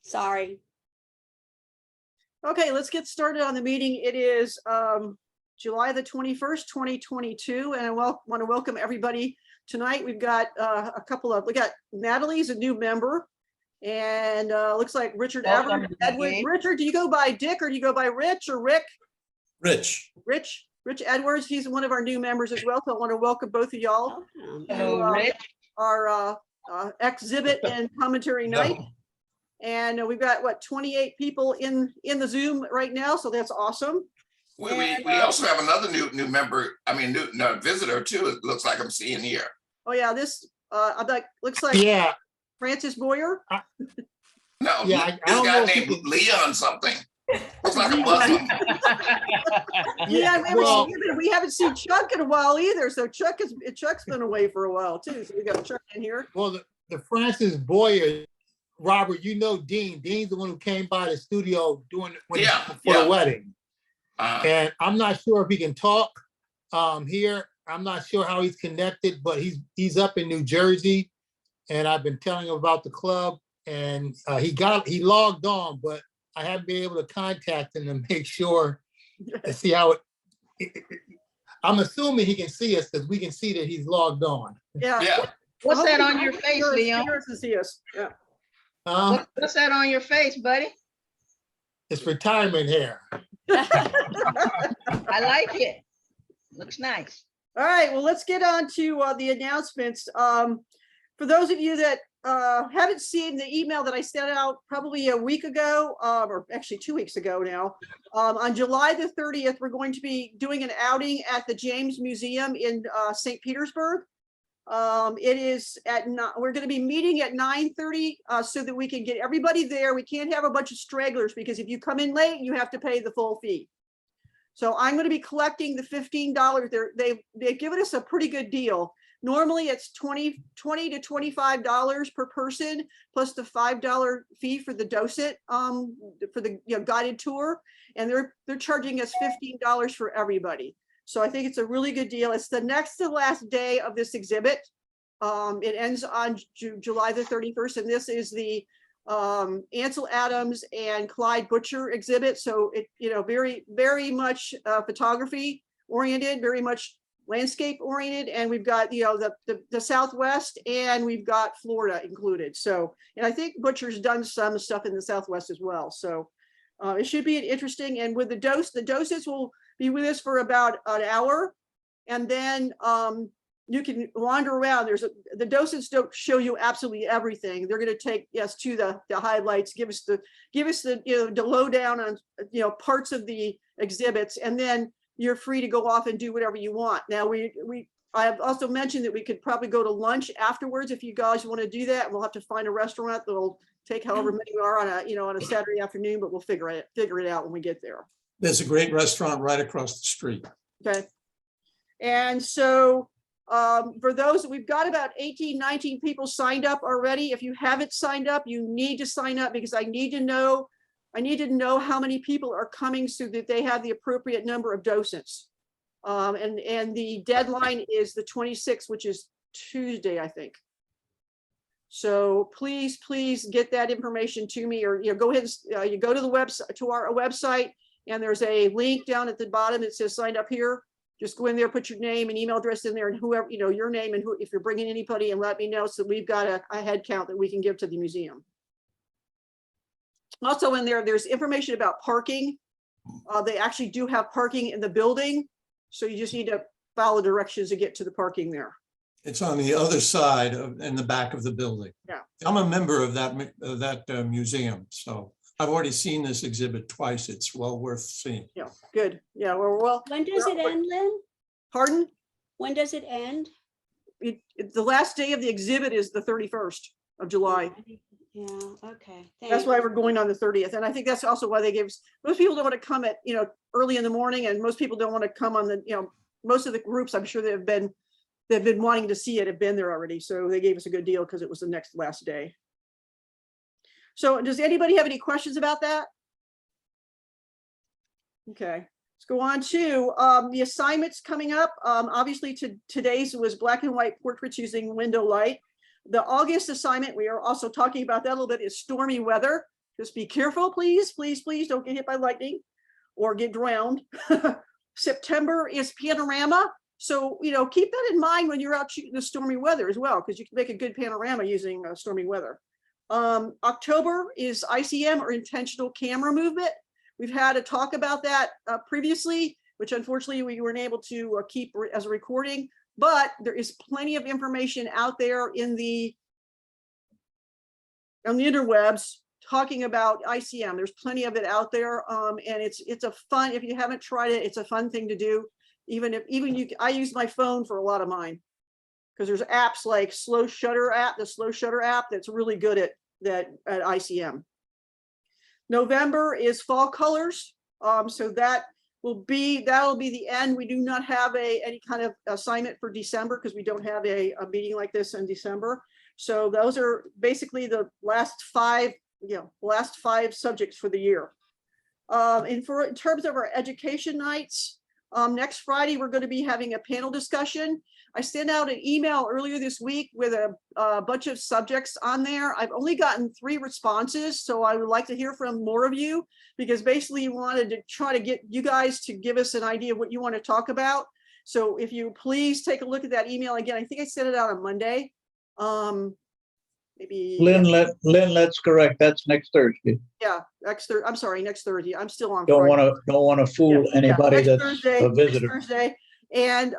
Sorry. Okay, let's get started on the meeting. It is July the 21st, 2022, and I want to welcome everybody tonight. We've got we got Natalie's a new member, and looks like Richard Edwards. Richard, do you go by Dick or do you go by Rich or Rick? Rich Edwards. He's one of our new members as well. So I want to welcome both of y'all to our exhibit and commentary night. And we've got what 28 people in the Zoom right now, so that's awesome. We also have another new member. I mean, new visitor too. It looks like I'm seeing here. Oh yeah, this looks like Francis Boyer. No, yeah, this guy named Leon something. Looks like a Muslim. Yeah, we haven't seen Chuck in a while either. So Chuck's been away for a while too. So we got Chuck in here. Well, the Francis Boyer, Robert, you know Dean. Dean's the one who came by the studio for the wedding. And I'm not sure if he can talk here. I'm not sure how he's connected, but he's up in New Jersey, and I've been telling him about the club, and he logged on, but I haven't been able to contact him to make sure to see how I'm assuming he can see us because we can see that he's logged on. Yeah. What's that on your face, Leon? Yeah. What's that on your face, buddy? It's retirement hair. I like it. Looks nice. All right, well, let's get on to the announcements. For those of you that haven't seen the email that I sent out probably a week ago, or actually 2 weeks ago now, on July the 30th, we're going to be doing an outing at the James Museum in St. Petersburg. It is we're going to be meeting at 9:30 so that we can get everybody there. We can't have a bunch of stragglers because if you come in late, you have to pay the full fee. So I'm going to be collecting the $15. They've given us a pretty good deal. Normally it's $20 to $25 per person plus the $5 fee for the docent for the guided tour, and they're charging us $15 for everybody. So I think it's a really good deal. It's the next to last day of this exhibit. It ends on July the 31st, and this is the Ansel Adams and Clyde Butcher exhibit. So it, very, very much photography oriented, very much landscape oriented, and we've got the Southwest and we've got Florida included. So, and I think Butcher's done some stuff in the Southwest as well. So it should be interesting. And with the docents will be with us for about an hour, and then you can wander around. The docents don't show you absolutely everything. They're going to take us to the highlights, give us the the lowdown on parts of the exhibits, and then you're free to go off and do whatever you want. Now I have also mentioned that we could probably go to lunch afterwards if you guys want to do that. We'll have to find a restaurant that'll take however many we are on a Saturday afternoon, but we'll figure it out when we get there. There's a great restaurant right across the street. Okay. And so for those, we've got about 19 people signed up already. If you haven't signed up, you need to sign up because I need to know how many people are coming so that they have the appropriate number of docents. And the deadline is the 26th, which is Tuesday, I think. So please get that information to me, or go ahead and you go to the website, to our website, and there's a link down at the bottom that says sign up here. Just go in there, put your name and email address in there, and whoever, your name, and if you're bringing anybody, and let me know so we've got a head count that we can give to the museum. Also in there's information about parking. They actually do have parking in the building. So you just need to follow directions to get to the parking there. It's on the other side in the back of the building. Yeah. I'm a member of that museum, so I've already seen this exhibit twice. It's well worth seeing. Yeah, good. Yeah, well. When does it end, Lynn? Pardon? When does it end? The last day of the exhibit is the 31st of July. Yeah, okay. That's why we're going on the 30th. And I think that's also why they gave us, most people don't want to come at, early in the morning, and most people don't want to come on the, most of the groups, I'm sure they've been wanting to see it, have been there already. So they gave us a good deal because it was the last day. So does anybody have any questions about that? Okay, let's go on to the assignments coming up. Obviously today's was black and white portraits using window light. The August assignment, we are also talking about that a little bit, is stormy weather. Just be careful, please, please, please don't get hit by lightning or get drowned. September is panorama. So, keep that in mind when you're out shooting the stormy weather as well, because you can make a good panorama using stormy weather. October is ICM, or intentional camera movement. We've had a talk about that previously, which unfortunately we weren't able to keep as a recording, but there is plenty of information out there on the interwebs talking about ICM. There's plenty of it out there, and it's a fun, if you haven't tried it, it's a fun thing to do. I use my phone for a lot of mine, because there's apps like the slow shutter app that's really good at ICM. November is fall colors. So that'll be the end. We do not have any kind of assignment for December, because we don't have a meeting like this in December. So those are basically the last five subjects for the year. In terms of our education nights, next Friday, we're going to be having a panel discussion. I sent out an email earlier this week with a bunch of subjects on there. I've only gotten 3 responses, so I would like to hear from more of you, because basically you wanted to try to get you guys to give us an idea of what you want to talk about. So if you please take a look at that email again. I think I sent it out on Monday. Maybe Lynn, that's correct. That's next Thursday. Yeah, next Thursday. I'm still on Don't Friday. want to fool anybody next that's Thursday, a next visitor. Thursday. And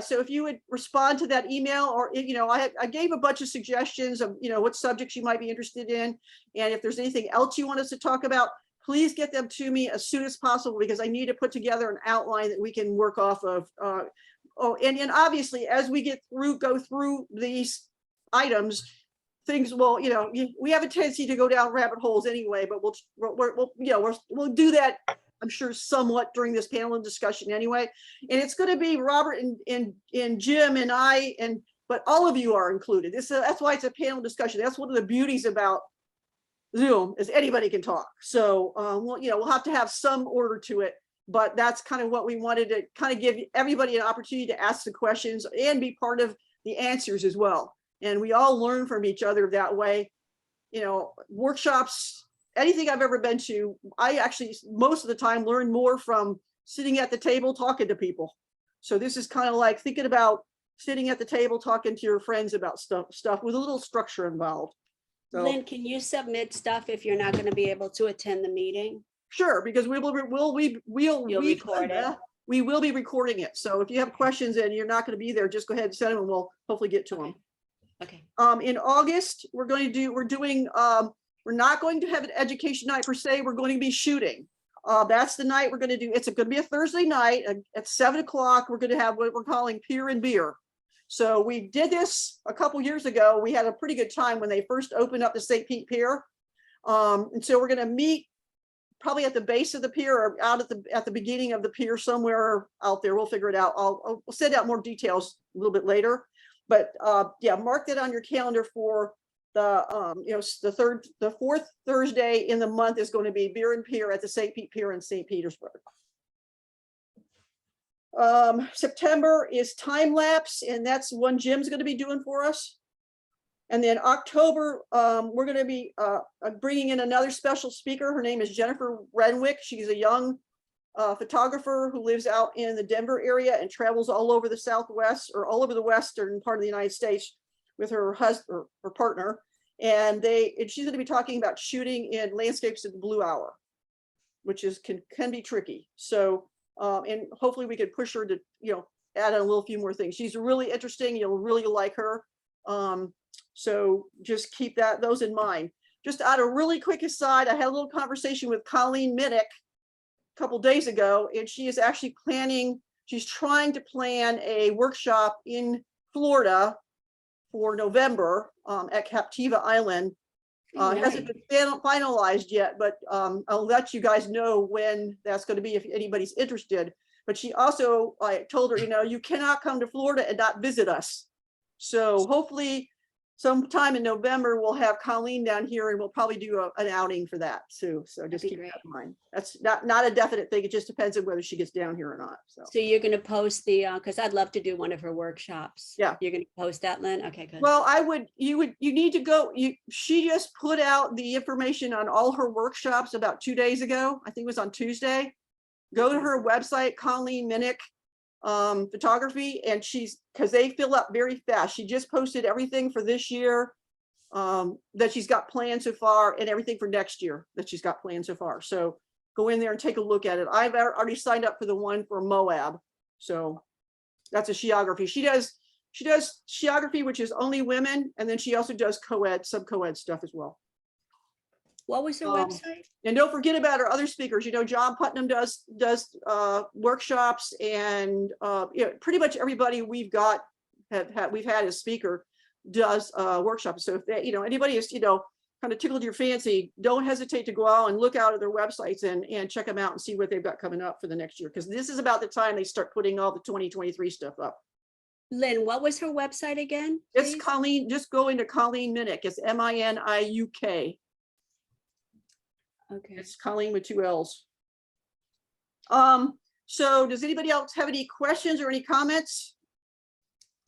so if you would respond to that email, or I gave a bunch of suggestions of what subjects you might be interested in, and if there's anything else you want us to talk about, please get them to me as soon as possible, because I need to put together an outline that we can work off of. And obviously, as we go through these items, things will, we have a tendency to go down rabbit holes anyway, but we'll do that, I'm sure, somewhat during this panel discussion anyway. And it's going to be Robert and Jim and I, but all of you are included. That's why it's a panel discussion. That's one of the beauties about Zoom, is anybody can talk. So we'll have to have some order to it, but that's kind of what we wanted to kind of give everybody an opportunity to ask the questions and be part of the answers as well. And we all learn from each other that way. Workshops, anything I've ever been to, I actually most of the time learn more from sitting at the table talking to people. So this is kind of like thinking about sitting at the table talking to your friends about stuff with a little structure involved. So, Lynn, can you submit stuff if you're not going to be able to attend the meeting? Sure, because we will record it. We will be recording it. So if you have questions and you're not going to be there, just go ahead and send them, and we'll hopefully get to them. Okay. In August, we're not going to have an education night per se. We're going to be shooting. That's the night we're going to do. It's going to be a Thursday night at 7 o'clock. We're going to have what we're calling Pier and Beer. So we did this a couple years ago. We had a pretty good time when they first opened up the St. Pete Pier. And so we're going to meet probably at the base of the pier, or out at the beginning of the pier, somewhere out there. We'll figure it out. I'll send out more details a little bit later. But mark that on your calendar for the fourth Thursday in the month is going to be Beer and Pier at the St. Pete Pier in St. Petersburg. September is time lapse, and that's one Jim's going to be doing for us. And then October, we're going to be bringing in another special speaker. Her name is Jennifer Renwick. She's a young photographer who lives out in the Denver area and travels all over the Southwest, or all over the western part of the United States, with her husband or her partner. And she's going to be talking about shooting in landscapes of the blue hour, which can be tricky. So and hopefully we could push her to add in a few more things. She's really interesting. You'll really like her. So just keep those in mind. Just out a really quick aside, I had a little conversation with Colleen Minnick a couple days ago, and she is actually she's trying to plan a workshop in Florida for November at Captiva Island. It hasn't been finalized yet, but I'll let you guys know when that's going to be if anybody's interested. But she also, I told her, you cannot come to Florida and not visit us. So hopefully sometime in November, we'll have Colleen down here and we'll probably do an outing for that too. So just That'd be keep great. that in mind. That's not a definite thing. It just depends on whether she gets down here or not. So. So you're gonna post the, because I'd love to do one of her workshops. Yeah. You're gonna post that, Lynn? Okay, good. Well, you need to go, she just put out the information on all her workshops about 2 days ago. I think it was on Tuesday. Go to her website, Colleen Minnick Photography, and because they fill up very fast. She just posted everything for this year that she's got planned so far, and everything for next year that she's got planned so far. So go in there and take a look at it. I've already signed up for the one for Moab. So that's a sheography. She does sheography, which is only women, and then she also does co-ed, sub-co-ed stuff as well. What was her website? And don't forget about our other speakers. You know, John Putnam does workshops, and pretty much everybody we've had as speaker does workshops. So if they, anybody is, kind of tickled your fancy, don't hesitate to go out and look out at their websites and check them out and see what they've got coming up for the next year. Because this is about the time they start putting all the 2023 stuff up. Lynn, what was her website again? It's please? Colleen, just go into Colleen Minnick. It's Miniuk. Okay. It's Colleen with 2 L's. So does anybody else have any questions or any comments?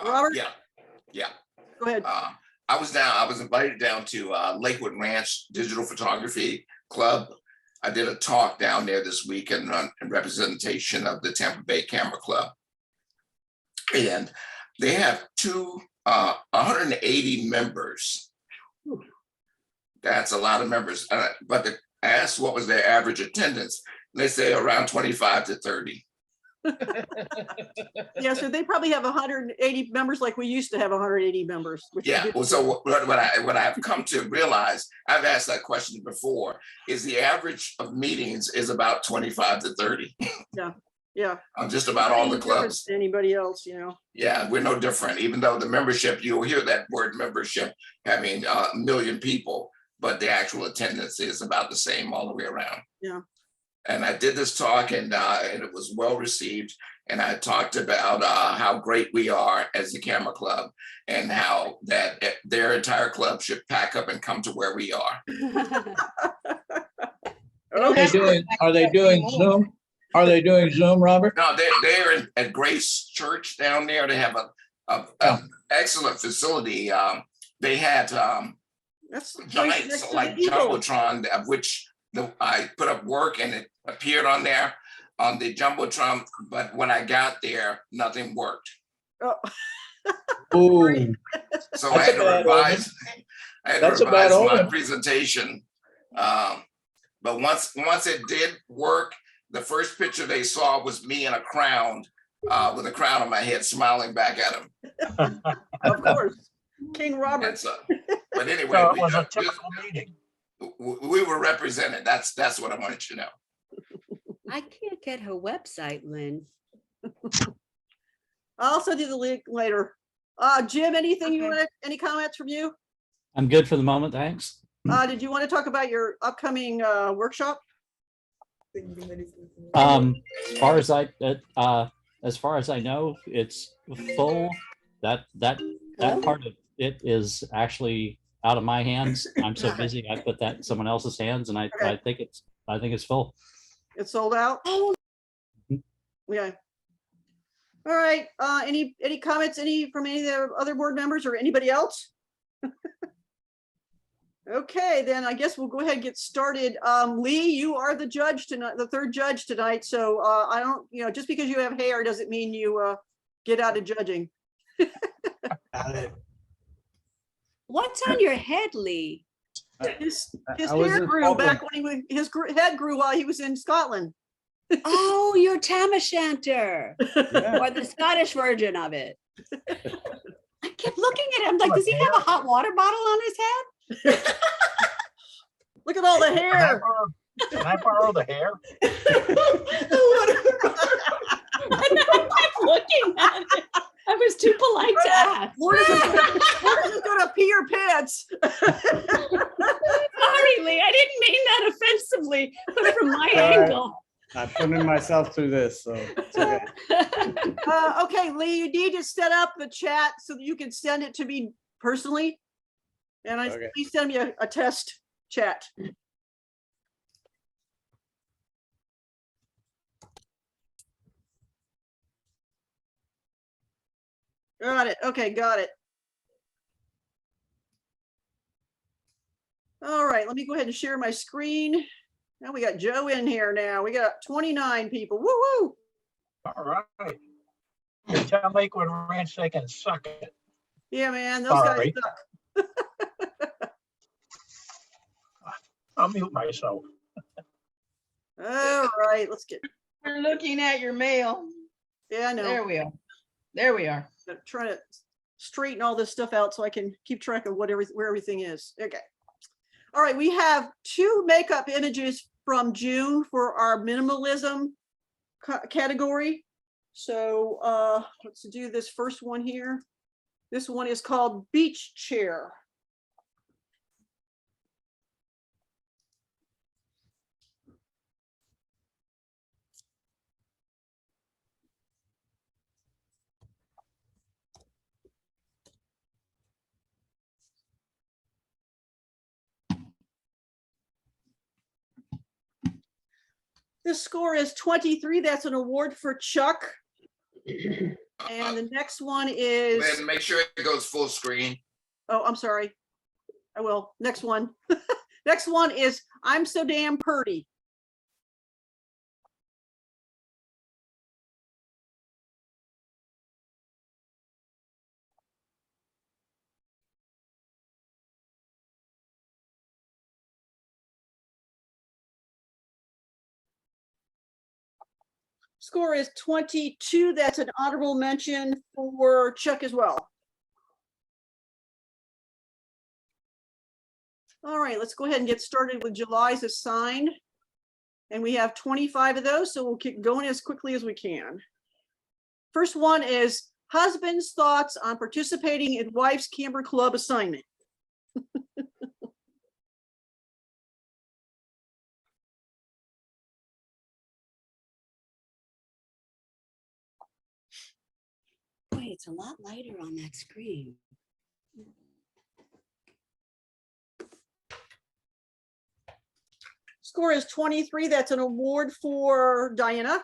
Robert? Yeah. Go ahead. I was invited down to Lakewood Ranch Digital Photography Club. I did a talk down there this weekend in representation of the Tampa Bay Camera Club. And they have 180 members. That's a lot of members. But I asked what was their average attendance. They say around 25 to 30. Yeah, so they probably have 180 members like we used to have 180 members. Yeah, well, so what I've come to realize, I've asked that question before, is the average of meetings is about 25 to 30. Yeah. On just about all the clubs. Anybody else, Yeah, we're no different, even though the membership, you'll hear that word membership having a million people, but the actual attendance is about the same all the way around. Yeah. And I did this talk and it was well received. And I talked about how great we are as the Camera Club and how that their entire club should pack up and come to where we are. Are they doing Zoom? Are they doing Zoom, Robert? No, they're at Grace Church down there. They have an excellent facility. They had giants like Jumbotron, of which I put up work and it appeared on there on the Jumbotron, but when I got there, nothing worked. Ooh. So I had to revise. My presentation. But once it did work, the first picture they saw was me in a crown, with a crown on my head, smiling back at them. Of course, King Robert. But anyway, So it was a typical meeting. We were represented. That's what I wanted you to know. I can't get her website, Lynn. I'll send you the link later. Jim, anything you Okay. want? Any comments from you? I'm good for the moment, thanks. Did you want to talk about your upcoming workshop? As far as I know, it's full. That part of it is actually out of my hands. I'm so busy. I put that in someone else's hands, and I think it's full. It's sold out? Oh. Yeah. All right. Any comments, from any of the other board members or anybody else? Okay, then I guess we'll go ahead and get started. Lee, you are the judge tonight, the third judge tonight. So I don't, just because you have hair doesn't mean you get out of judging. Got it. What's on your head, Lee? His I was hair in grew Scotland. back when his head grew while he was in Scotland. Oh, you're Tam O'Shanter, Yeah. or the Scottish version of it. I kept looking at him like, does he have a hot water bottle on his head? Look at all the hair. Can I borrow the hair? And I kept looking at it. I was too polite to ask. Where is it gonna pee your pants? Sorry, Lee, I didn't mean that offensively, but from my right. angle. I'm putting myself through this, so it's okay. Okay, Lee, you need to set up the chat so that you can send it to me personally. And Okay. please send me a test chat. Got it. Okay, got it. All right, let me go ahead and share my screen. Now we got Joe in here now. We got 29 people. Woo woo. All right. You tell Lakewood Ranch they can suck it. Yeah, man, those guys Sorry. suck. I'll mute myself. All right, let's get. We're looking at your mail. Yeah, I know. There we are. There we are. Trying to straighten all this stuff out so I can keep track of where everything is. Okay. All right, we have 2 makeup images from June for our minimalism category. So let's do this first one here. This one is called Beach Chair. This score is 23. That's an award for Chuck. And the next one is. Then make sure it goes full screen. Oh, I'm sorry. I will. Next one. Next one is I'm So Damn Purdy. Score is 22. That's an honorable mention for Chuck as well. All right, let's go ahead and get started with July's assigned. And we have 25 of those, so we'll keep going as quickly as we can. First one is husband's thoughts on participating in wife's camper club assignment. Wait, it's a lot lighter on that screen. Score is 23. That's an award for Diana.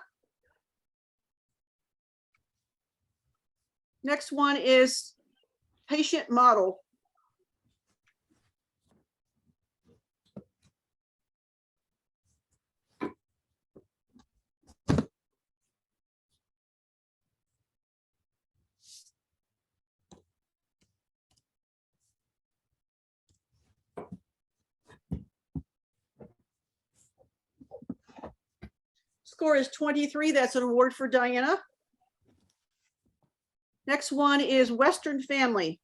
Next one is patient model. Score is 23. That's an award for Diana. Next one is Western Family.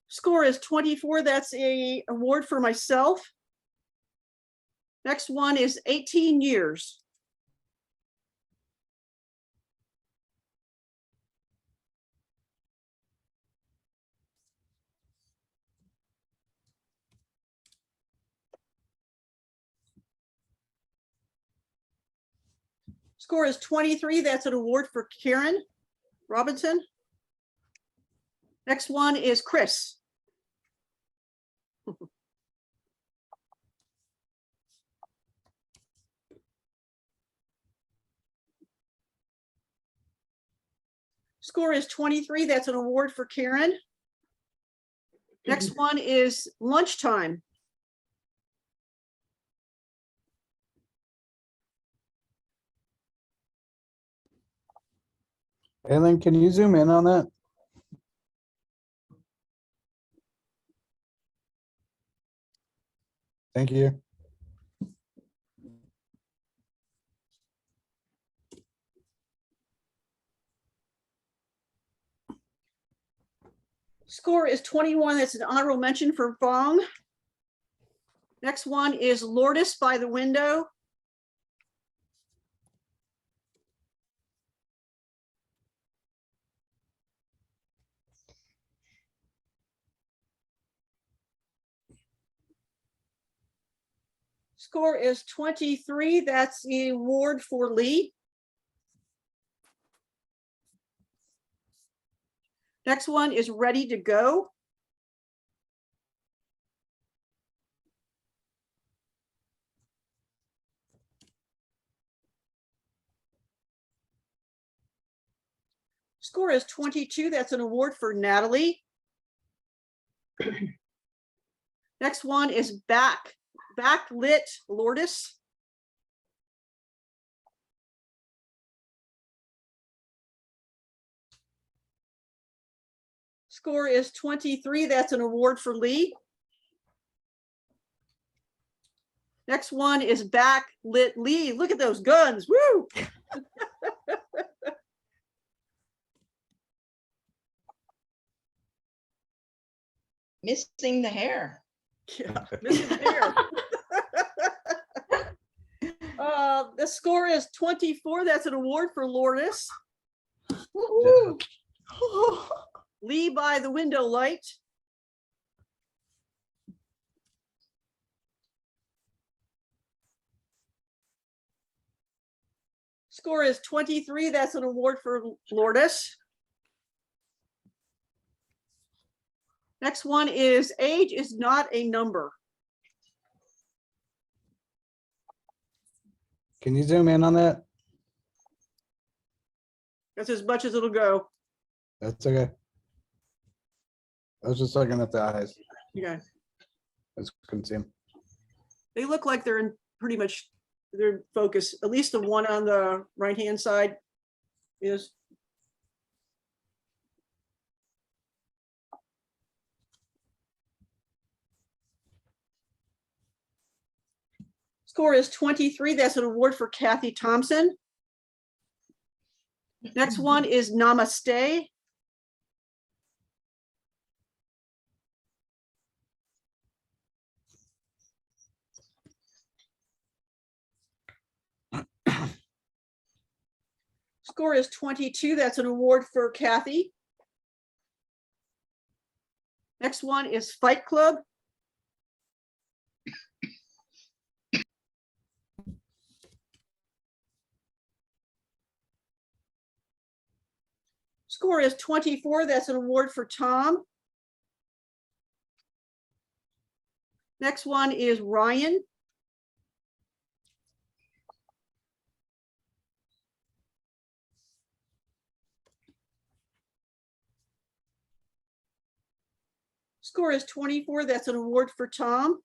Score is 24. That's an award for myself. Next one is 18 years. Score is 23. That's an award for Karen Robinson. Next one is Chris. Score is 23. That's an award for Karen. Next one is lunchtime. Aileen, can you zoom in on that? Thank you. Score is 21. That's an honorable mention for Fong. Next one is Lourdes by the Window. Score is 23. That's the award for Lee. Next one is Ready to Go. Score is 22. That's an award for Natalie. Next one is Backlit Lourdes. Score is 23. That's an award for Lee. Next one is Backlit Lee. Look at those guns. Woo! Missing the hair. Yeah, missing the hair. The score is 24. That's an award for Lourdes. Woo-hoo. Lee by the window light. Score is 23. That's an award for Lourdes. Next one is Age is Not a Number. Can you zoom in on that? That's as much as it'll go. That's okay. I was just looking at the eyes. Okay. I just couldn't see them. They look like they're in pretty much their focus. At least the one on the right-hand side is. Score is 23. That's an award for Kathy Thompson. Next one is Namaste. Score is 22. That's an award for Kathy. Next one is Fight Club. Score is 24. That's an award for Tom. Next one is Ryan. Score is 24. That's an award for Tom.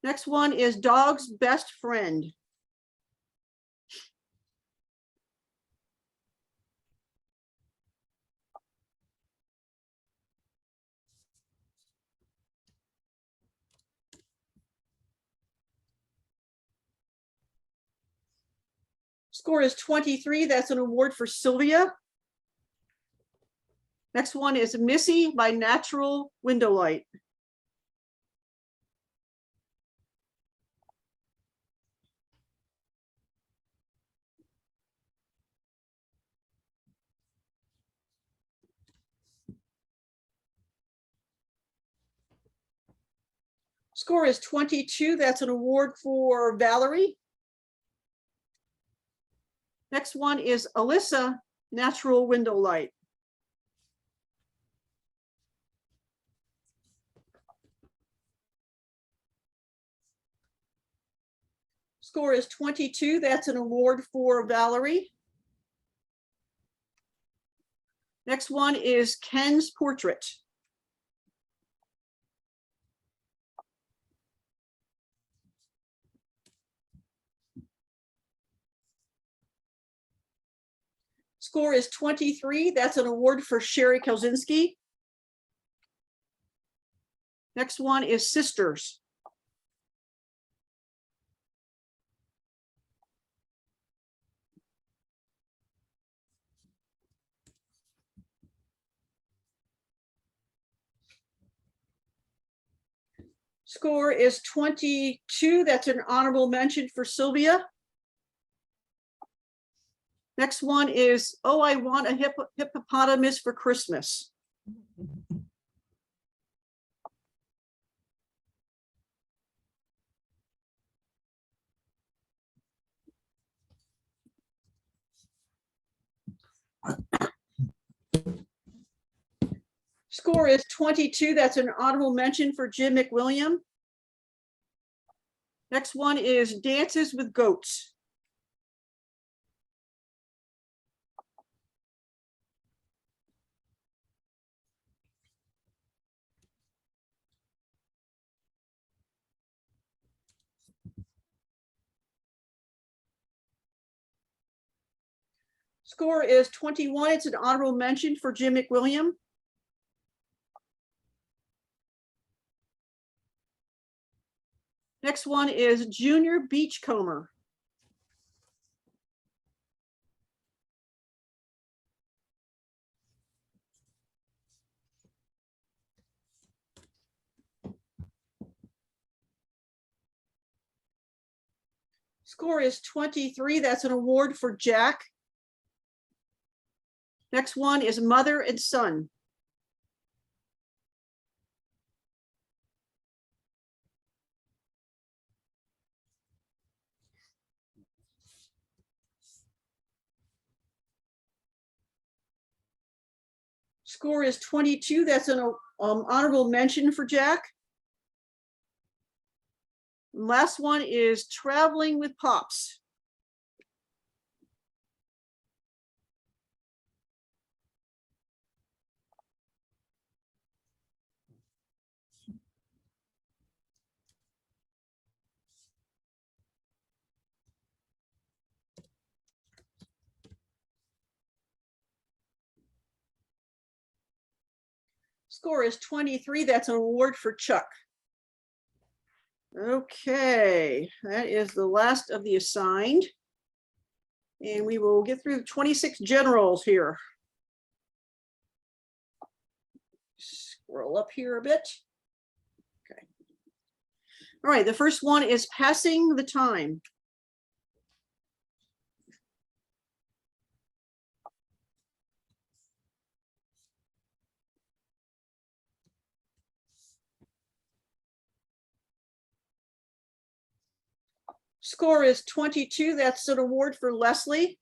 Next one is Dog's Best Friend. Score is 23. That's an award for Sylvia. Next one is Missy by Natural Window Light. Score is 22. That's an award for Valerie. Next one is Alyssa, Natural Window Light. Score is 22. That's an award for Valerie. Next one is Ken's Portrait. Score is 23. That's an award for Sherry Kelzinski. Next one is Sisters. Score is 22. That's an honorable mention for Sylvia. Next one is, Oh, I Want a Hippopotamus for Christmas. Score is 22. That's an honorable mention for Jim McWilliam. Next one is Dances with Goats. Score is 21. It's an honorable mention for Jim McWilliam. Next one is Junior Beachcomber. Score is 23. That's an award for Jack. Next one is Mother and Son. Score is 22. That's an honorable mention for Jack. Last one is Traveling with Pops. Score is 23. That's an award for Chuck. Okay, that is the last of the assigned. And we will get through the 26 generals here. Scroll up here a bit. Okay. All right, the first one is Passing the Time. Score is 22. That's an award for Leslie.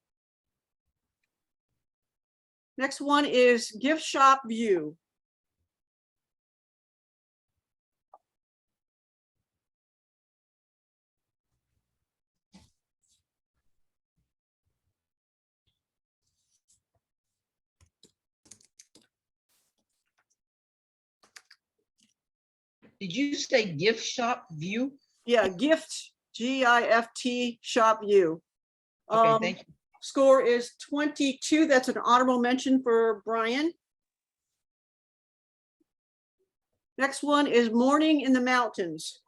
Next one is Gift Shop View. Did you say gift shop view? Yeah, Gift, G-I-F-T, Shop View. Okay, thank you. Score is 22. That's an honorable mention for Brian. Next one is Morning in the Mountains.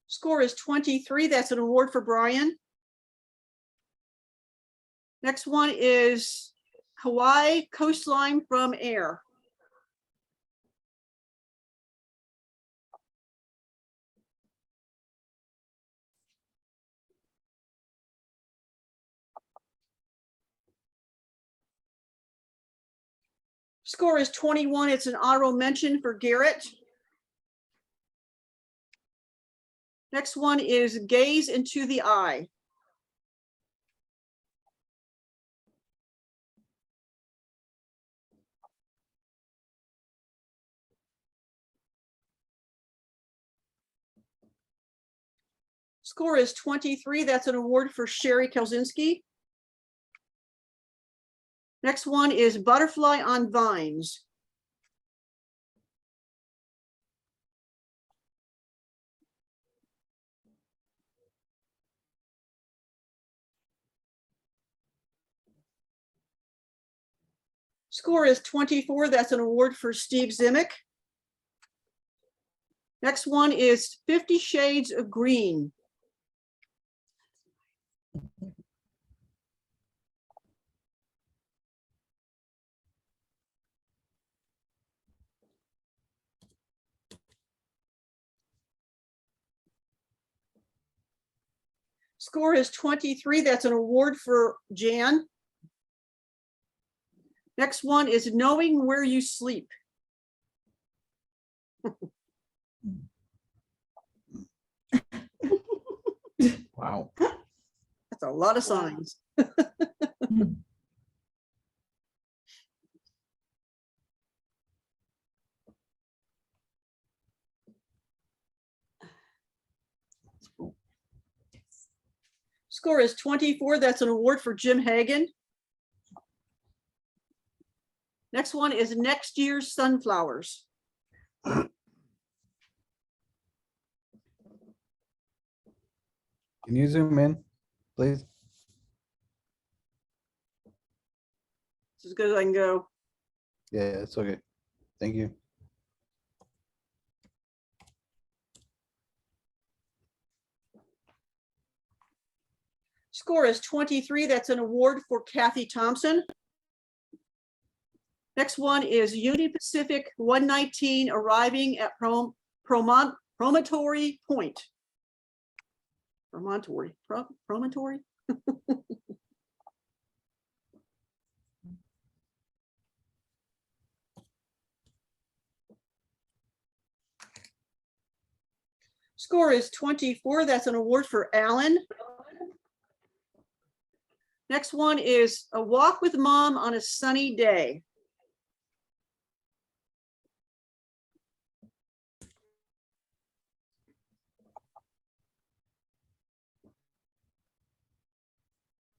Score is 23. That's an award for Brian. Next one is Hawaii Coastline from Air. Score is 21. It's an honorable mention for Garrett. Next one is Gaze into the Eye. Score is 23. That's an award for Sherry Kelzinski. Next one is Butterfly on Vines. Score is 24. That's an award for Steve Zimick. Next one is 50 Shades of Green. Score is 23. That's an award for Jan. Next one is Knowing Where You Sleep. Wow. That's a lot of signs. Score is 24. That's an award for Jim Hagan. Next one is Next Year's Sunflowers. Can you zoom in, please? It's as good as I can go. Yeah, it's okay. Thank you. Score is 23. That's an award for Kathy Thompson. Next one is Union Pacific 119 arriving at Promontory Point. Promontory. Score is 24. That's an award for Alan. Next one is A Walk with Mom on a Sunny Day.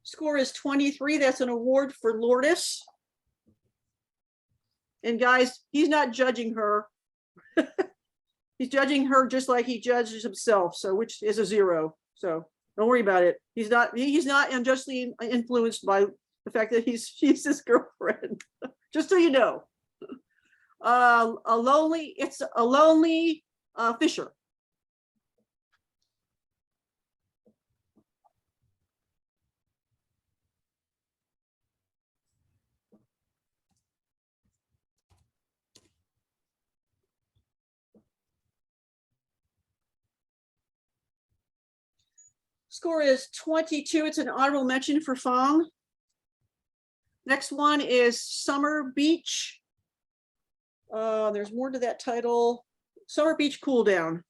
Score is 23. That's an award for Lourdes. And guys, he's not judging her. He's judging her just like he judges himself, so which is a 0. So don't worry about it. He's not unjustly influenced by the fact that she's his girlfriend. Just so you know. It's a lonely Fisher. Score is 22. It's an honorable mention for Fong. Next one is Summer Beach. There's more to that title. Summer Beach Cool Down.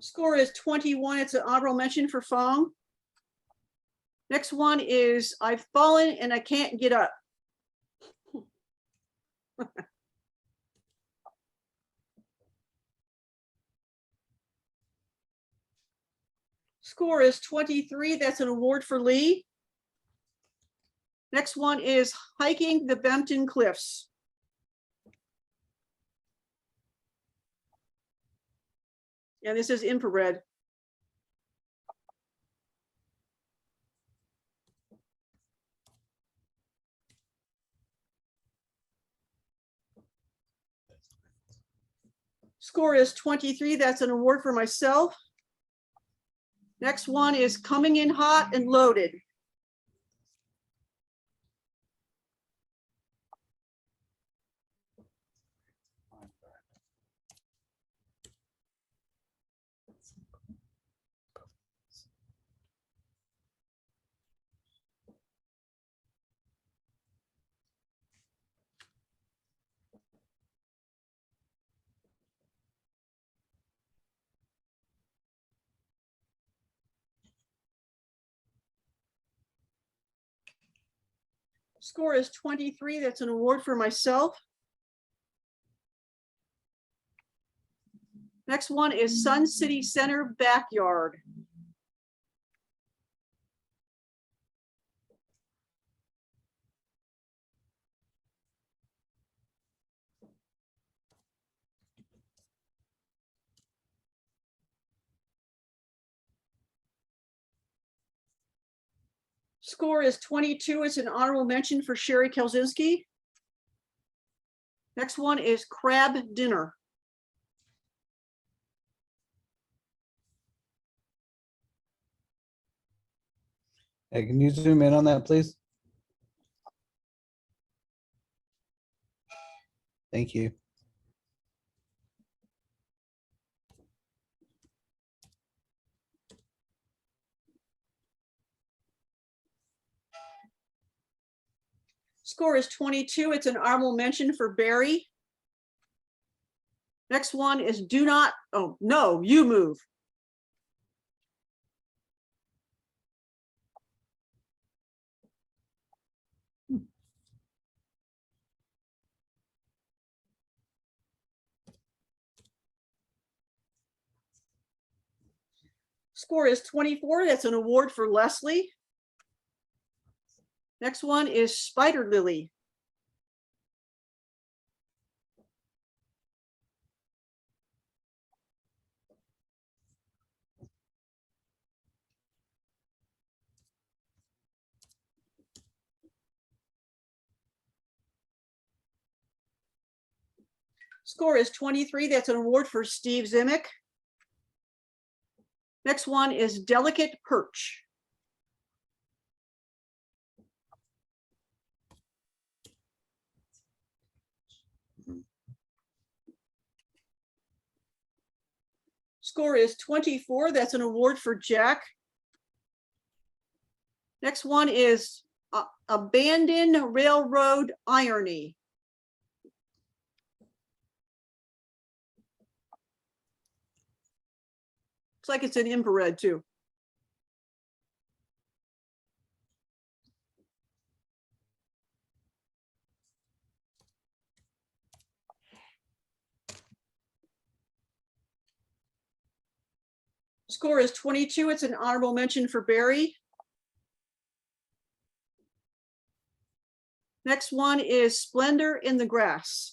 Score is 21. It's an honorable mention for Fong. Next one is I've fallen and I can't get up. Score is 23. That's an award for Lee. Next one is Hiking the Bempton Cliffs. And this is infrared. Score is 23. That's an award for myself. Next one is Coming in Hot and Loaded. Score is 23. That's an award for myself. Next one is Sun City Center Backyard. Score is 22. It's an honorable mention for Sherry Kelzinski. Next one is Crab Dinner. Hey, can you zoom in on that, please? Thank you. Score is 22. It's an honorable mention for Barry. Next one is do not, oh, no, you move. Score is 24. That's an award for Leslie. Next one is Spider Lily. Score is 23. That's an award for Steve Zimick. Next one is Delicate Perch. Score is 24. That's an award for Jack. Next one is Abandoned Railroad Irony. Looks like it's in infrared too. Score is 22. It's an honorable mention for Barry. Next one is Splendor in the Grass.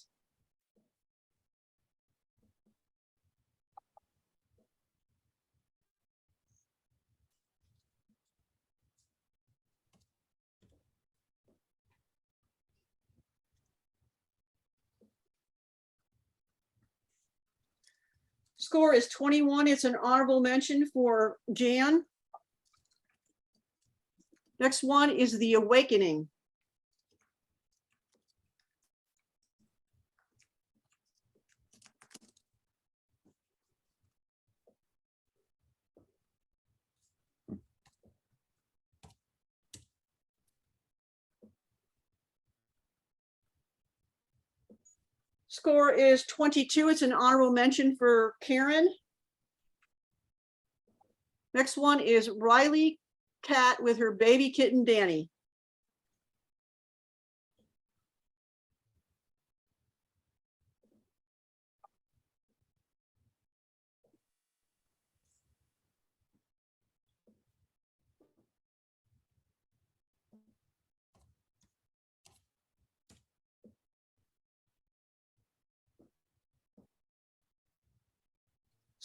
Score is 21. It's an honorable mention for Jan. Next one is The Awakening. Score is 22. It's an honorable mention for Karen. Next one is Riley Cat with her baby kitten, Danny.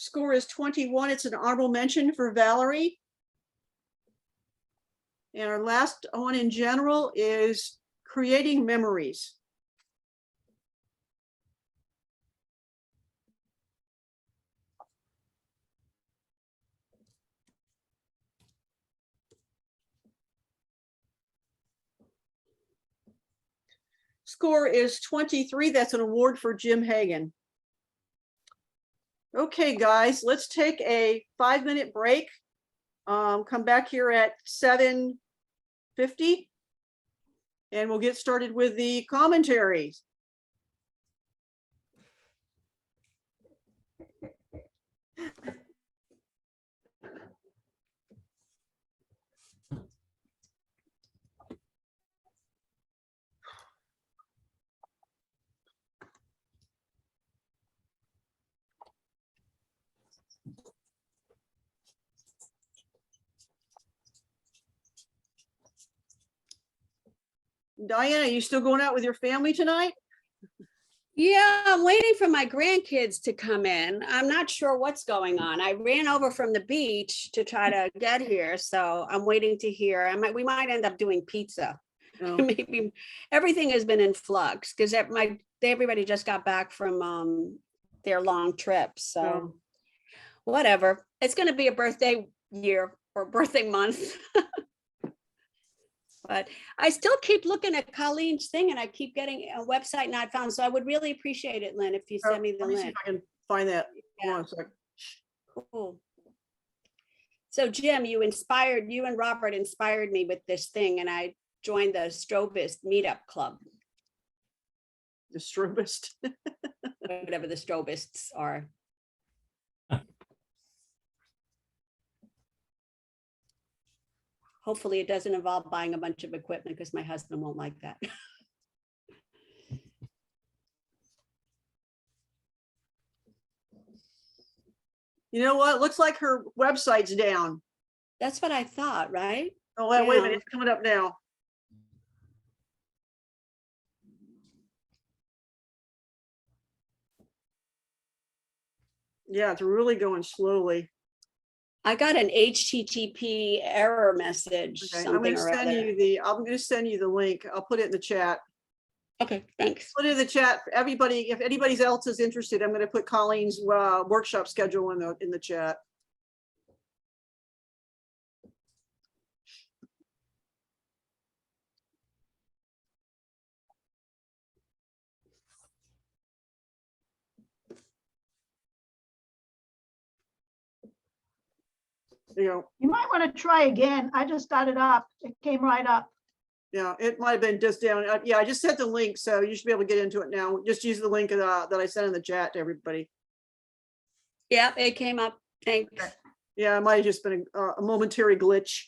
Score is 21. It's an honorable mention for Valerie. And our last one in general is Creating Memories. Score is 23. That's an award for Jim Hagan. Okay, guys, let's take a 5-minute break. Come back here at 7:50 and we'll get started with the commentaries. Diana, are you still going out with your family tonight? Yeah, I'm waiting for my grandkids to come in. I'm not sure what's going on. I ran over from the beach to try to get here, so I'm waiting to hear. We might end up doing pizza. Oh. Maybe everything has been in flux because everybody just got back from their long trip. So Oh. whatever. It's going to be a birthday year or birthday month. But I still keep looking at Colleen's thing and I keep getting a website not found. So I would really appreciate it, Lynn, if you send me the Let me see link. if I can find that. Yeah. Hold on a second. Cool. So Jim, you and Robert inspired me with this thing and I join the Strobist meetup club, The strobist. whatever the Strobists are. Hopefully it doesn't involve buying a bunch of equipment because my husband won't like that. You know what? Looks like her website's down. That's what I thought, right? Oh, wait a minute, Yeah. it's coming up now. Yeah, it's really going slowly. I got an HTTP error message, Okay, I'm something gonna or send other. you the, I'm gonna send you the link. I'll put it in the chat. Okay, thanks. Put it in the chat for everybody. If anybody else is interested, I'm gonna put Colleen's workshop schedule in the chat. There you go. You might want to try again. I just got it up. It came right up. Yeah, it might have been just down. Yeah, I just sent the link, so you should be able to get into it now. Just use the link that I sent in the chat to everybody. Yeah, it came up. Thanks. Yeah, it might have just been a momentary glitch.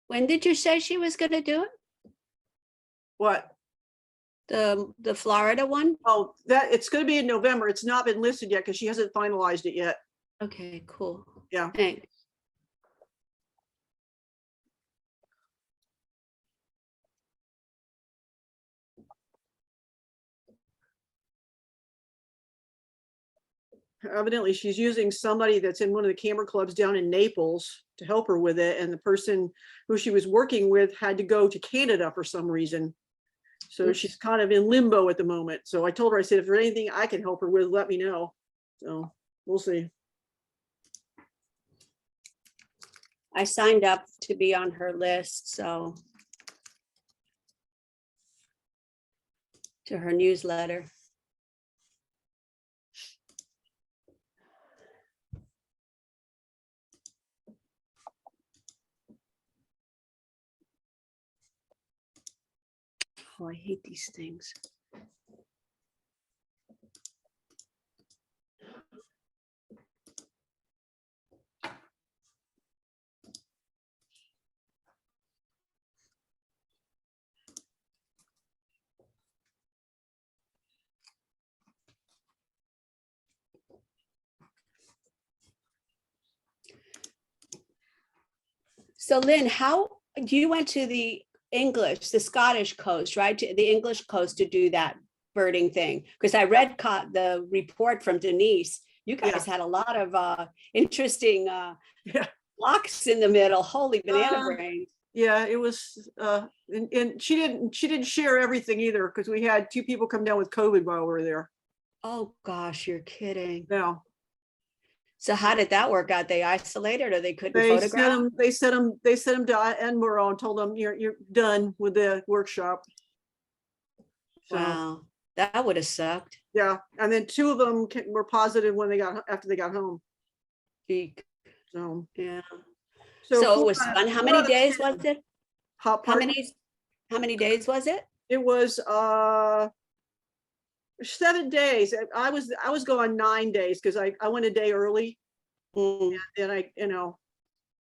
When did you say she was gonna do it? What? The Florida one? Oh, that it's going to be in November. It's not been listed yet because she hasn't finalized it yet. Okay, cool. Yeah. Thanks. Evidently, she's using somebody that's in one of the camera clubs down in Naples to help her with it. And the person who she was working with had to go to Canada for some reason. So Oops. she's kind of in limbo at the moment. So I told her, I said, if there's anything I can help her with, let me know. So we'll see. I signed up to be on her list, so. To her newsletter. Oh, I hate these things. So Lynn, how, you went to the Scottish coast, right? To the English coast to do that birding thing? Because I read the report from Denise. You guys had a lot of interesting Yeah. blocks in the middle. Holy banana brains. Yeah, it was, and she didn't share everything either because we had 2 people come down with COVID while we were there. Oh gosh, you're kidding. No, So how did that work out? They isolated or they couldn't they photograph? sent them to Edinburgh and told them you're done with the workshop. So, Wow, that would have sucked. yeah, and then 2 of them were positive when after they got home. Eek. So Yeah. so So it 4 was out of- fun. How 4 many out of days 10. was it? How Many days was it? It was 7 days. I was going 9 days because I went a day early. Mm. And I,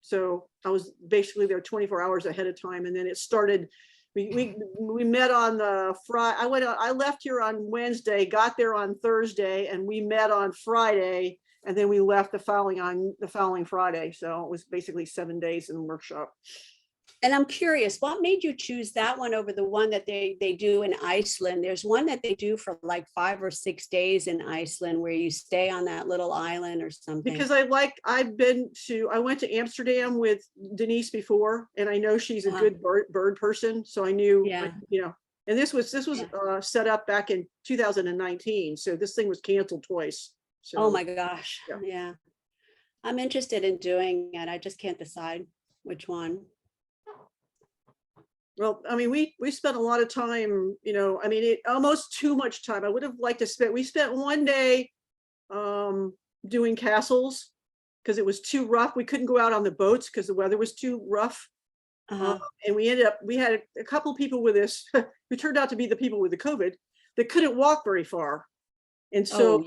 so I was basically there 24 hours ahead of time. And then it started, we met on the Friday. I left here on Wednesday, got there on Thursday, and we met on Friday. And then we left the following Friday. So it was basically 7 days in the workshop. And I'm curious, what made you choose that one over the one that they do in Iceland? There's one that they do for like 5 or 6 days in Iceland where you stay on that little island or something. Because I went to Amsterdam with Denise before, and I know she's a good bird person. So I knew, and this was set up back in 2019. So this thing was canceled twice. So, oh my gosh. Yeah. Yeah. I'm interested in doing it. I just can't decide which one. Well, I mean, we spent a lot of time, you know, I mean, almost too much time. I would have liked to spend, we spent one day doing castles because it was too rough. We couldn't go out on the boats because the weather was too rough. Uh-huh. And we had a couple people with us who turned out to be the people with the COVID that couldn't walk very far. And so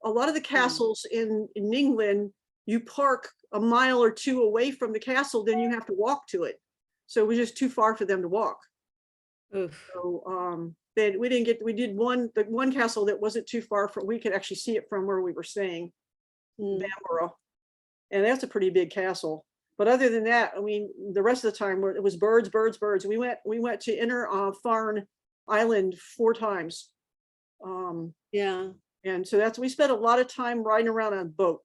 a lot of the castles in England, you park a mile or two away from the castle, then you have to walk to it. So it was just too far for them to walk. Oof. So then we did the one castle that wasn't too far from, we could actually see it from where we were staying, Bamborough. And that's a pretty big castle. But other than that, I mean, the rest of the time it was birds, birds, birds. We went to Inner Island 4 times. Yeah. And so we spent a lot of time riding around on boats.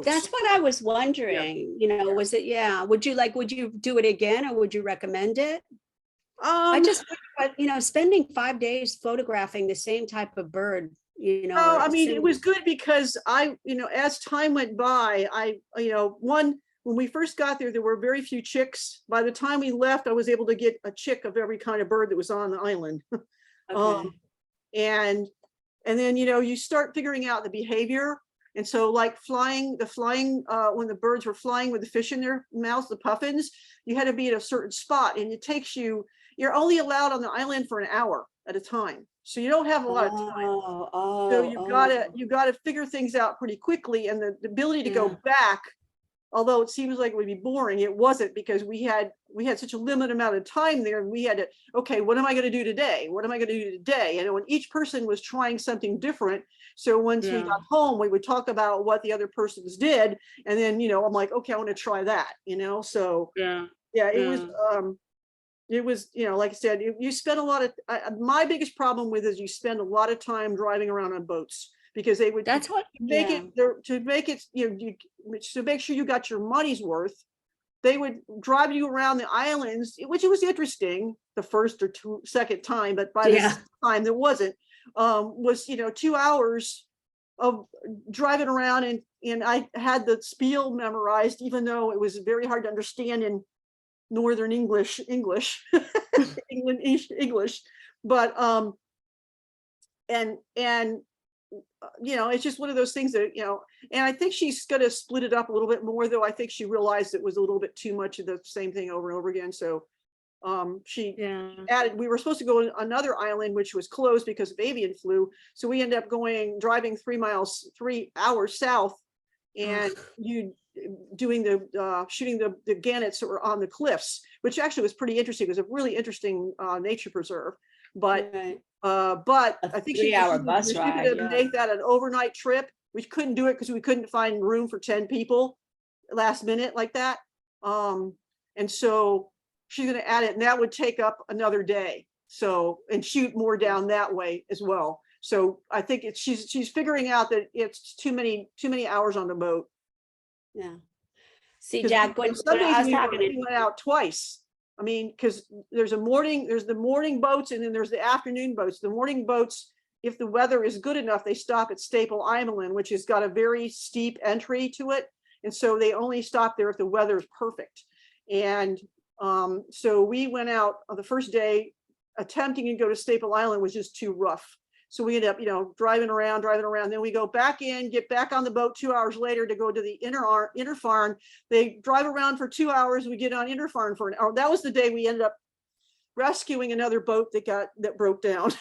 That's what I was wondering, you know, was it, would you do it again or would you recommend it? I just, you know, spending 5 days photographing the same type of bird, you know. No, I mean, it was good because you know, as time went by, when we first got there, there were very few chicks. By the time we left, I was able to get a chick of every kind of bird that was on the island. Okay. And then, you know, you start figuring out the behavior. And so like when the birds were flying with the fish in their mouths, the puffins, you had to be at a certain spot, and you're only allowed on the island for an hour at a time. So you don't have a lot of time. So you gotta figure things out pretty quickly, and the ability to go back, although it seems like it would be boring, it wasn't, because we had such a limited amount of time there, and we had to, okay, what am I going to do today? What am I going to do today? And when each person was trying something different, so once we got home, we would talk about what the other persons did, and then, you know, I'm like, okay, I want to try that, you know. So it was, you know, like I said, you spend a lot of, my biggest problem with is you spend a lot of time driving around on boats, because they would make sure you got your money's worth. They would drive you around the islands, which it was interesting the first or second time, but by the second time there wasn't, was, you know, 2 hours of driving around, and I had the spiel memorized, even though it was very hard to understand in Northern English, England English, but you know, it's just one of those things that, you know, and I think she's going to split it up a little bit more, though. I think she realized it was a little bit too much of the same thing over and over again. So she added, we were supposed to go on another island, which was closed because of avian flu. So we ended up driving 3 hours south, and doing shooting the gannets that were on the cliffs, which actually was pretty interesting. It was a really interesting nature preserve, but I think she 3-hour bus ride, make that an overnight trip. We couldn't do it because we couldn't find room for 10 people last minute like that. And so she's going to add it, and that would take up another day. So, and shoot more down that way as well. So I think she's figuring out that it's too many hours on the boat. Yeah. See, Jack, when I was talking, we went out twice. I mean, because there's the morning boats, and then there's the afternoon boats. The morning boats, if the weather is good enough, they stop at Staple Island, which has got a very steep entry to it. And so they only stop there if the weather is perfect. And so we went out on the first day, attempting to go to Staple Island was just too rough. So we ended up, you know, driving around. Then we go back in, get back on the boat 2 hours later to go to the inner farm. They drive around for 2 hours. We get on inner farm for an hour. That was the day we ended up rescuing another boat that broke down.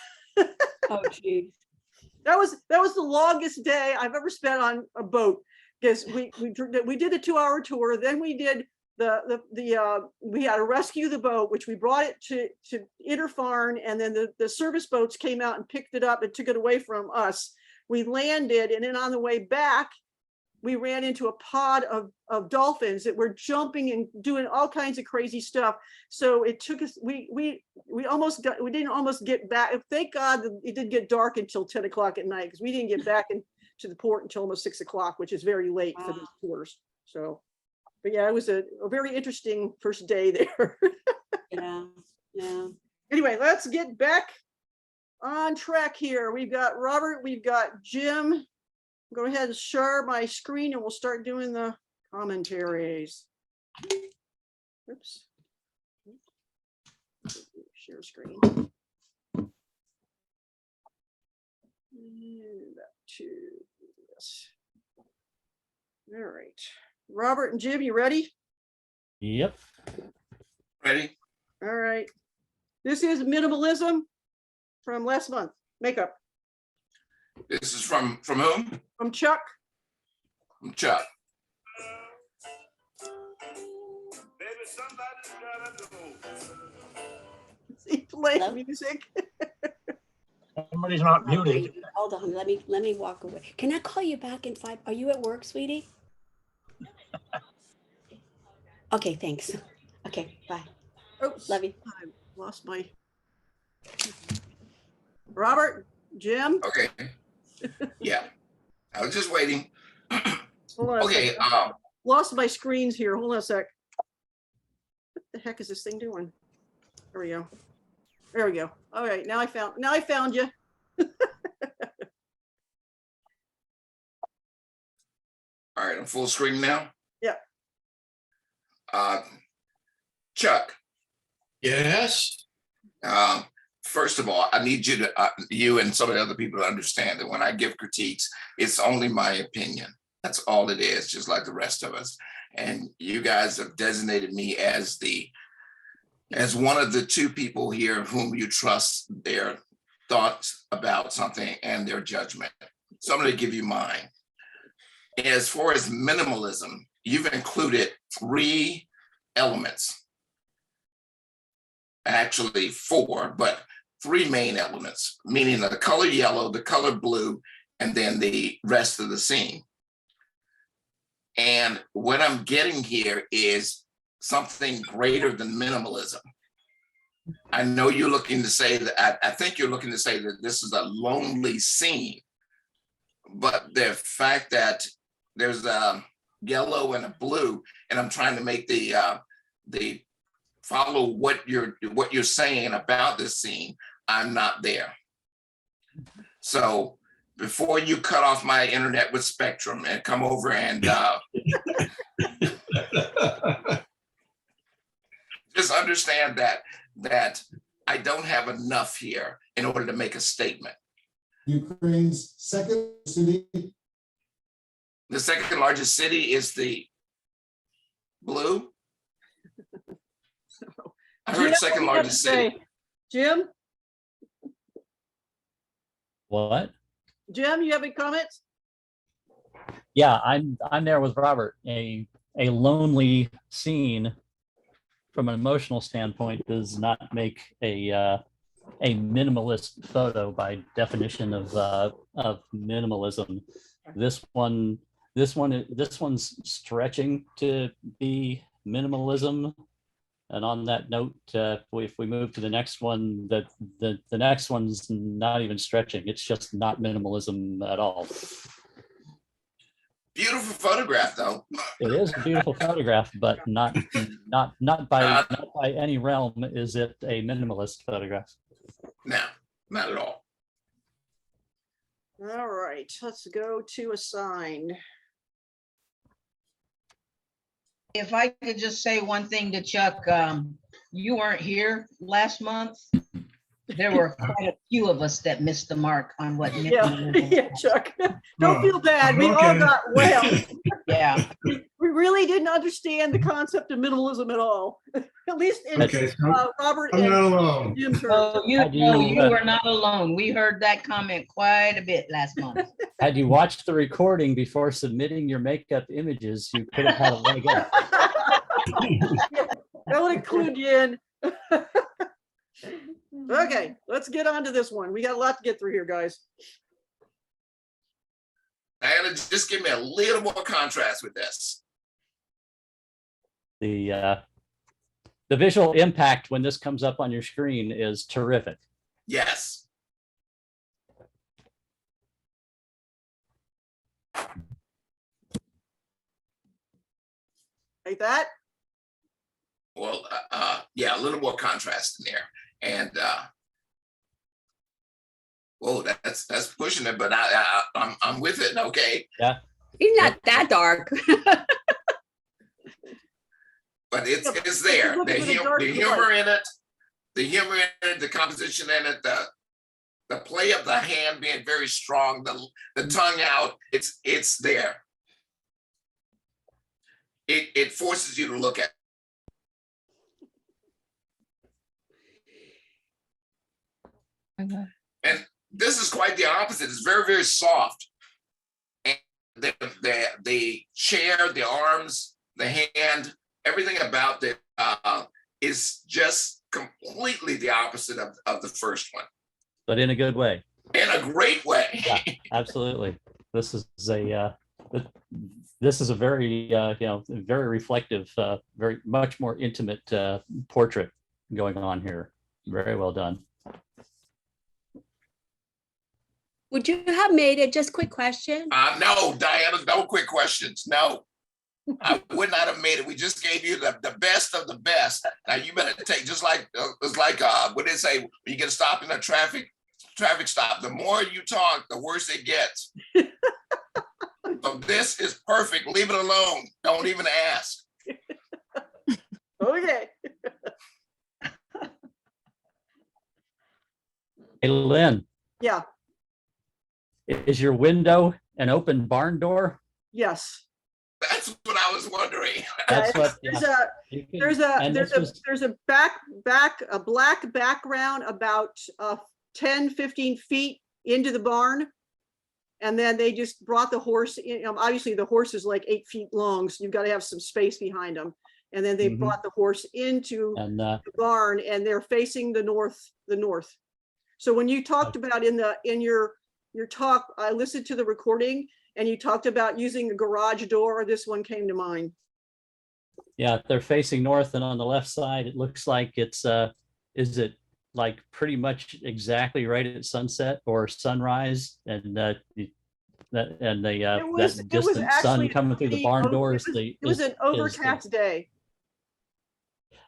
Oh, geez. That was the longest day I've ever spent on a boat, because we did the 2 hour tour. Then we did we had to rescue the boat, which we brought it to Inner Farm, and then the service boats came out and picked it up and took it away from us. We landed, and then on the way back, we ran into a pod of dolphins that were jumping and doing all kinds of crazy stuff. So it took us, we didn't almost get back. Thank God that it didn't get dark until 10 o'clock at night, because we didn't get back into the port until almost 6 o'clock, which is very late for these tours. So, but yeah, it was a very interesting first day there. Yeah. Anyway, let's get back on track here. We've got Robert, we've got Jim, Go ahead and share my screen and we'll start doing the commentaries. Oops. Share screen. And back to this. All right. Robert and Jim, you ready? Yep. Ready? All right. This is minimalism from last month. Makeup. This is from whom? From Chuck. From Chuck. He played Hello? music. Somebody's not Oh, muted. wait, hold on, let me walk away. Can I call you back in 5? Are you at work, sweetie? Okay, thanks. Okay, bye. Oops. Love you. I lost my. Robert, Jim. Okay. Yeah, I was just waiting. Hold on a Okay. second. Lost my screens here. Hold on a sec. What the heck is this thing doing? There we go. There we go. All right, now I found you. All right, I'm full screen now. Yeah. Chuck. Yes. First of all, I need you to, you and some of the other people to understand that when I give critiques, it's only my opinion. That's all it is, just like the rest of us. And you guys have designated me as one of the 2 people here whom you trust their thoughts about something and their judgment. So I'm going to give you mine. As far as minimalism, you've included 3 elements. Actually 4, but 3 main elements, meaning the color yellow, the color blue, and then the rest of the scene. And what I'm getting here is something greater than minimalism. I know you're looking to say that, I think you're looking to say that this is a lonely scene, but the fact that there's a yellow and a blue, and I'm trying to make the follow what you're saying about this scene, I'm not there. So before you cut off my internet with Spectrum and come over and just understand that I don't have enough here in order to make a statement. Ukraine's second city. The second largest city is the blue. I heard Jim, second what do you have largest to say? city. Jim, What? Jim, you have any comments? Yeah, I'm there with Robert. A lonely scene from an emotional standpoint does not make a minimalist photo by definition of minimalism. This one's stretching to be minimalism. And on that note, if we move to the next one, the next one's not even stretching. It's just not minimalism at all. Beautiful photograph, though. It is a beautiful photograph, but not by any realm is it a minimalist photograph. No, not at all. All right, let's go to assigned. If I could just say one thing to Chuck, you weren't here last month. There were quite a few of us that missed the mark on what. Yeah, Chuck, don't feel bad. We all got whelmed. Yeah. We really didn't understand the concept of minimalism at all. At least in Robert I'm not and alone. Jim's terms. Oh, you were not alone. We heard that comment quite a bit last month. Had you watched the recording before submitting your makeup images, you could have had a leg up. That would include you in. Okay, let's get on to this one. We got a lot to get through here, guys. Diana, just give me a little more contrast with this. The visual impact when this comes up on your screen is terrific. Yes. Like that? Well, yeah, a little more contrast in there. And Whoa, that's pushing it, but I'm with it. Okay, Yeah. He's not that dark. but it's Yeah, there. look The, for the hum- dark the and humor in it, the composition in it, the play of the hand being very strong, the tongue out. It's there. It forces you to look at. And this is quite the opposite. It's very, very soft. And the chair, the arms, the hand, everything about it is just completely the opposite of the first one. But in a good way. In a great way. Yeah, absolutely. This is a very very reflective, very much more intimate portrait going on here. Very well done. Would you have made it? Just quick question. No, Diana, no quick questions. No, I would not have made it. We just gave you the best of the best. Now you better take, just like it's like what they say, when you get stopped in a traffic stop, the more you talk, the worse it gets. So this is perfect. Leave it alone. Don't even ask. Okay. Hey, Lynn, Yeah, is your window an open barn door? yes. That's what I was wondering. That's what. There's a black background about 10, 15 feet into the barn. And then they just brought the horse in. Obviously the horse is like 8 feet long, so you've got to have some space behind them. And then they brought the horse into the barn, and they're facing the north. So when you talked about in your talk, I listened to the recording, and you talked about using a garage door. This one came to mind. Yeah, they're facing north, and on the left side, it looks like it's is it like pretty much exactly right at sunset or sunrise, and that distant sun coming through the barn doors. It was an overcast day.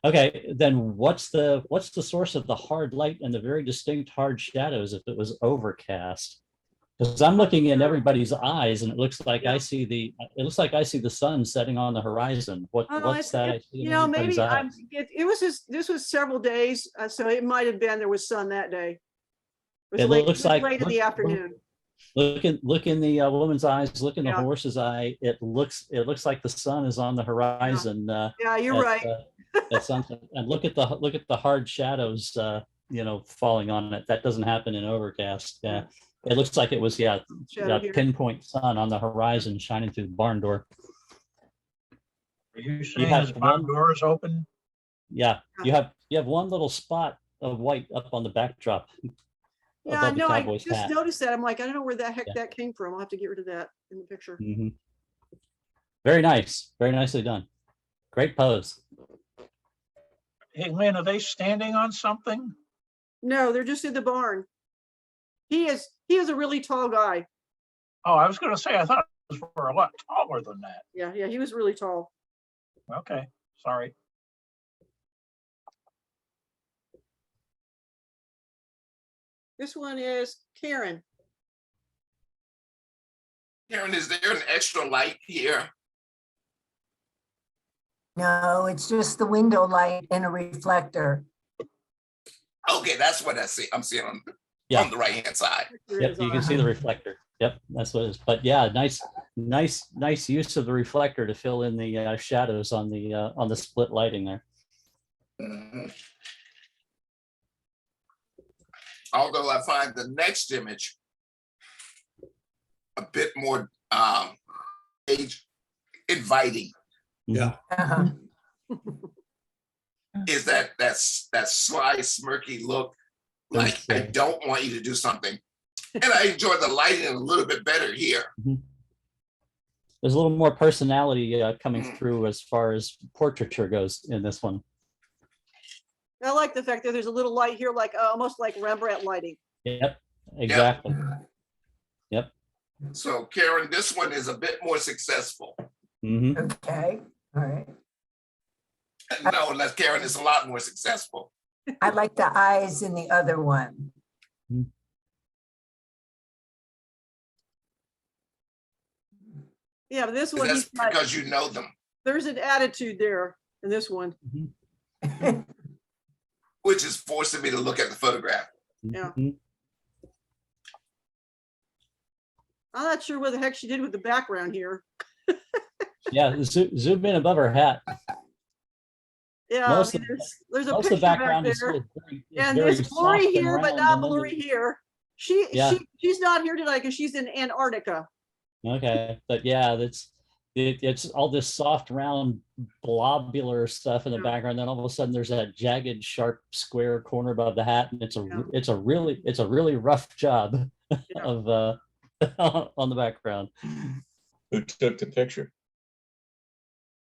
Okay, then what's the source of the hard light and the very distinct hard shadows if it was overcast? Because I'm looking in everybody's eyes, and it looks like I see the sun setting on the horizon. What's that? I see in everybody's eyes? This was several days, so it might have been there was sun that day. It looks like late in the afternoon. Look in the woman's eyes. Look in the horse's eye. It looks like the sun is on the horizon. Yeah, you're right. At sunset. And look at the hard shadows, falling on it. That doesn't happen in overcast. Yeah. It looks like it was, pinpoint sun on the horizon shining through the barn door. Are you saying his barn door is open? Yeah, you have one little spot of white up on the backdrop. Yeah, no, I just noticed that. I'm like, I don't know where the heck that came from. I'll have to get rid of that in the picture. Mm-hmm. Very nice. Very nicely done. Great pose. Hey, Lynn, are they standing on something? No, they're just in the barn. He is a really tall guy. Oh, I was going to say, I thought it was a lot taller than that. Yeah, he was really tall. Okay, sorry. This one is Karen. Karen, is there an extra light here? No, it's just the window light and a reflector. Okay, that's what I see. I'm seeing on the right-hand side. Yep, you can see the reflector. Yep, that's what it is. But yeah, nice use of the reflector to fill in the shadows on the split lighting there. Mm-hmm. Although I find the next image a bit more age inviting. Yeah. Is that sly, smirky look, like I don't want you to do something. And I enjoy the lighting a little bit better here. Mm-hmm. There's a little more personality coming through as far as portraiture goes in this one. I like the fact that there's a little light here, like almost like Rembrandt lighting. Yep, exactly. Yep. So Karen, this one is a bit more successful. Mm-hmm. Okay, all right. No, unless Karen is a lot more successful. I like the eyes in the other one. Yeah, but this one, That's he's not, because you know them, there's an attitude there in this one. which is forcing me to look at the photograph. Yeah. Mhm. I'm not sure what the heck she did with the background here. Yeah, zoom in above her hat. Yeah, Most I mean, there's a Most of the picture back background is there. and And it's blurry soft and here, but round, not and then blurry there's- here. Yeah. She's not here tonight because she's in Antarctica. Okay, but yeah, it's all this soft, round, blobular stuff in the Yeah. background. Then all of a sudden, there's that jagged, sharp, square corner above the hat, and it's a Yeah. it's a really rough job Yeah. of on the background. Who took the picture?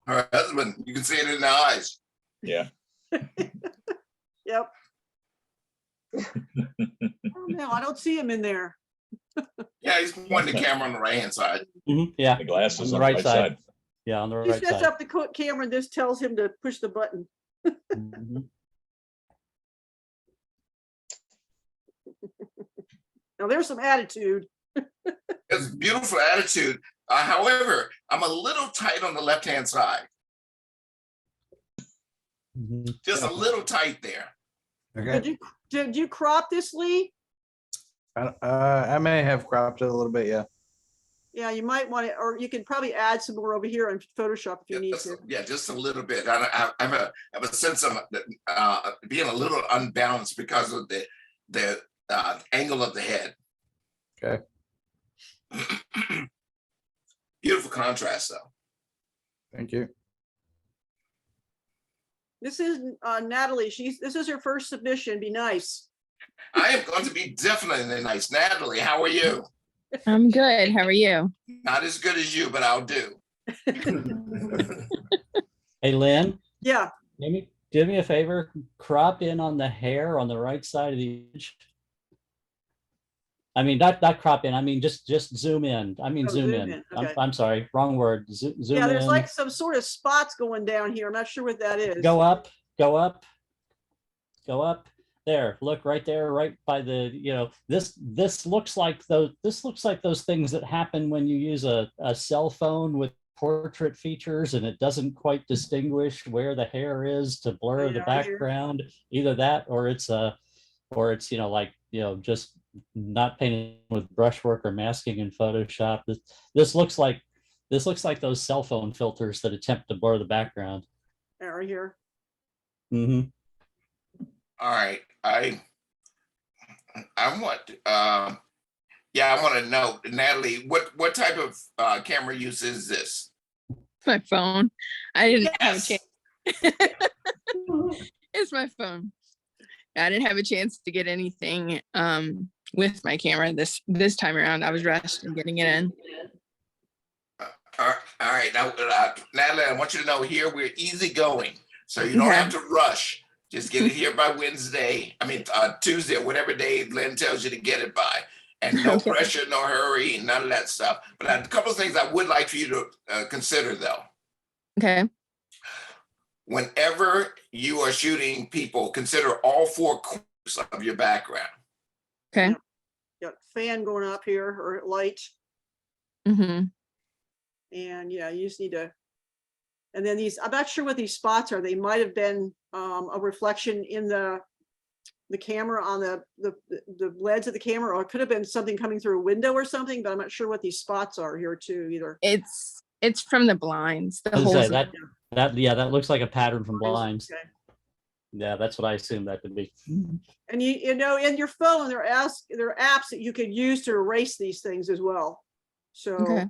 Her husband, you can see it in the eyes. Yeah. Yep. Oh, no, I don't see him in there. Yeah, he's pointing the camera on the right-hand side. Yeah, The glasses on the right side. Yeah, on the He right sets side. up the camera and this tells him to push the button. Mhm. Now there's some attitude. It's a beautiful attitude. However, I'm a little tight on the left-hand side, Mhm. just a little tight there. Okay. Did you crop this, Lee? I may have cropped it a little bit, yeah. Yeah, you might want to, or you can probably add some more over here in Photoshop if you need to. Yeah, just a little bit. I have a sense of being a little unbalanced because of the angle of the head. Okay. Beautiful contrast, though. Thank you. This is Natalie. This is her first submission. Be nice. I am going to be definitely nice. Natalie, how are you? I'm good. How are you? Not as good as you, but I'll do. Hey, Lynn, Yeah. do me a favor. Crop in on the hair on the right side of the image. I mean, not crop in. I mean, just zoom in. I mean, Oh, zoom zoom in. in, okay. I'm sorry, wrong word. Zoom Yeah, there's in. like some sort of spots going down here. I'm not sure what that is. Go up, go up, go up. There, look right there, right by the, this looks like those things that happen when you use a cell phone with portrait features and it doesn't quite distinguish where the hair is to blur the background. Either that or it's just not painted with brushwork or masking in Photoshop. This looks like those cell phone filters that attempt to blur the background. Right here. Mm-hmm. All right, I want I want to know, Natalie, what type of camera use is this? My phone. I didn't have a chance. It's my phone. I didn't have a chance to get anything with my camera this time around. I was rushed in getting it in. All right, now Natalie, I want you to know here we're easygoing, so you don't have to rush. Just get it here by Wednesday. I mean, Tuesday, or whatever day Lynn tells you to get it by. And no pressure, no hurry, none of that stuff. But a couple of things I would like for you to consider, though. Okay. Whenever you are shooting people, consider all four corners of your background. Okay. Got fan going up here or light. Mm-hmm. And yeah, you just need to. And then I'm not sure what these spots are. They might have been a reflection in the camera on the leads of the camera, or it could have been something coming through a window or something, but I'm not sure what these spots are here too either. It's from the blinds. The holes. That looks like a pattern from blinds. Okay. Yeah, that's what I assume that could be. And in your phone, there are apps that you could use to erase these things as well. So Okay.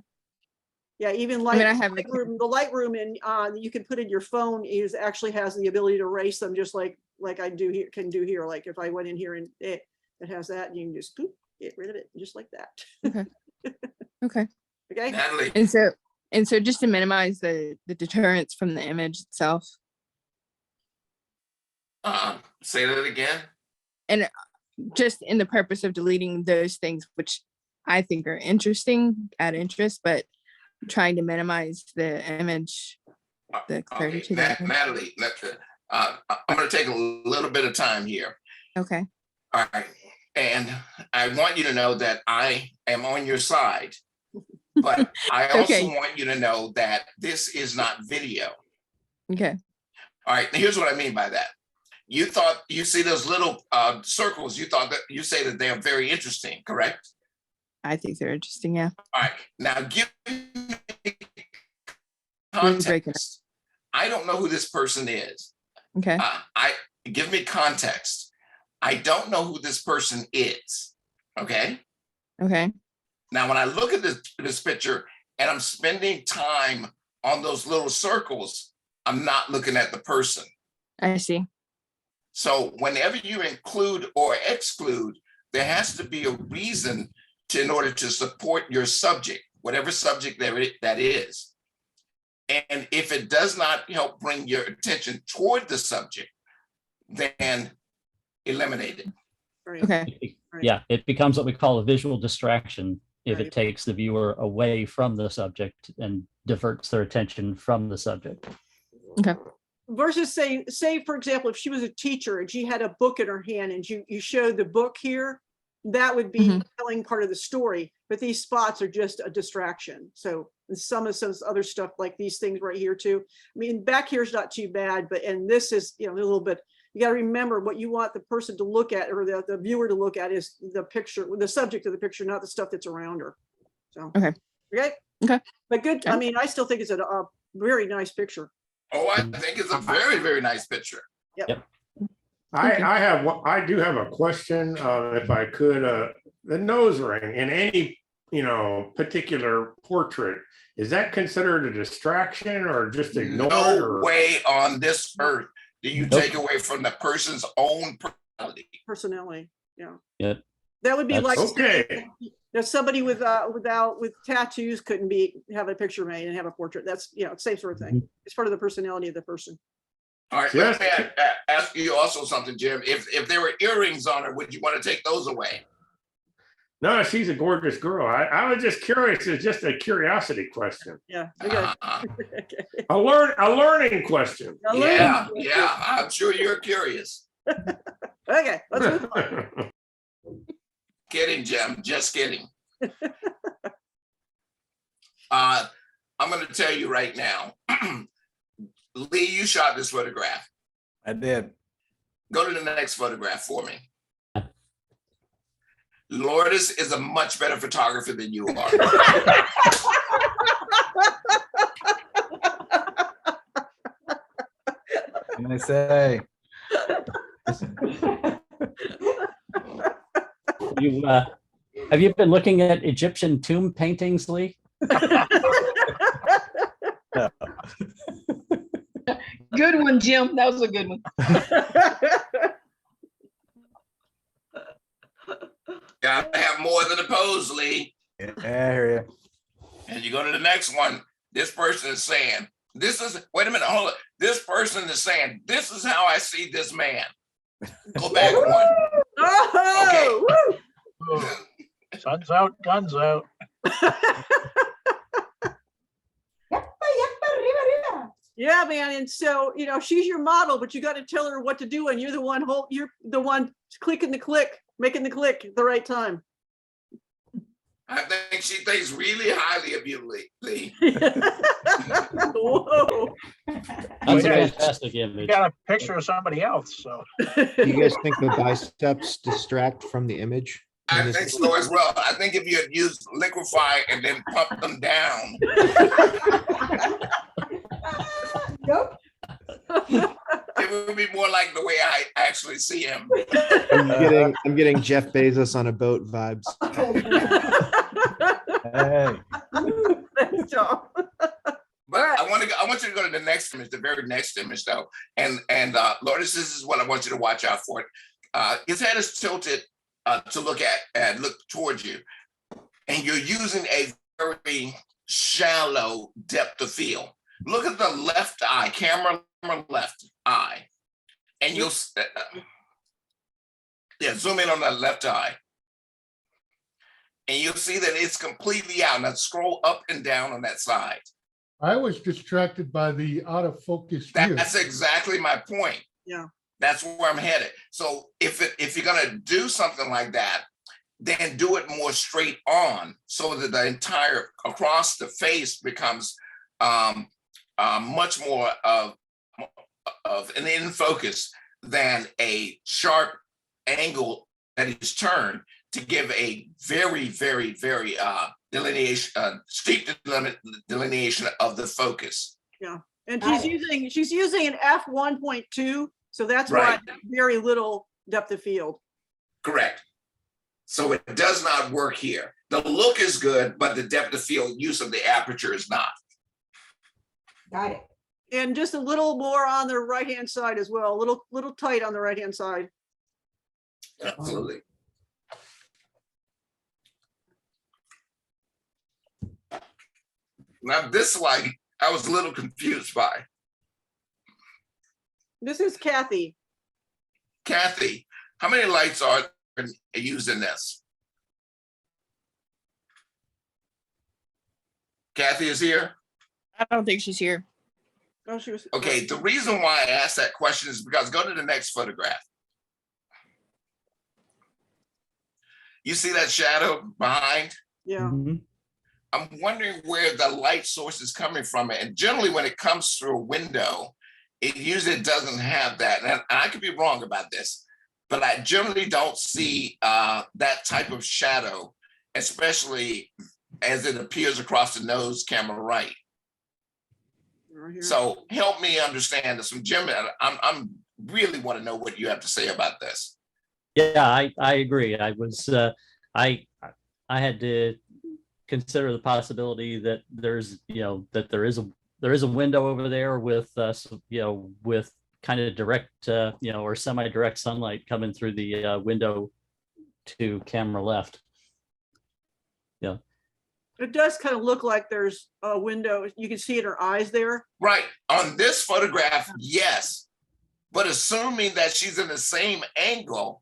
yeah, even I mean, I have the Lightroom and you can put in your phone actually has the ability to erase them just like I can do here. Like if I went in here and it has that, and you can just get rid of it just like that. Okay. Okay. Okay. Natalie. And so just to minimize the deterrence from the image itself. Say that again. And just in the purpose of deleting those things which I think are interesting, add interest, but trying to minimize the image, the clarity to that. Natalie, I'm going to take a little bit of time here. Okay. All right. And I want you to know that I am on your side. But I also Okay. want you to know that this is not video. Okay. All right, here's what I mean by that. You see those little circles, you say that they are very interesting, correct? I think they're interesting. Yeah. All right, now give me Really breaking up. context. I don't know who this person is. Okay. Give me context. I don't know who this person is. Okay. Okay. Now, when I look at this picture and I'm spending time on those little circles, I'm not looking at the person. I see. So whenever you include or exclude, there has to be a reason in order to support your subject, whatever subject that is. And if it does not help bring your attention toward the subject, then eliminate it. Okay. Yeah, it becomes what we call a visual distraction if Right. it takes the viewer away from the subject and diverts their attention from the subject. Okay. Versus say, for example, if she was a teacher and she had a book in her hand and you showed the book here, that would be telling part of the story. But these spots are just a distraction. So some other stuff like these things right here too. I mean, back here is not too bad, and this is, a little bit, you got to remember what you want the person to look at or the viewer to look at is the picture, the subject of the picture, not the stuff that's around her. So, okay. Okay. But good. I mean, I still think it's a very nice picture. Oh, I think it's a very, very nice picture. Yep. I do have a question, if I could. The nose ring in any, particular portrait, is that considered a distraction or just ignored? No way on this earth do you take away from the person's own personality. Yeah. Yep. That would be like okay. Somebody with tattoos couldn't have a picture made and have a portrait. That's same sort of thing. It's part of the personality of the person. All right, let me ask you also something, Jim. If there were earrings on her, would you want to take those away? No, she's a gorgeous girl. I was just curious. It's just a curiosity question. Yeah. Okay. A learning question. Yeah, I'm sure you're curious. Okay, let's move on. Kidding, Jim. Just kidding. I'm going to tell you right now. Lee, you shot this photograph. I did. Go to the next photograph for me. Lourdes is a much better photographer than you are. Can I say? Have you been looking at Egyptian tomb paintings, Lee? Good one, Jim. That was a good one. Gotta have more than a pose, Lee. Yeah, I hear you. And you go to the next one. This person is saying, wait a minute, hold it. This person is saying, this is how I see this man. Go back one. Oh, okay. Sun's out, guns out. Yeah, man. And so, she's your model, but you got to tell her what to do. And you're the one clicking the click, making the click at the right time. I think she thinks really highly of you, Lee. Whoa. That's a fantastic image. You got a picture of somebody else, so. Do you guys think the biceps distract from the image? I think so as well. I think if you had used liquefy and then pump them down. Nope. It would be more like the way I actually see him. I'm getting Jeff Bezos on a boat vibes. Hey. Thanks, John. But I want you to go to the next image, the very next image though. And Lourdes, this is what I want you to watch out for. His head is tilted to look at and look towards you. And you're using a very shallow depth of field. Look at the left eye, camera left eye. And you'll, zoom in on that left eye. And you'll see that it's completely out. Now scroll up and down on that side. I was distracted by the out of focus view. That's exactly my point. Yeah. That's where I'm headed. So if you're gonna do something like that, then do it more straight on so that the entire across the face becomes much more of an in focus than a sharp angle that is turned to give a very, very, very delineation, steep delineation of the focus. Yeah, and she's using an f1.2, so that's Right. why very little depth of field. Correct. So it does not work here. The look is good, but the depth of field use of the aperture is not. Got it. And just a little more on the right-hand side as well, a little tight on the right-hand side. Absolutely. Now this light, I was a little confused by. This is Kathy. Kathy, how many lights are used in this? Kathy is here? I don't think she's here. Oh, she was. Okay, the reason why I asked that question is because go to the next photograph. You see that shadow behind? Yeah. I'm wondering where the light source is coming from. And generally when it comes through a window, it usually doesn't have that. And I could be wrong about this, but I generally don't see that type of shadow, especially as it appears across the nose camera right. So help me understand this. Jim, I'm really want to know what you have to say about this. Yeah, I agree. I was I had to consider the possibility that there's that there is a window over there with with kind of direct or semi-direct sunlight coming through the window to camera left. Yeah. It does kind of look like there's a window. You can see in her eyes there. Right. On this photograph, yes. But assuming that she's in the same angle,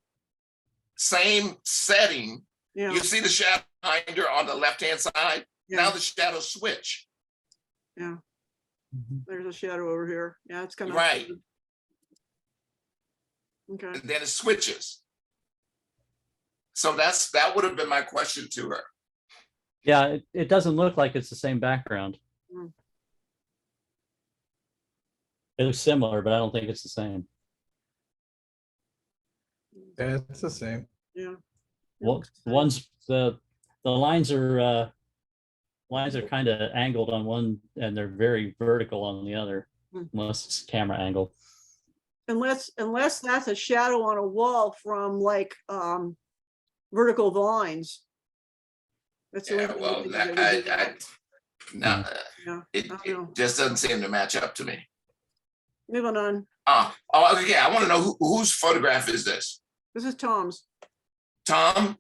same setting, you see the shadow behind her on the left-hand side. Now the shadows switch. Yeah. There's a shadow over here. Yeah, it's kind of right. Okay. And then it switches. So that would have been my question to her. Yeah, it doesn't look like it's the same background. It looks similar, but I don't think it's the same. Yeah, it's the same. Yeah. Well, one's the lines are kind of angled on one, and they're very vertical on the other, unless it's camera angle. Unless that's a shadow on a wall from like vertical lines. That's it just doesn't seem to match up to me. Moving on. Okay. I want to know whose photograph is this? This is Tom's. Tom,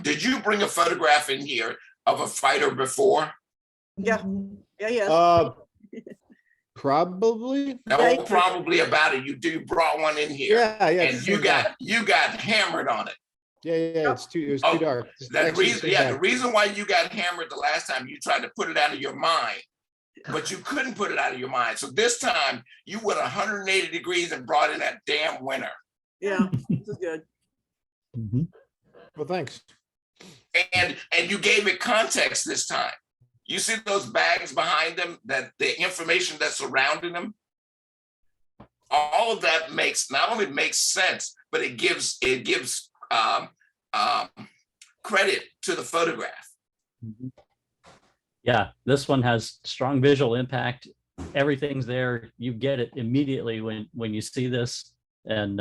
did you bring a photograph in here of a fighter before? Yeah. Yeah. Probably. No, probably about it. You brought one in here. Yeah. And you got hammered on it. Yeah. It was too dark. The reason why you got hammered the last time, you tried to put it out of your mind, but you couldn't put it out of your mind. So this time you went 180 degrees and brought in that damn winner. Yeah, this is good. Well, thanks. And you gave it context this time. You see those bags behind them, that the information that's surrounding them, all of that not only makes sense, but it gives credit to the photograph. Yeah, this one has strong visual impact. Everything's there. You get it immediately when you see this, and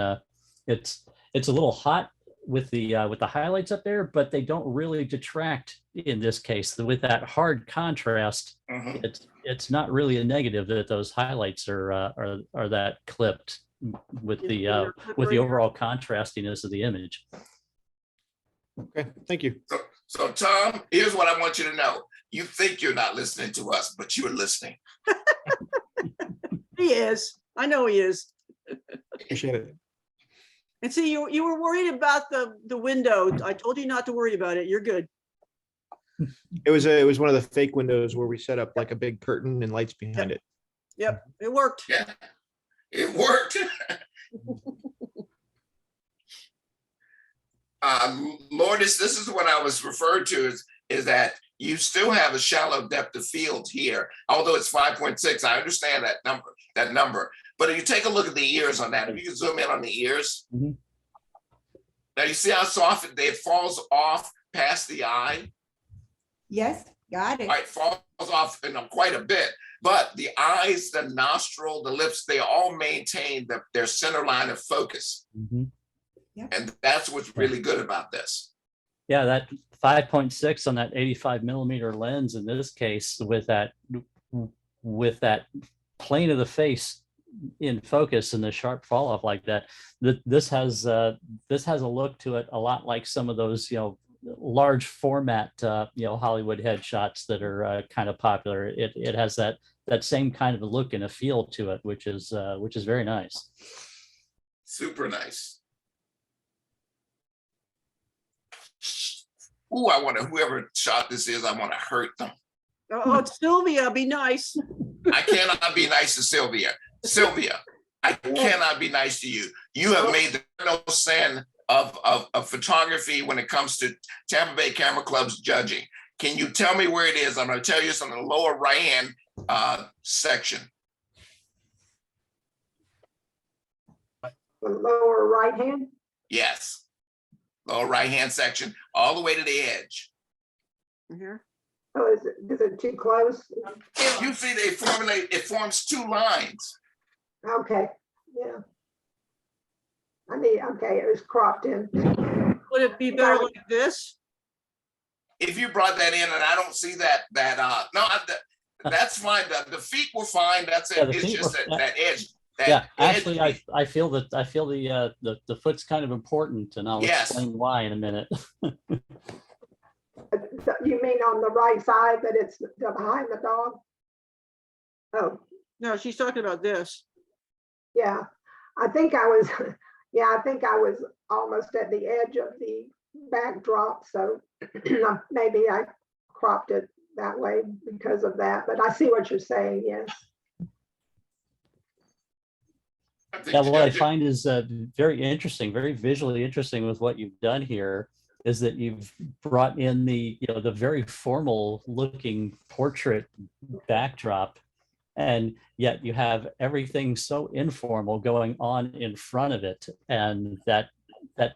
it's a little hot with the highlights up there, but they don't really detract in this case. With that hard contrast, it's not really a negative that those highlights are that clipped with the overall contrastiness of the image. Okay, thank you. So Tom, here's what I want you to know. You think you're not listening to us, but you're listening. He is. I know he is. Appreciate it. And see, you were worried about the window. I told you not to worry about it. You're good. It was one of the fake windows where we set up like a big curtain and lights behind it. Yep, it worked. Yeah, it worked. Lourdes, this is what I was referred to is that you still have a shallow depth of field here, although it's 5.6. I understand that number. But if you take a look at the ears on that, if you can zoom in on the ears. Mhm. Now you see how soft it falls off past the eye? Yes, got it. Right, falls off quite a bit. But the eyes, the nostril, the lips, they all maintain their center line of focus. Mhm. And that's what's really good about this. Yeah, that 5.6 on that 85 millimeter lens in this case with that plane of the face in focus and the sharp fall off like that, this has a look to it a lot like some of those, large format, Hollywood headshots that are kind of popular. It has that same kind of a look and a feel to it, which is very nice. Super nice. Ooh, whoever shot this is, I want to hurt them. Oh, Sylvia, be nice. I cannot be nice to Sylvia. Sylvia, I cannot be nice to you. You have made the no sin of photography when it comes to Tampa Bay Camera Club's judging. Can you tell me where it is? I'm going to tell you it's on the lower right-hand section. The lower right hand? Yes. Lower right-hand section, all the way to the edge. Oh, is it too close? You see, it forms two lines. Okay, yeah. Okay, it was cropped in. Would it be better like this? If you brought that in and I don't see that's fine. The feet were fine. That's it. Yeah, It's just that edge. Actually, I feel the foot's kind of important, and I'll explain why in a minute. You mean on the right side that it's behind the dog? Oh. No, she's talking about this. Yeah, I think I was almost at the edge of the backdrop, so maybe I cropped it that way because of that, but I see what you're saying, yes. Yeah, what I find is very interesting, very visually interesting with what you've done here is that you've brought in the very formal looking portrait backdrop, and yet you have everything so informal going on in front of it, and that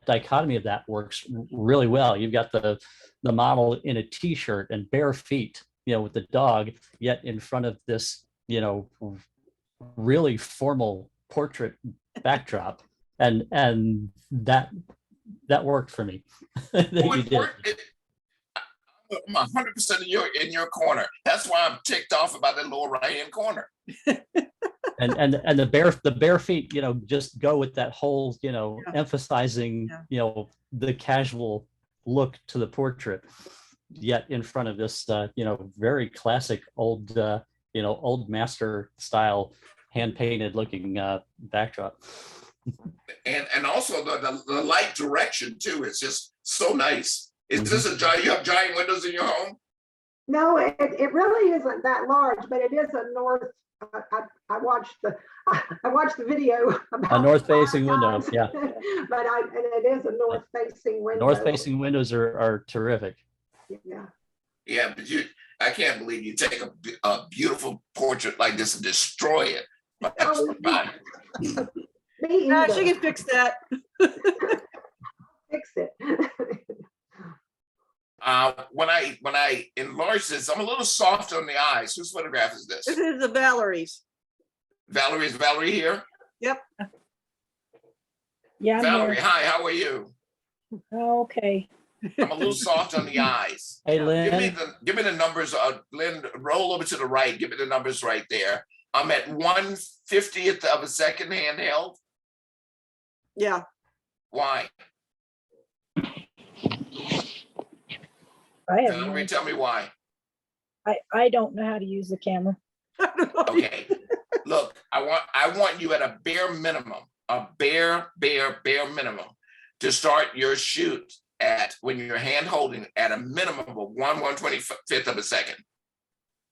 dichotomy of that works really well. You've got the model in a t-shirt and bare feet, with the dog, yet in front of this, really formal portrait backdrop, and that worked for me. You did. I'm 100% in your corner. That's why I'm ticked off about the lower right hand corner. and the bare feet, just go with that whole, emphasizing, the casual look to the portrait, yet in front of this, very classic old, old master style hand painted looking backdrop. And also the light direction too. It's just so nice. Is this you have giant windows in your home? No, it really isn't that large, but it is a north. I watched the video. A north facing window, yeah. And it is a north facing window. North facing windows are terrific. Yeah. Yeah, but I can't believe you take a beautiful portrait like this and destroy it. She can fix that. Fix it. When I enlarge this, I'm a little soft on the eyes. Whose photograph is this? This is the Valerie's. Is Valerie here? Yep. Yeah. Valerie, hi, how are you? Okay. I'm a little soft on the eyes. Hey, Lynn. Give me the numbers. Lynn, roll over to the right. Give me the numbers right there. I'm at 1/50th of a second handheld. Yeah. Why? Tell me why. I don't know how to use the camera. Okay. Look, I want you at a bare minimum, minimum to start your shoot at when you're hand holding at a minimum of 1/125th of a second.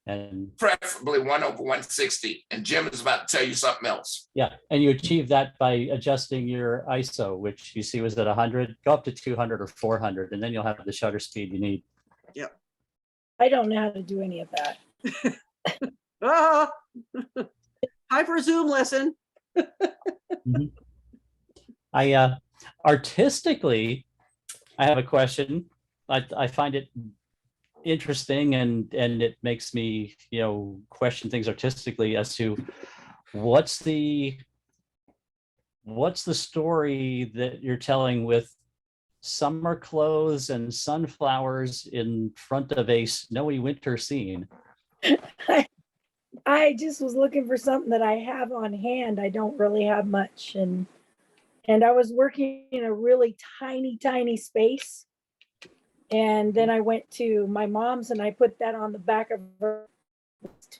And preferably 1/160. And Jim is about to tell you something else. yeah, and you achieve that by adjusting your ISO, which you see was at 100, go up to 200 or 400, and then you'll have the shutter speed you need. Yep. I don't know how to do any of that. Hi for a Zoom lesson. I artistically, I have a question. I find it interesting, and it makes me, question things artistically as to what's the story that you're telling with summer clothes and sunflowers in front of a snowy winter scene. I just was looking for something that I have on hand. I don't really have much, and I was working in a really tiny space. And then I went to my mom's and I put that on the back of her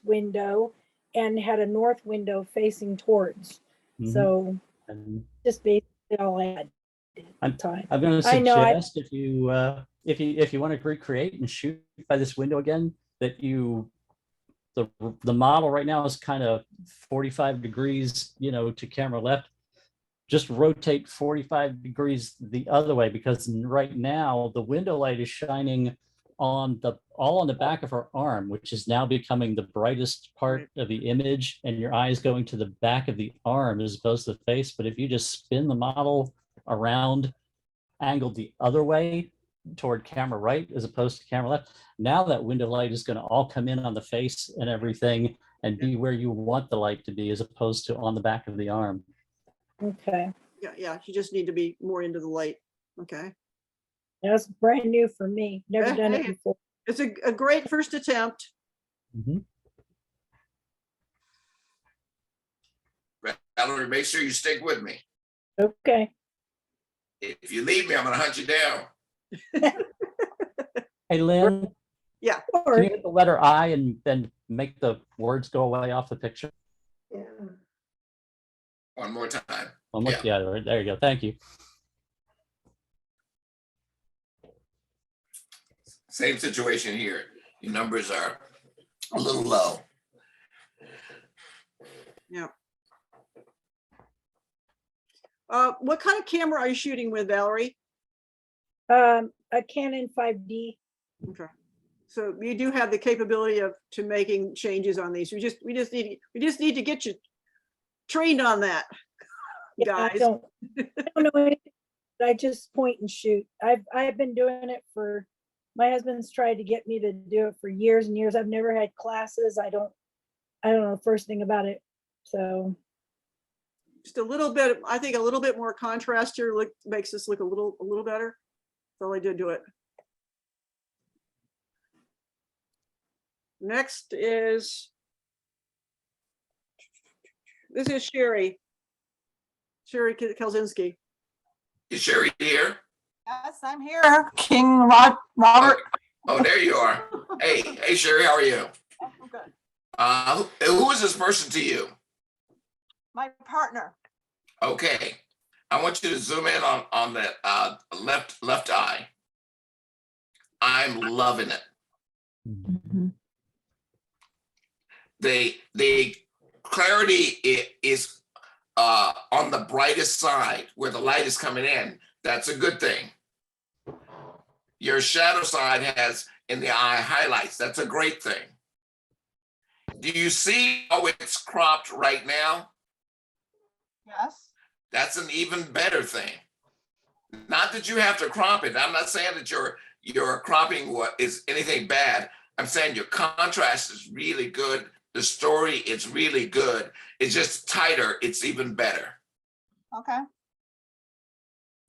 window and had a north window facing towards. So just basically all I had at the time. I'm going to suggest if you want to recreate and shoot by this window again, that the model right now is kind of 45 degrees, to camera left. Just rotate 45 degrees the other way, because right now the window light is shining all on the back of her arm, which is now becoming the brightest part of the image, and your eye is going to the back of the arm as opposed to the face. But if you just spin the model around, angled the other way toward camera right as opposed to camera left, now that window light is going to all come in on the face and everything and be where you want the light to be as opposed to on the back of the arm. Okay. Yeah. You just need to be more into the light. Okay. That's brand new for me. Never done it before. It's a great first attempt. Valerie, make sure you stick with me. Okay. If you leave me, I'm going to hunt you down. Hey, Lynn. Yeah. Can you hit the letter I and then make the words go away off the picture? Yeah. One more time. Yeah, there you go. Thank you. Same situation here. Your numbers are a little low. Yeah. What kind of camera are you shooting with, Valerie? A Canon 5D. Okay. So you do have the capability to making changes on these. We just need to get you trained on that, guys. I don't know anything. I just point and shoot. I've been doing it for. My husband's tried to get me to do it for years and years. I've never had classes. I don't know the first thing about it. So just a little bit, I think a little bit more contrast here makes this look a little better. That's all I did to it. Next is, this is Sherry Kelzinski. Is Sherry here? Yes, I'm here. King Robert. Oh, there you are. Hey, Sherry, how are you? I'm good. Who is this person to you? My partner. Okay. I want you to zoom in on that left eye. I'm loving it. The clarity is on the brightest side where the light is coming in. That's a good thing. Your shadow side has in the eye highlights. That's a great thing. Do you see how it's cropped right now? Yes. That's an even better thing. Not that you have to crop it. I'm not saying that your cropping is anything bad. I'm saying your contrast is really good. The story is really good. It's just tighter. It's even better. Okay.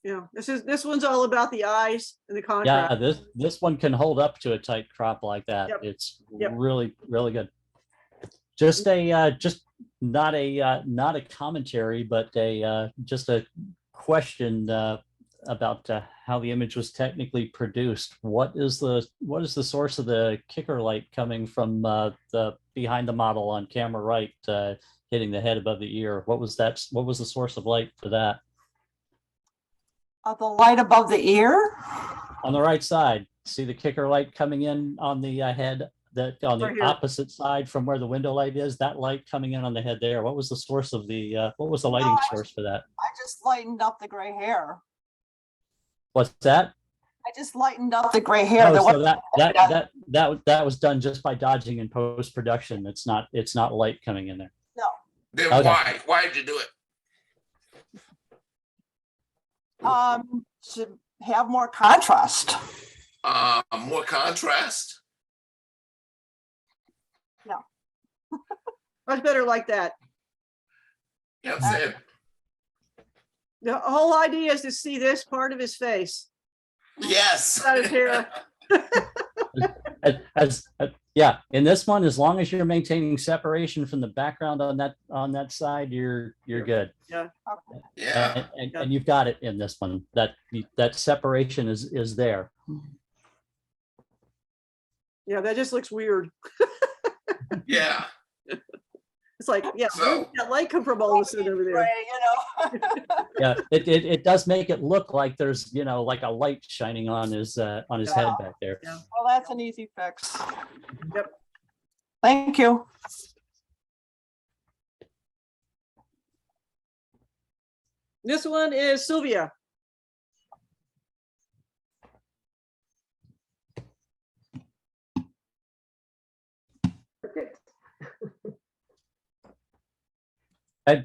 Yeah, this one's all about the eyes and the contrast. Yeah, this one can hold up to a tight crop like that. Yep. It's really, really good. Just not a commentary, but just a question about how the image was technically produced. What is the source of the kicker light coming from the behind the model on camera right, hitting the head above the ear? What was that? What was the source of light for that? The light above the ear? On the right side, see the kicker light coming in on the head that on Right the here. opposite side from where the window light is, that light coming in on the head there, what was the source of the, what was the lighting source for that? I just lightened up the gray hair. What's that? I just lightened up the gray hair. Oh, There so wasn't- that was done just by dodging in post-production. It's not light coming in there. No. Then Okay. why? Why did you do it? To have more contrast. More contrast? No. Much better like that. Yeah, that's it. The whole idea is to see this part of his face. Yes. Not his hair. Yeah, in this one, as long as you're maintaining separation from the background on that side, you're good. Yeah. Yeah. And you've got it in this one. That separation is there. Yeah, that just looks weird. Yeah. It's like, yeah, where did that light come from all of a sudden over there? Gray, Yeah, it does make it look like there's like a light shining on his head back there. Yeah. Well, that's an easy fix. Yep. Thank you. This one is Sylvia.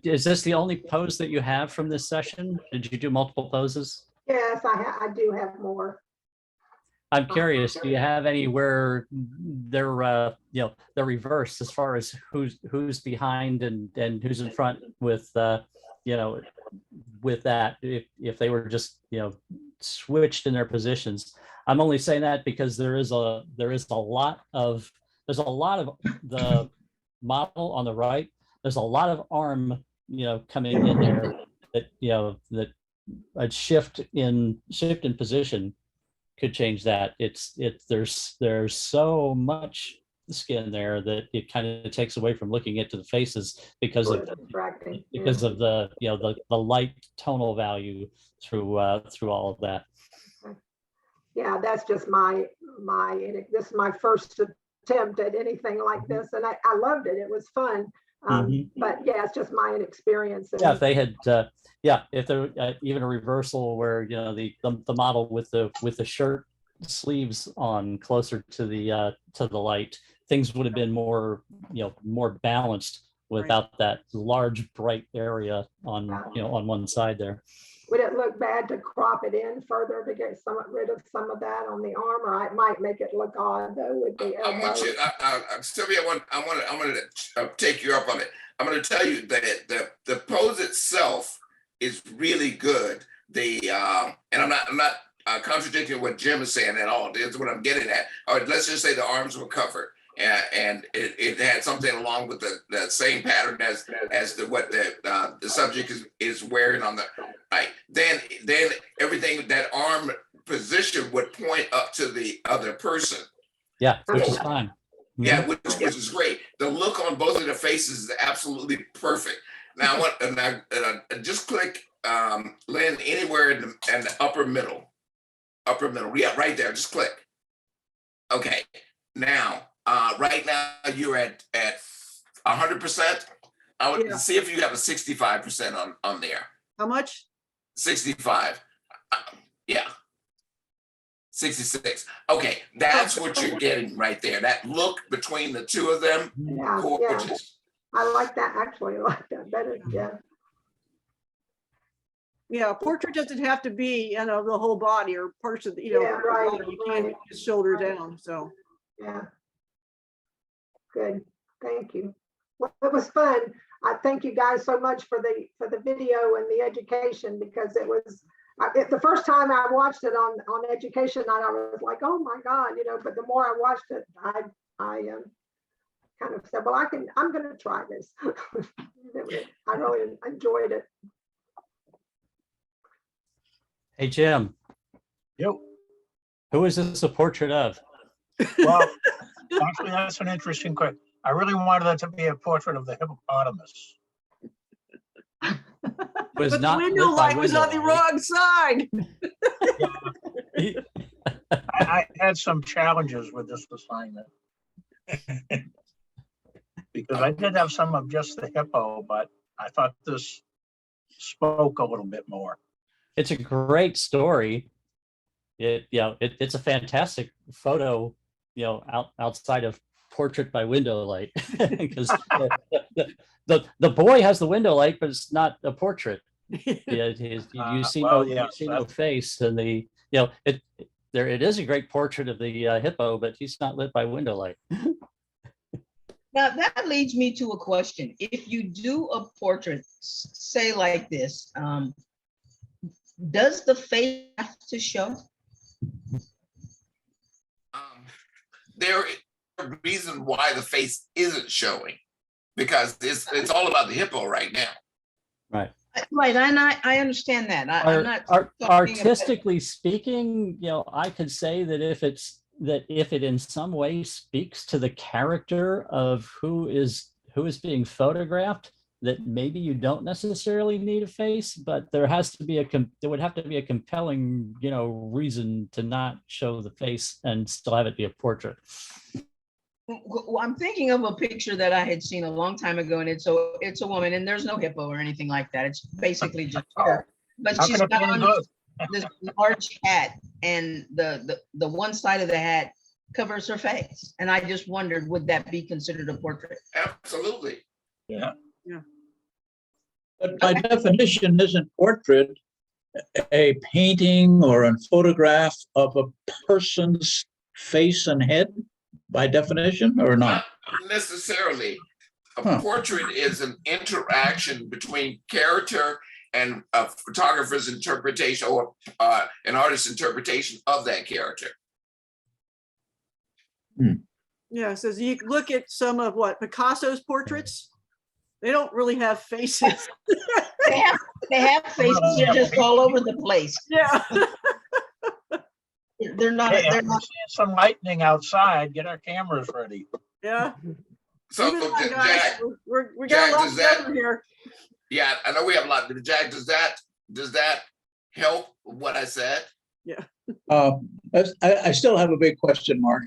Is this the only pose that you have from this session? Did you do multiple poses? Yes, I do have more. I'm curious, do you have any where they're they're reversed as far as who's behind and who's in front with with that, if they were just switched in their positions? I'm only saying that because there is a lot of the model on the right. There's a lot of arm coming in there that a shift in position could change that. There's so much skin there that it kind of takes away from looking into the faces because of the the light tonal value through all of that. Yeah, that's just this is my first attempt at anything like this, and I loved it. It was fun. But yeah, it's just my inexperience. Yeah, if they had if there even a reversal where the model with the shirt sleeves on closer to the light, things would have been more more balanced without that large bright area on on one side there. Would it look bad to crop it in further to get rid of some of that on the arm, or it might make it look odd though with the elbow? I want you, Sylvia, I'm going to take you up on it. I'm going to tell you that the pose itself is really good. And I'm not contradicting what Jim is saying at all. That's what I'm getting at. Or let's just say the arms were covered. And it had something along with the same pattern as what the subject is wearing on the right. Then everything, that arm position would point up to the other person. Yeah, which is fine. Yeah, which is great. The look on both of their faces is absolutely perfect. Now I want just click Lynn anywhere in the upper middle. Yeah, right there. Just click. Okay. Now. Right now you're at 100%. I would see if you have a 65% on there. How much? 65. Yeah. 66. Okay, that's what you're getting right there. That look between the two of them, gorgeous. Yeah. I like that. Actually, I like that better. Yeah. Yeah, a portrait doesn't have to be the whole body or parts of Yeah, right. You can't just shoulder down. So yeah. Good, thank you. Well, it was fun. I thank you guys so much for the video and the education, because it was the first time I watched it on education night. I was like, oh my God, but the more I watched it, I kind of said, well, I'm going to try this. I really enjoyed it. Hey, Jim. Yep. Who is this a portrait of? Well, actually, that's an interesting question. I really wanted that to be a portrait of the hippopotamus. Was but not the window light was on the wrong side. I had some challenges with this assignment. Because I did have some of just the hippo, but I thought this spoke a little bit more. It's a great story. It's a fantastic photo, outside of portrait by window light, because the boy has the window light, but it's not a portrait. You see no face, and it is a great portrait of the hippo, but he's not lit by window light. Now that leads me to a question. If you do a portrait, say like this, does the face have to show? There is a reason why the face isn't showing, because it's all about the hippo right now. Right. Right, and I understand that. I'm not artistically speaking, I could say that if it in some way speaks to the character of who is being photographed, that maybe you don't necessarily need a face, but there would have to be a compelling, reason to not show the face and still have it be a portrait. Well, I'm thinking of a picture that I had seen a long time ago, and it's a woman, and there's no hippo or anything like that. It's basically just her, but she's got on this large hat, and the one side of the hat covers her face. And I just wondered, would that be considered a portrait? Absolutely. Yeah. Yeah. But by definition, isn't portrait a painting or a photograph of a person's face and head by definition, or not? Not necessarily. A portrait is an interaction between character and a photographer's interpretation, or an artist's interpretation of that character. Yeah, so you look at some of Picasso's portraits. They don't really have faces. They have faces. They're just all over the place. Yeah. They're not. Hey, They're not. Seeing some lightning outside. Get our cameras ready. Yeah. So Jack, we got a lot to cover here. Yeah, I know we have a lot, but Jack, does that help what I said? Yeah. I still have a big question mark.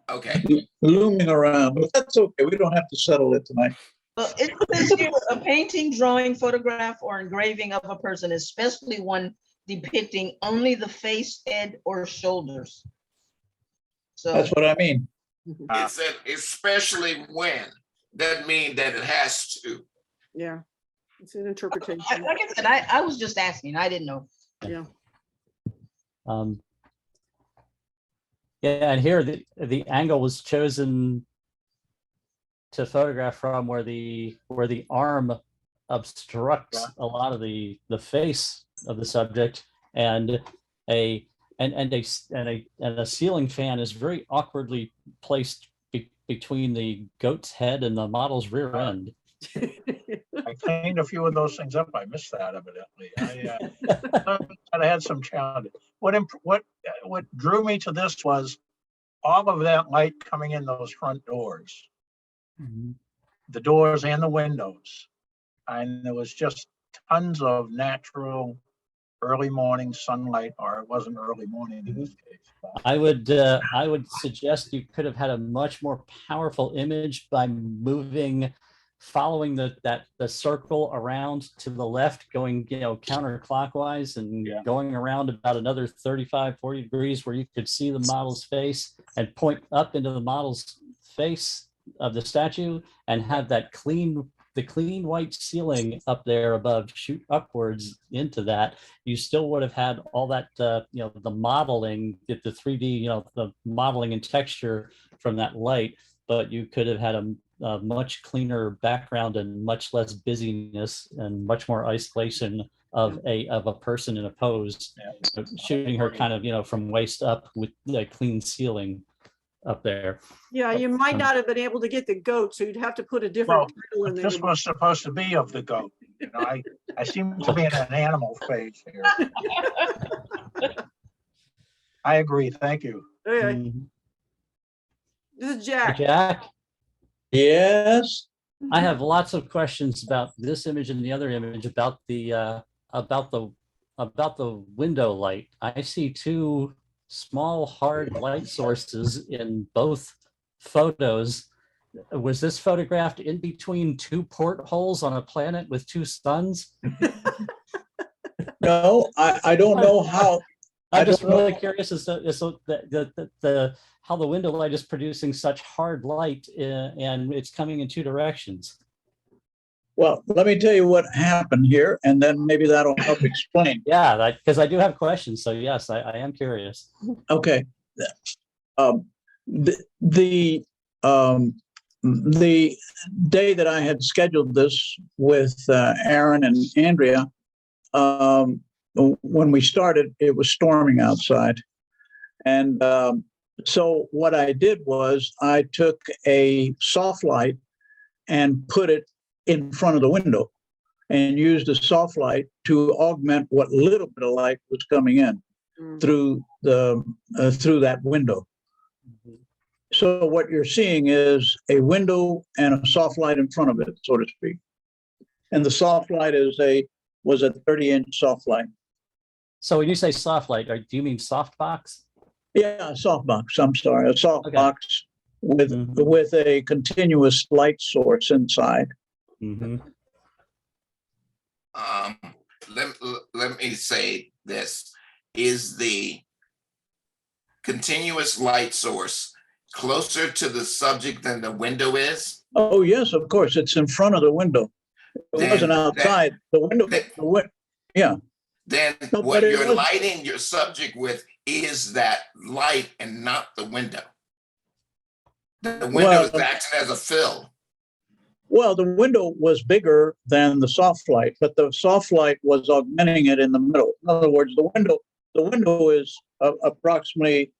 Okay. Looming around, but that's okay. We don't have to settle it tonight. Well, it says here, a painting, drawing, photograph, or engraving of a person, especially one depicting only the face, head, or shoulders. So that's what I mean. It said especially when. Doesn't mean that it has to. Yeah, it's an interpretation. Like I said, I was just asking. I didn't know. Yeah. Yeah, and here the angle was chosen to photograph from where the arm obstructs a lot of the face of the subject, and a ceiling fan is very awkwardly placed between the goat's head and the model's rear end. I cleaned a few of those things up. I missed that evidently. I had some challenges. What drew me to this was all of that light coming in those front doors, the doors and the windows, and there was just tons of natural early morning sunlight, or it wasn't early morning in this case. I would suggest you could have had a much more powerful image by following the circle around to the left, going counterclockwise, and going around about another 35-40 degrees, where you could see the model's face, and point up into the model's face of the statue, and have the clean white ceiling up there above shoot upwards into that. You still would have had all that the modeling, the 3D, the modeling and texture from that light, but you could have had a much cleaner background and much less busyness and much more isolation of a person in a pose, shooting her kind of from waist up with a clean ceiling up there. Yeah, you might not have been able to get the goat, so you'd have to put a different title in there. This was supposed to be of the goat. I seem to be in an animal phase here. I agree. Thank you. Okay. This is Jack. Jack. Yes. I have lots of questions about this image and the other image about the window light. I see two small hard light sources in both photos, was this photographed in between two portholes on a planet with two suns? No, I don't know how. I'm just really curious as to how the window light is producing such hard light and it's coming in two directions. Well, let me tell you what happened here, and then maybe that'll help explain. Yeah, because I do have questions. So yes, I am curious. Okay. The day that I had scheduled this with Aaron and Andrea, when we started, it was storming outside. And so what I did was I took a soft light and put it in front of the window and used a soft light to augment what little bit of light was coming in through that window. So what you're seeing is a window and a soft light in front of it, so to speak. And the soft light was a 30-inch soft light. So when you say soft light, do you mean soft box? Yeah, a soft box. I'm sorry, a soft box with a continuous light source inside. Let me say this: is the continuous light source closer to the subject than the window is? Oh yes, of course. It's in front of the window. It wasn't outside the window. Yeah. Then what you're lighting your subject with is that light and not the window. The window is acting as a fill. Well, the window was bigger than the soft light, but the soft light was augmenting it in the middle. In other words, the window is approximately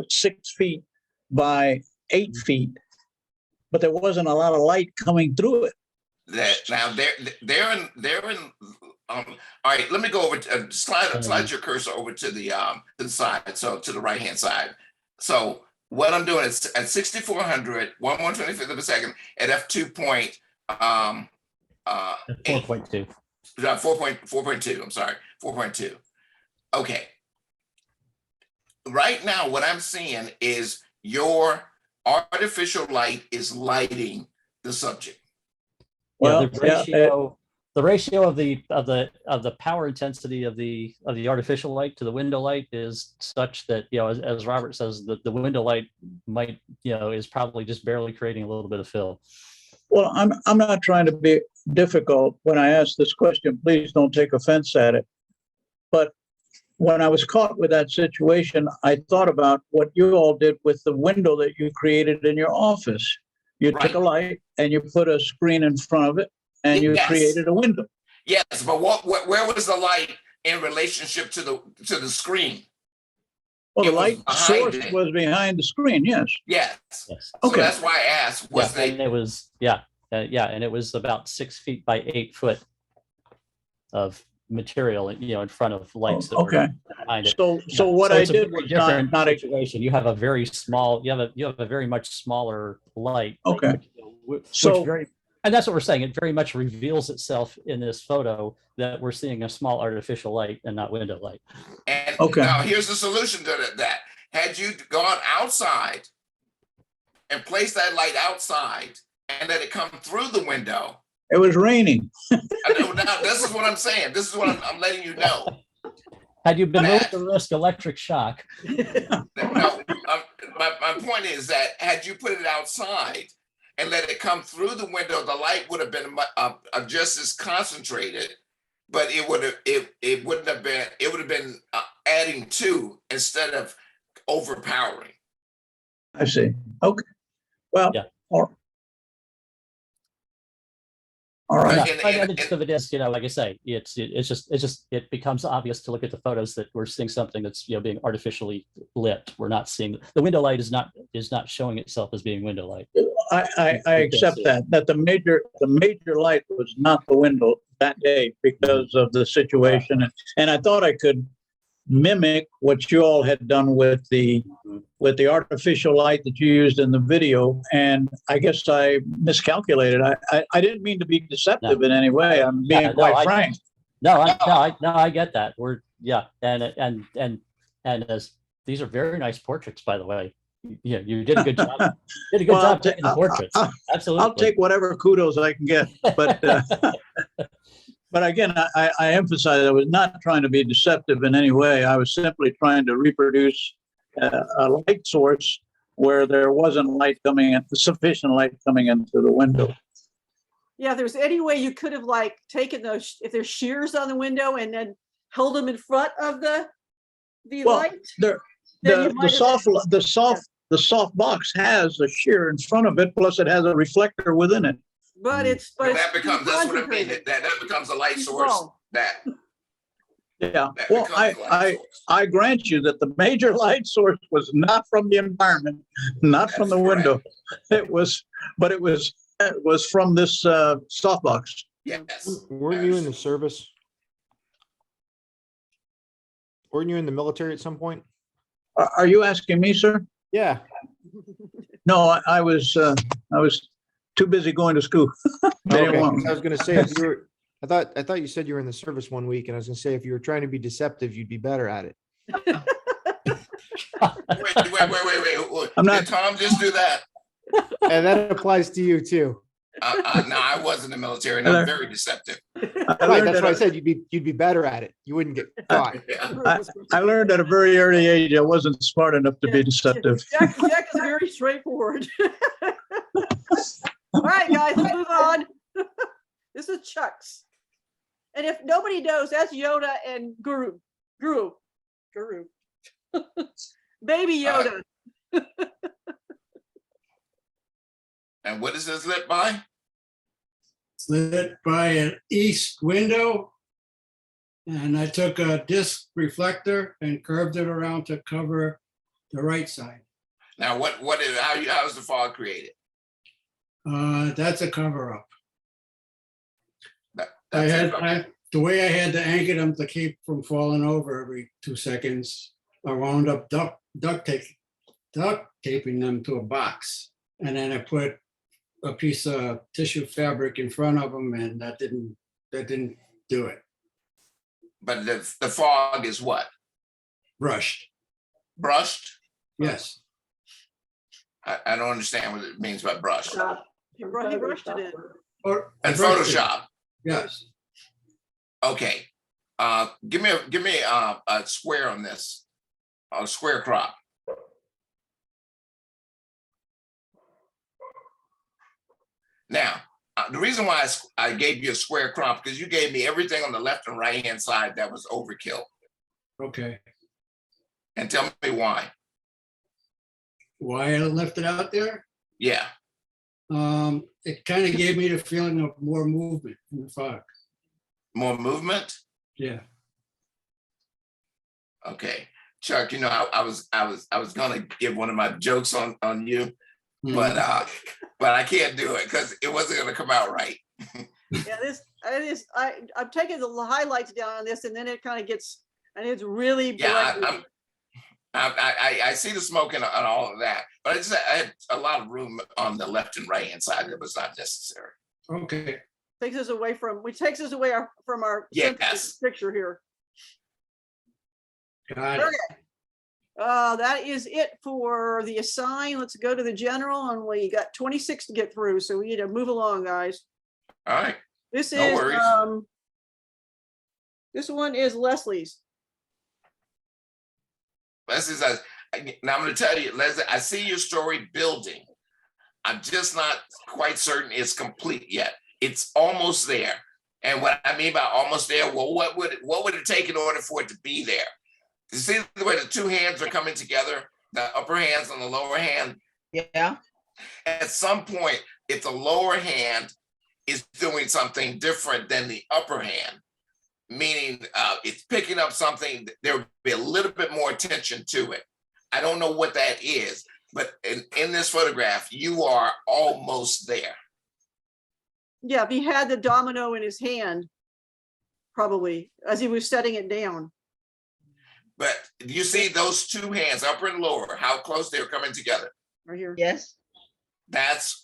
6 feet by 8 feet, but there wasn't a lot of light coming through it. Now they're in. All right, let me go over to slide your cursor over to the side, so to the right hand side. So what I'm doing is at 6,400, 1/125th of a second at f2.4.2. 4.2. I'm sorry, 4.2. Okay. Right now, what I'm seeing is your artificial light is lighting the subject. Well, the ratio of the power intensity of the artificial light to the window light is such that, as Robert says, the window light might, is probably just barely creating a little bit of fill. Well, I'm not trying to be difficult when I ask this question. Please don't take offense at it. But when I was caught with that situation, I thought about what you all did with the window that you created in your office. You took a light and you put a screen in front of it, and you created a window. Yes, but where was the light in relationship to the screen? Well, the light source was behind the screen. Yes. Yes. Okay. So that's why I asked. And it was and it was about 6 feet by 8 foot of material, in front of lights that were behind it. So what I did was different situation. You have a very small. You have a very much smaller light. Okay. And that's what we're saying. It very much reveals itself in this photo that we're seeing a small artificial light and not window light. And now here's the solution to that. Had you gone outside and placed that light outside and let it come through the window. It was raining. Now, this is what I'm saying. This is what I'm letting you know. Had you been willing to risk electric shock? No, my point is that had you put it outside and let it come through the window, the light would have been just as concentrated, but it would have been adding to instead of overpowering. I see. Okay. Well, all right. Like I say, it becomes obvious to look at the photos that we're seeing something that's being artificially lit. We're not seeing the window light is not showing itself as being window light. I accept that the major light was not the window that day because of the situation, and I thought I could mimic what you all had done with the artificial light that you used in the video, and I guess I miscalculated. I didn't mean to be deceptive in any way. I'm being quite frank. I get that. And as these are very nice portraits, by the way. Yeah, you did a good job. Did a good Well, job taking the portraits. Absolutely. I'll take whatever kudos I can get, but but again, I emphasize I was not trying to be deceptive in any way. I was simply trying to reproduce a light source where there wasn't light coming in, sufficient light coming into the window. Yeah, if there's any way you could have like taken those, if there's shears on the window and then held them in front of the Well, light. The soft box has a shear in front of it, plus it has a reflector within it. But it's that becomes, that's what I mean. That becomes a light source. Yeah. Well, I grant you that the major light source was not from the environment, not from the window. It was from this softbox. Yes. Weren't you in the service? Weren't you in the military at some point? Are you asking me, sir? Yeah. No, I was too busy going to school. Okay. I was going to say, if you were, I thought you said you were in the service one week, and I was going to say, if you were trying to be deceptive, you'd be better at it. Wait. I'm not. Did Tom just do that? And that applies to you too. No, I was in the military, and I'm very deceptive. Right, that's why I said you'd be better at it. You wouldn't get caught. I learned at a very early age I wasn't smart enough to be deceptive. Jack is very straightforward. All right, guys, let's move on. This is Chuck's. And if nobody knows, that's Yoda and Guru. Baby Yoda. And what is this lit by? It's lit by an east window. And I took a disc reflector and curved it around to cover the right side. Now, how is the fog created? That's a cover up. The way I had to anchor them to keep from falling over every 2 seconds, I wound up duct taping them to a box. And then I put a piece of tissue fabric in front of them, and that didn't do it. But the fog is what? Brushed. Brushed? Yes. I don't understand what it means by brushed. He brushed it in. And Photoshop. Yes. Okay. Give me a square on this. A square crop. Now, the reason why I gave you a square crop, because you gave me everything on the left and right hand side that was overkill. Okay. And tell me why. Why I left it out there? Yeah. It kind of gave me the feeling of more movement in the fog. More movement? Yeah. Okay. Chuck, you know, I was gonna give one of my jokes on you, but I can't do it because it wasn't gonna come out right. Yeah, I'm taking the highlights down on this, and then it kind of gets, and it's really yeah. I see the smoke and all of that, but I had a lot of room on the left and right hand side that was not necessary. Okay. Takes us away from our yes. picture here. Got it. Okay. That is it for the assign. Let's go to the general, and we got 26 to get through, so we need to move along, guys. All right. This No is worries. This one is Leslie's. Leslie's. Now I'm going to tell you, Leslie, I see your story building. I'm just not quite certain it's complete yet. It's almost there. And what I mean by almost there, well, what would it take in order for it to be there? You see the way the two hands are coming together, the upper hands and the lower hand? Yeah. At some point, if the lower hand is doing something different than the upper hand, meaning it's picking up something, there would be a little bit more attention to it. I don't know what that is, but in this photograph, you are almost there. Yeah, if he had the domino in his hand, probably, as he was setting it down. But you see those two hands, upper and lower, how close they're coming together? Right here. Yes. That's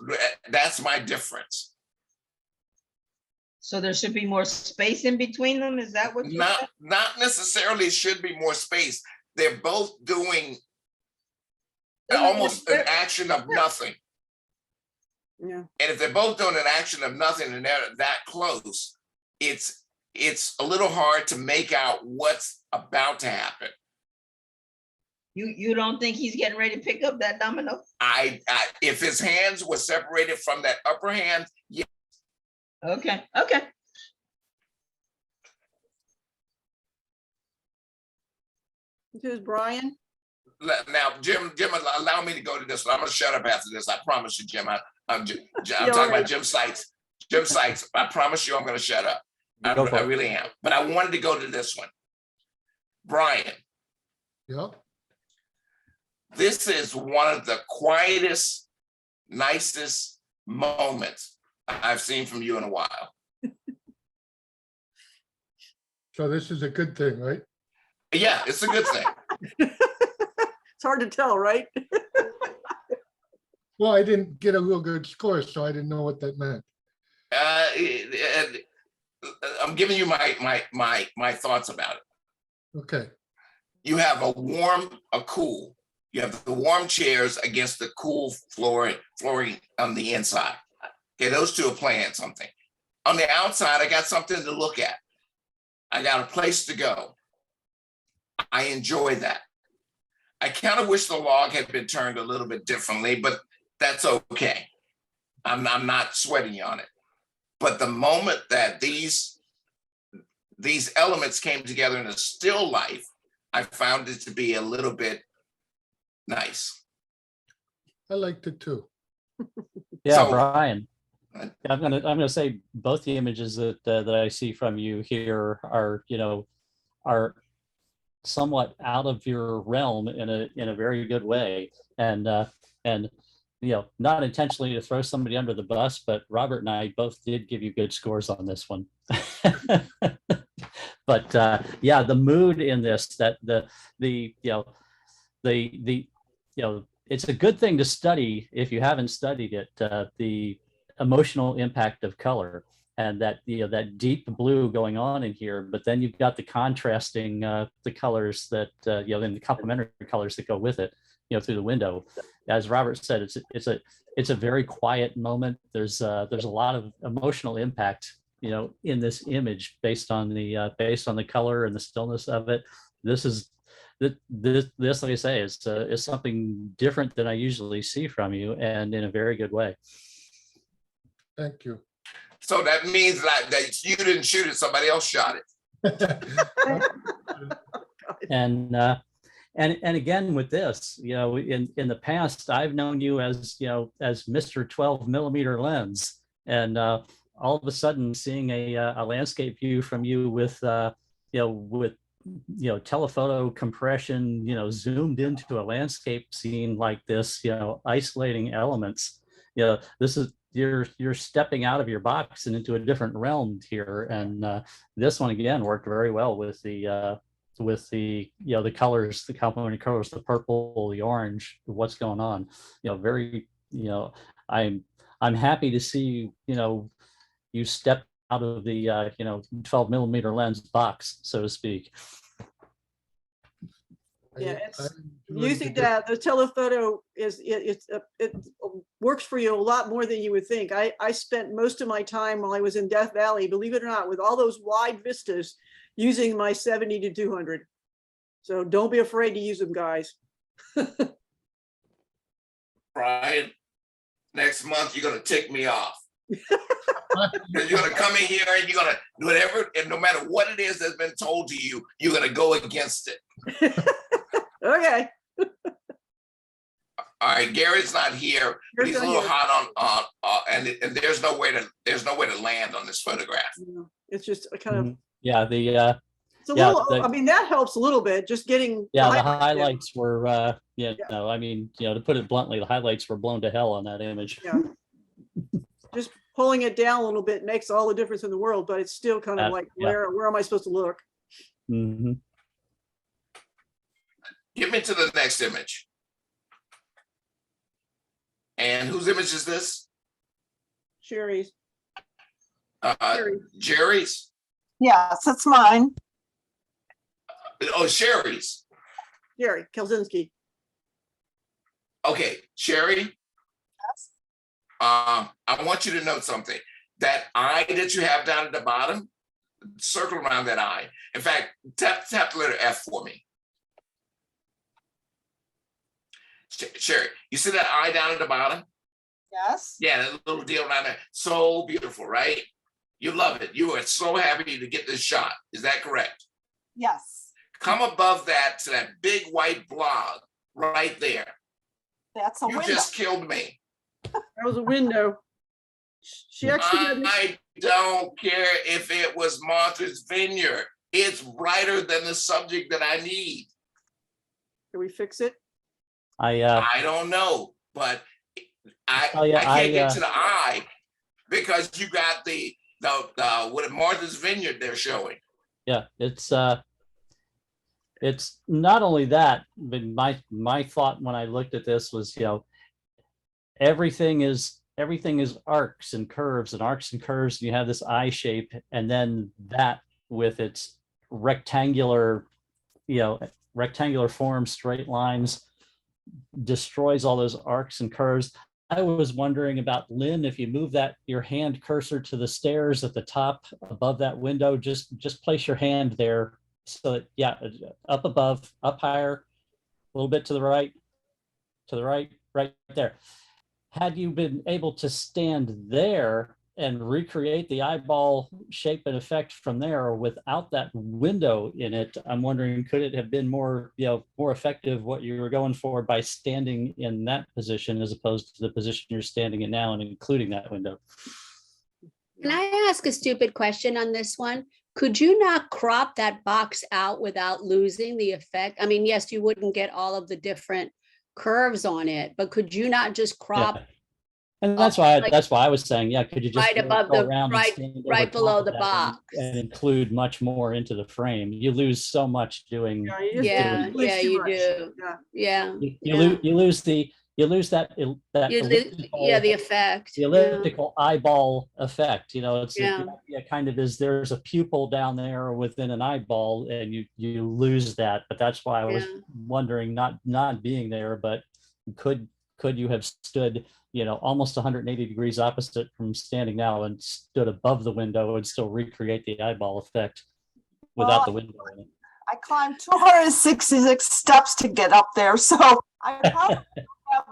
my difference. So there should be more space in between them? Is that what you said? Not necessarily should be more space. They're both doing almost an action of nothing. Yeah. And if they're both doing an action of nothing and they're that close, it's a little hard to make out what's about to happen. You don't think he's getting ready to pick up that domino? I if his hands were separated from that upper hand, yeah. Okay. Who's Brian? Now, Jim, allow me to go to this one. I'm gonna shut up after this. I promise you, Jim. I'm talking about Jim Sykes. Jim Sykes, I promise you I'm gonna shut up. I really am. But I wanted to go to this one. Brian. Yep. This is one of the quietest, nicest moments I've seen from you in a while. So this is a good thing, right? Yeah, it's a good thing. It's hard to tell, right? Well, I didn't get a real good score, so I didn't know what that meant. I'm giving you my thoughts about it. Okay. You have a cool. You have the warm chairs against the cool flooring on the inside. Okay, those two are playing something. On the outside, I got something to look at. I got a place to go. I enjoy that. I kind of wish the log had been turned a little bit differently, but that's okay. I'm not sweating you on it. But the moment that these elements came together in a still life, I found it to be a little bit nice. I liked it too. Yeah, So- Brian. I'm gonna say both the images that I see from you here are somewhat out of your realm in a very good way, and not intentionally to throw somebody under the bus, but Robert and I both did give you good scores on this one. But yeah, the mood in this, that it's a good thing to study if you haven't studied it, the emotional impact of color, and that that deep blue going on in here, but then you've got the contrasting the colors that and the complementary colors that go with it through the window. As Robert said, it's a very quiet moment. There's a lot of emotional impact in this image based on the color and the stillness of it. This like I say is something different than I usually see from you, and in a very good way. Thank you. So that means that you didn't shoot it, somebody else shot it. And again with this, in the past, I've known you as Mr. 12mm lens, and all of a sudden seeing a landscape view from you with telephoto compression, zoomed into a landscape scene like this, isolating elements. This is you're stepping out of your box and into a different realm here, and this one again worked very well with the colors, the complementary colors, the purple, the orange, what's going on. I'm happy to see you step out of the 12mm lens box, so to speak. Yeah, it's using that the telephoto it works for you a lot more than you would think. I spent most of my time while I was in Death Valley, believe it or not, with all those wide vistas, using my 70 to 200. So don't be afraid to use them, guys. Brian, next month you're gonna tick me off. You're gonna come in here and you're gonna do whatever, and no matter what it is that's been told to you, you're gonna go against it. Okay. All right, Gary's not here. He's a little hot on and there's no way to land on this photograph. It's just a kind of it's a little. I mean, that helps a little bit. Just getting the highlights were to put it bluntly, the highlights were blown to hell on that image. Yeah. Just pulling it down a little bit makes all the difference in the world, but it's still kind of like where am I supposed to look? Mm-hmm. Get me to the next image. And whose image is this? Sherry's. Jerry's? Yes, it's mine. Oh, Sherry's. Jerry Kelzinski. Okay, Sherry. I want you to know something. That eye that you have down at the bottom, circle around that eye. In fact, tap the letter F for me. Sherry, you see that eye down at the bottom? Yes. Yeah, that little deal around there. So beautiful, right? You love it. You are so happy to get this shot. Is that correct? Yes. Come above that to that big white blob right there. That's a You window. just killed me. That was a window. She actually. I don't care if it was Martha's Vineyard. It's brighter than the subject that I need. Can we fix it? I don't know, but I can't get to the eye because you got the what Martha's Vineyard they're showing. Yeah, it's not only that, but my thought when I looked at this was, everything is arcs and curves and arcs and curves, and you have this eye shape, and then that with its rectangular form, straight lines, destroys all those arcs and curves. I was wondering about Lynn, if you move your hand cursor to the stairs at the top above that window, just place your hand there so that, yeah, up above, up higher, a little bit to the right, right there. Had you been able to stand there and recreate the eyeball shape and effect from there without that window in it, I'm wondering, could it have been more effective what you were going for by standing in that position as opposed to the position you're standing in now and including that window? Can I ask a stupid question on this one? Could you not crop that box out without losing the effect? I mean, yes, you wouldn't get all of the different curves on it, but could you not just crop? Yeah. And that's why I was saying, yeah, could you just right above go the around and stand over right top below of the that box and include much more into the frame? You lose so much doing. Yeah, you do. Yeah. You lose that the effect. the elliptical eyeball effect. It's Yeah. kind of is, there's a pupil down there within an eyeball, and you lose that. But that's why I was wondering, not being there, but could you have stood almost 180 degrees opposite from standing now and stood above the window and still recreate the eyeball effect without the window in it? I climbed 266 steps to get up there, so I probably have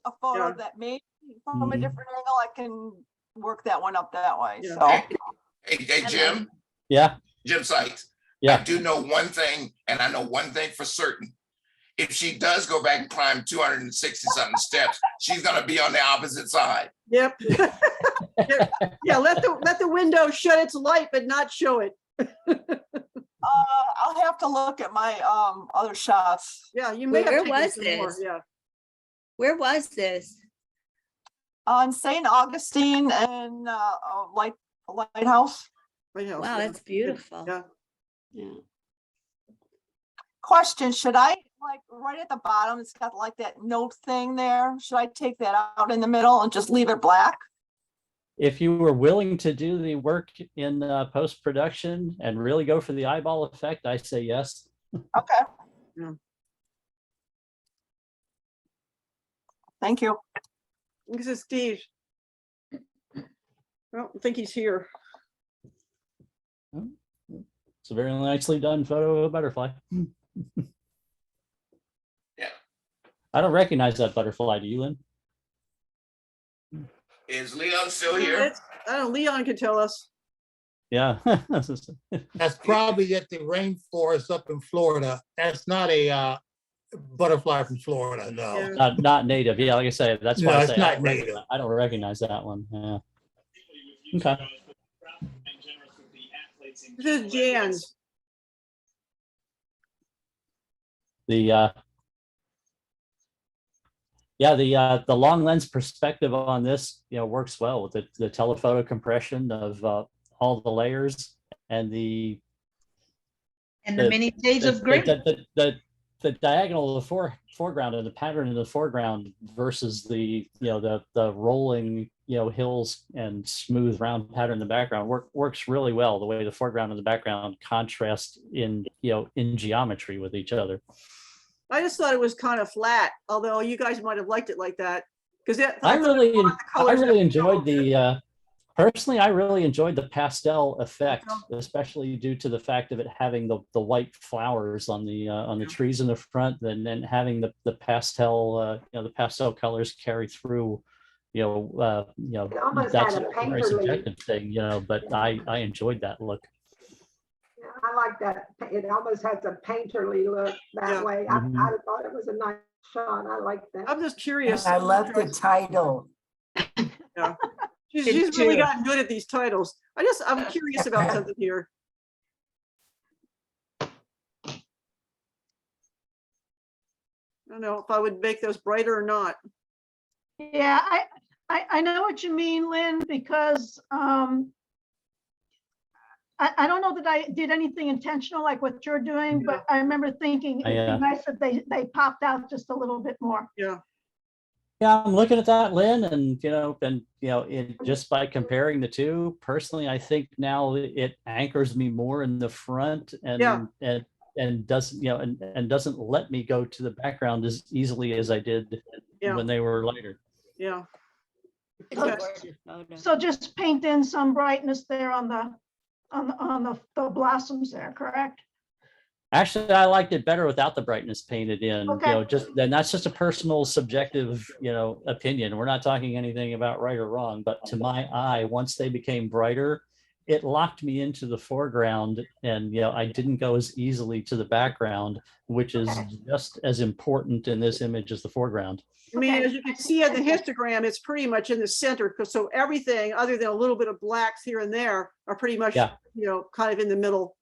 a photo that maybe from a different angle I can work that one up that way. So, hey, Jim. Yeah. Jim Sykes. Yeah. I do know one thing, and I know one thing for certain. If she does go back and climb 260 something steps, she's gonna be on the opposite side. Yep. Yeah, let the window shut its light, but not show it. I'll have to look at my other shots. Yeah, you may have Where taken was some more, this? yeah. Where was this? On St. Augustine and lighthouse. Wow, that's beautiful. Yeah. Question, should I, right at the bottom, it's got that note thing there. Should I take that out in the middle and just leave it black? If you were willing to do the work in post-production and really go for the eyeball effect, I say yes. Okay. Yeah. Thank you. This is Steve. I don't think he's here. It's a very nicely done photo of a butterfly. Yeah. I don't recognize that butterfly. Do you, Lynn? Is Leon still here? I don't know, Leon can tell us. Yeah. That's probably at the rainforest up in Florida. That's not a butterfly from Florida, no. Yeah. Not native. Yeah, like I say, that's why No, I it's say not native. I don't recognize that one. Yeah. Okay. This is Jan's. The long lens perspective on this, works well with the telephoto compression of all the layers and the many shades of green. The diagonal of the foreground and the pattern in the foreground versus the rolling hills and smooth round pattern in the background works really well. The way the foreground and the background contrast in geometry with each other. I just thought it was kind of flat, although you guys might have liked it like that. Because I really enjoyed the, personally, I really enjoyed the pastel effect, especially due to the fact of it having the white flowers on the trees in the front, and then having the pastel, the pastel colors carry through. That's a very subjective thing, but I enjoyed that look. Yeah, I like that. It almost has a painterly look that way. I thought it was a nice shot. I like that. I'm just curious. I love the title. Yeah. She's really gotten good at these titles. I'm curious about something here. I don't know if I would make those brighter or not. Yeah, I know what you mean, Lynn, because I don't know that I did anything intentional like what you're doing, but I remember thinking it'd be nice if they popped out just a little bit more. Yeah. Yeah, I'm looking at that, Lynn, and just by comparing the two, personally, I think now it anchors me more in the front and doesn't and doesn't let me go to the background as easily as I did when they were later. Yeah. So just paint in some brightness there on the blossoms there, correct? Actually, I liked it better without the brightness painted in. Okay. Then that's just a personal, subjective, opinion. We're not talking anything about right or wrong, but to my eye, once they became brighter, it locked me into the foreground, and I didn't go as easily to the background, which is just as important in this image as the foreground. I mean, as you can see on the histogram, it's pretty much in the center. So everything other than a little bit of blacks here and there are pretty much, kind of in the middle.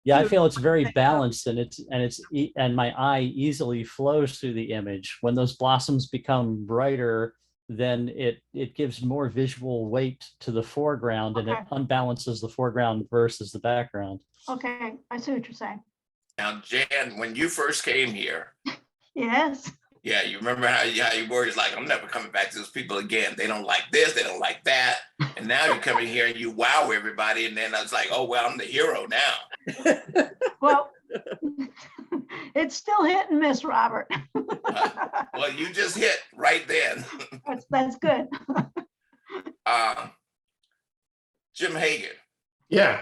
Yeah, I feel it's very balanced, and my eye easily flows through the image. When those blossoms become brighter, then it gives more visual weight to the foreground, and it unbalances the foreground versus the background. Okay, I see what you're saying. Now, Jan, when you first came here, yes. Yeah, you remember how you were just like, I'm never coming back to those people again. They don't like this, they don't like that. And now you come in here and you wow everybody. And then I was like, oh, well, I'm the hero now. Well, it's still hit and miss, Robert. Well, you just hit right then. That's good. Jim Hagan. Yeah.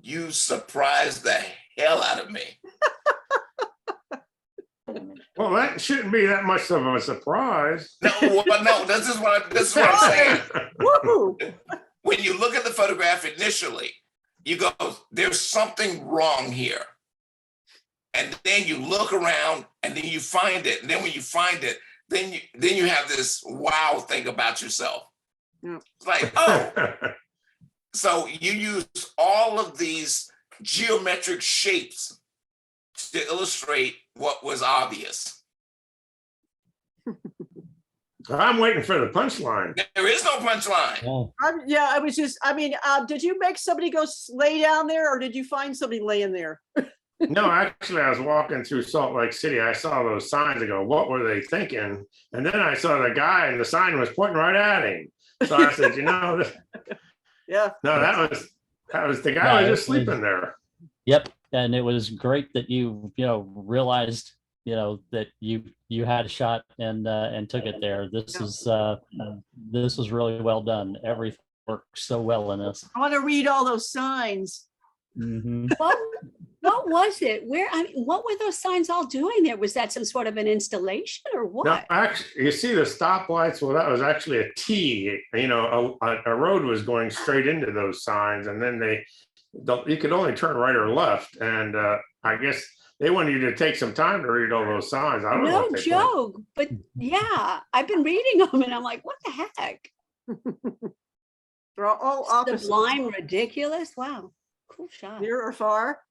You surprised the hell out of me. Well, that shouldn't be that much of a surprise. No, but no, this is what I'm saying. When you look at the photograph initially, you go, there's something wrong here. And then you look around and then you find it. And then when you find it, then you have this wow thing about yourself. It's like, oh. So you use all of these geometric shapes to illustrate what was obvious. I'm waiting for the punchline. There is no punchline. I was just, did you make somebody go lay down there, or did you find somebody laying there? No, actually, I was walking through Salt Lake City. I saw those signs. I go, what were they thinking? And then I saw the guy, and the sign was pointing right at him. So I said, yeah. No, that was the guy was just sleeping there. Yep. And it was great that you realized that you had a shot and took it there. This was really well done. Everything worked so well in this. I want to read all those signs. Mm-hmm. What was it? What were those signs all doing there? Was that some sort of an installation or what? No, actually, you see the stoplights. Well, that was actually a T. A road was going straight into those signs, and then you could only turn right or left. And I guess they wanted you to take some time to read all those signs. I don't know. No joke, but yeah, I've been reading them, and I'm like, what the heck? They're all opposite. Sublime, ridiculous. Wow, cool shot. Near or far,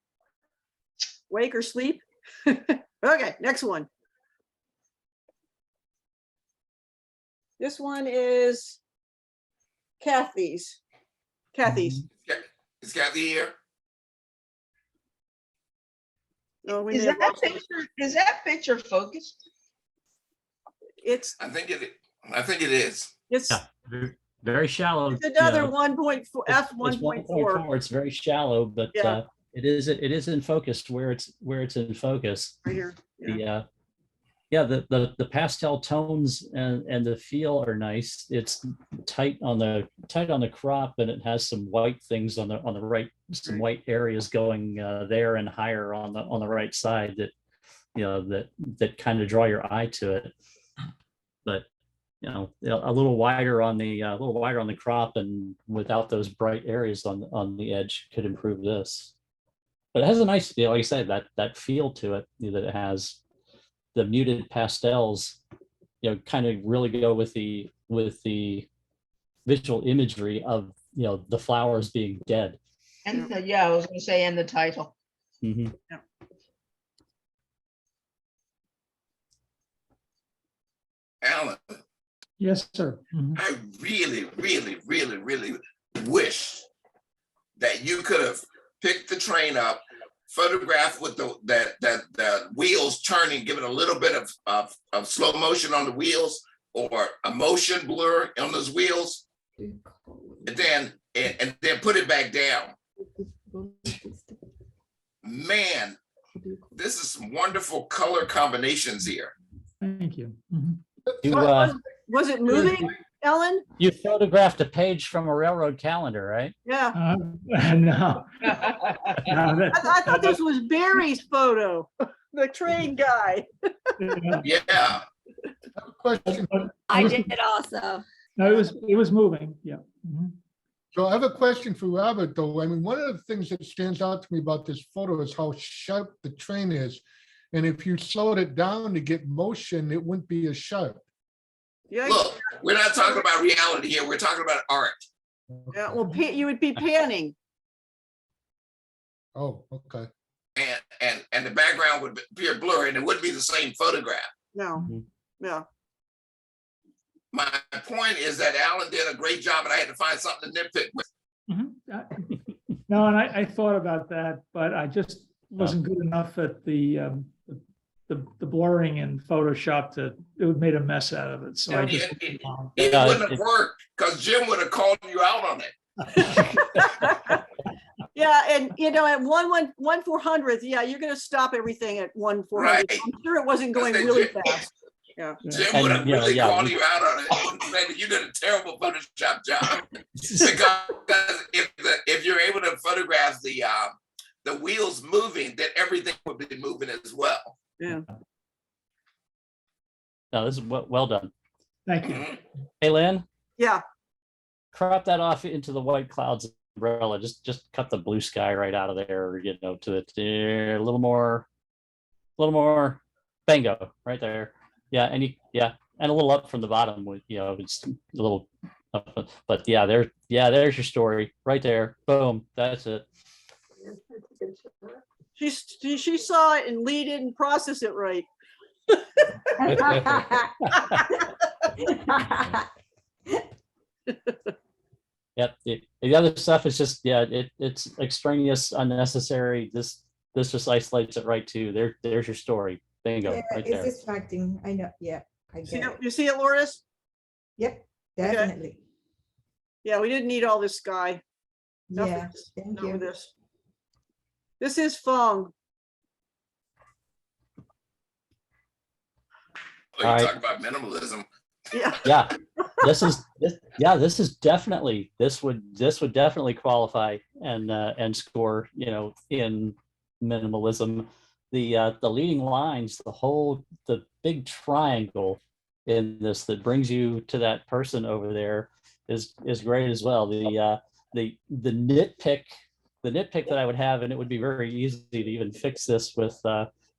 wake or sleep. Okay, next one. This one is Kathy's. Is Kathy here? No, Is that picture focused? I think it is. It's very shallow. It's another 1.4 f 1.4. It's very shallow, but It is in focus where it's in focus. Right here. Yeah. The pastel tones and the feel are nice. It's tight on the crop, and it has some white things on the right, some white areas going there and higher on the right side that that kind of draw your eye to it. But a little wider on the crop and without those bright areas on the edge could improve this. But it has a nice, like I said, that feel to it that it has. The muted pastels, kind of really go with the visual imagery of the flowers being dead. And I was going to say, and the title. Mm-hmm. Yeah. Alan. Yes, sir. I really, really, really, really wish that you could have picked the train up, photographed with the wheels turning, given a little bit of slow motion on the wheels or a motion blur on those wheels, and then put it back down. Man, this is some wonderful color combinations here. Thank you. Was it moving, Ellen? You photographed a page from a railroad calendar, right? Yeah. No. I thought this was Barry's photo, the train guy. Yeah. I did also. No, it was moving. Yeah. So I have a question for Robert, though. I mean, one of the things that stands out to me about this photo is how sharp the train is. And if you slowed it down to get motion, it wouldn't be as sharp. Yeah. Look, we're not talking about reality here. We're talking about art. Yeah. Well, you would be panning. Oh, okay. And the background would appear blurry, and it wouldn't be the same photograph. No. Yeah. My point is that Alan did a great job, and I had to find something to nitpick with. No, and I thought about that, but I just wasn't good enough at the blurring in Photoshop it made a mess out of it. So I just it wouldn't have worked because Jim would have called you out on it. Yeah, and at 1/400th, yeah, you're gonna stop everything at 1/400th. Right. I'm sure it wasn't going really fast. Yeah. Jim would have really called you out on it. Said that you did a terrible Photoshop job. Because if you're able to photograph the wheels moving, then everything would be moving as well. Yeah. No, this is well done. Thank you. Hey, Lynn. Yeah. Crop that off into the white clouds umbrella. Just cut the blue sky right out of there. To it a little more. Bingo, right there. Yeah, and and a little up from the bottom with it's a little up, but there's your story right there. Boom, that's it. She saw it and Lee didn't process it right. Yep. The other stuff is just it's extraneous, unnecessary. This just isolates it right to there's your story. Bingo, Yeah, right it's there. distracting. I know. Yeah, I get it. You see it, Lourdes? Yep, definitely. Okay. Yeah, we didn't need all this sky. Yeah, thank you. This is Fong. Oh, you talk about minimalism. Yeah. This is definitely this would definitely qualify and score in minimalism. The leading lines, the big triangle in this that brings you to that person over there is great as well. The nitpick that I would have, and it would be very easy to even fix this with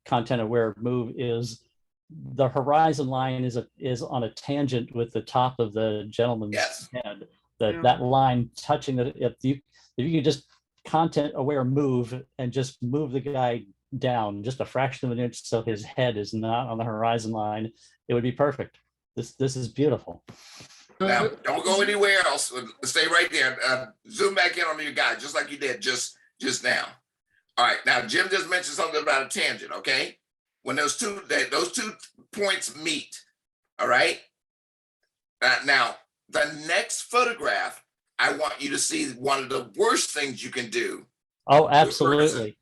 content aware move, is the horizon line is on a tangent with the top of the gentleman's head. That line touching if you could just content aware move and just move the guy down just a fraction of an inch so his head is not on the horizon line, it would be perfect. This is beautiful. Now, don't go anywhere else. Stay right there. Zoom back in on your guy, just like you did just now. All right. Now, Jim just mentioned something about a tangent. Okay, when those two points meet. All right. Now, the next photograph, I want you to see one of the worst things you can do Oh, absolutely.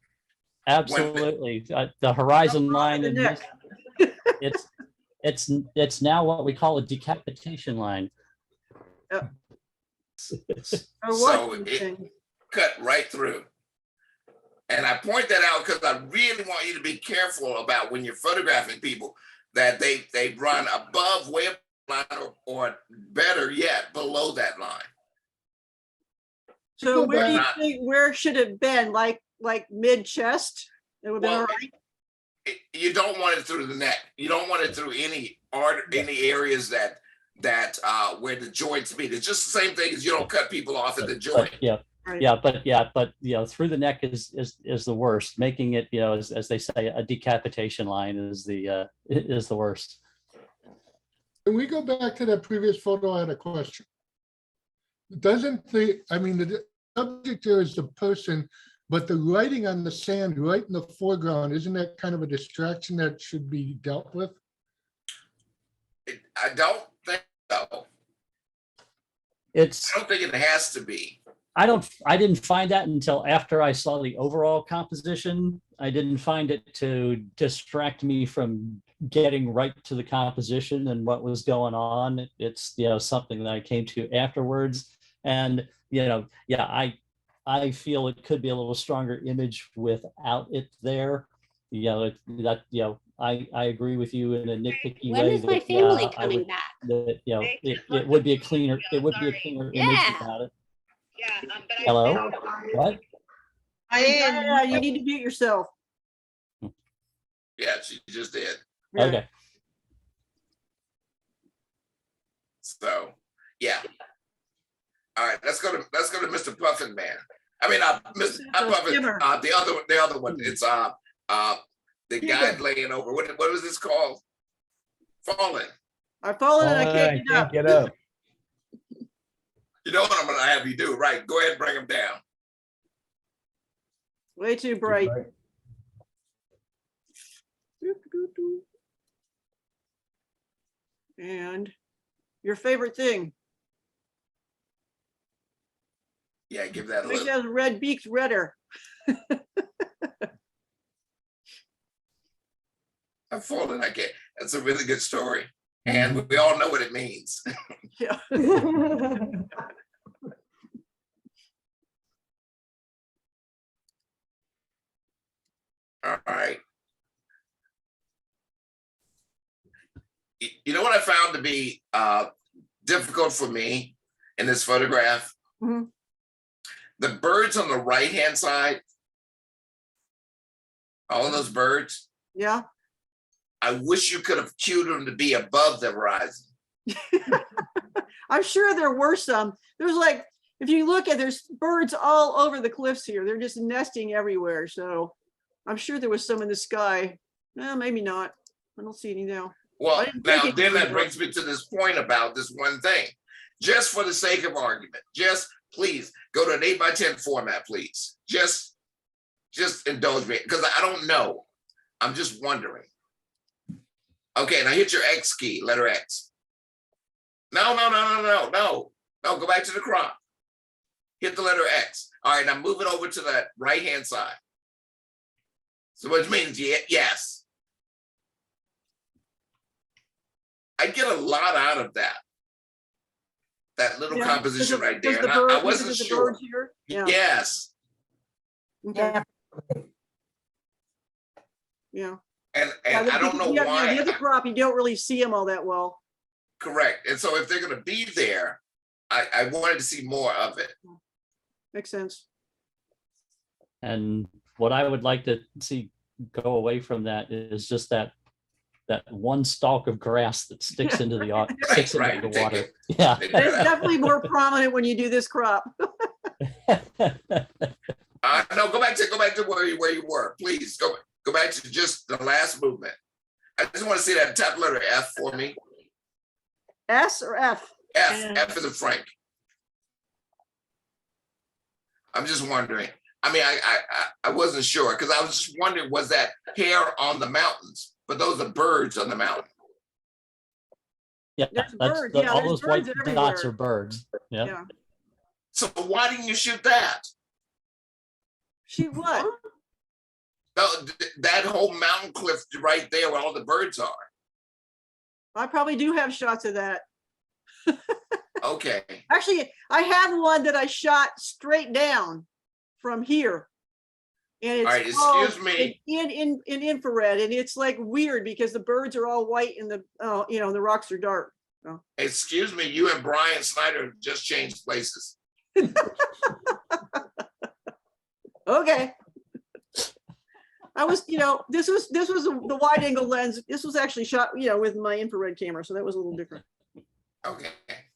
Absolutely. The horizon line in this, it's now what we call a decapitation line. So it cut right through. And I point that out because I really want you to be careful about when you're photographing people that they run above way up line or better yet below that line. So where do you think, where should it have been? Like mid chest? It would have been all right. You don't want it through the neck. You don't want it through any areas that where the joints meet. It's just the same thing as you don't cut people off at the joint. But through the neck is the worst. Making it, as they say, a decapitation line is the worst. Can we go back to that previous photo? I had a question. Doesn't the subject there is the person, but the writing on the sand right in the foreground, isn't that kind of a distraction that should be dealt with? I don't think so. I don't think it has to be. I didn't find that until after I saw the overall composition. I didn't find it to distract me from getting right to the composition and what was going on. It's something that I came to afterwards. And I feel it could be a little stronger image without it there. I agree with you in a nitpicky way. When is my family coming back? It would be a cleaner image without it. Hello? What? You need to mute yourself. Yeah, she just did. Okay. So, yeah. All right, let's go to Mr. Puffin Man. I mean, Mr. Puffin. The other one. It's the guy laying over. What was this called? Falling. I've fallen and I can't get up. You know what I'm gonna have you do, right? Go ahead and bring him down. Way too bright. And your favorite thing? Yeah, give that a Make little. those red beaks redder. I'm falling. I can't. That's a really good story, and we all know what it means. Yeah. All right. You know what I found to be difficult for me in this photograph? Mm-hmm. The birds on the right-hand side, all of those birds. Yeah. I wish you could have cued them to be above the horizon. I'm sure there were some. There's like, if you look at, there's birds all over the cliffs here. They're just nesting everywhere. So I'm sure there was some in the sky. No, maybe not. I don't see any now. Well, now then that brings me to this point about this one thing. Just for the sake of argument, just please go to an 8x10 format, please. Just indulge me, because I don't know. I'm just wondering. Okay, now hit your X key, letter X. No, go back to the crop. Hit the letter X. All right, now move it over to that right-hand side. So which means yes. I get a lot out of that. That little composition right there. And I wasn't sure. Yeah. Yes. Okay. Yeah. And I don't know why. The other crop, you don't really see them all that well. Correct. And so if they're going to be there, I wanted to see more of it. Makes sense. And what I would like to see go away from that is just that one stalk of grass that sticks into the water. Yeah. It's definitely more prominent when you do this crop. No, go back to where you were. Please go back to just the last movement. I just want to see that top letter F for me. S or F? F is a Frank. I'm just wondering. I mean, I wasn't sure because I was just wondering, was that hair on the mountains? But those are birds on the mountain. Yeah, all those white dots are birds. Yeah. So why didn't you shoot that? She what? That whole mountain cliff right there where all the birds are. I probably do have shots of that. Okay. Actually, I have one that I shot straight down from here. And All it's right, excuse me. in infrared, and it's like weird because the birds are all white and the the rocks are dark. So. Excuse me, you and Brian Snyder just changed places. Okay. I was, this was the wide angle lens. This was actually shot, with my infrared camera, so that was a little different. Okay.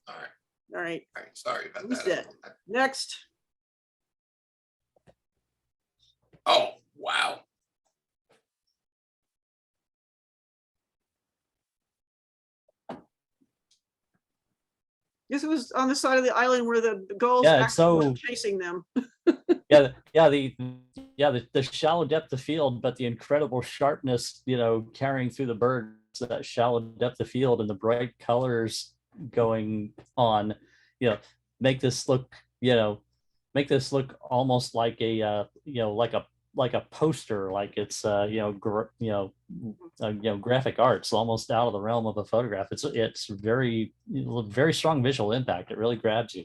All right. All right. All right. Sorry about Who's that. that? Next. Oh, wow. This was on the side of the island where the gulls were chasing them. the shallow depth of field, but the incredible sharpness, carrying through the birds, that shallow depth of field and the bright colors going on, make this look almost like a like a poster, like it's graphic arts, almost out of the realm of a photograph. It's very strong visual impact. It really grabs you.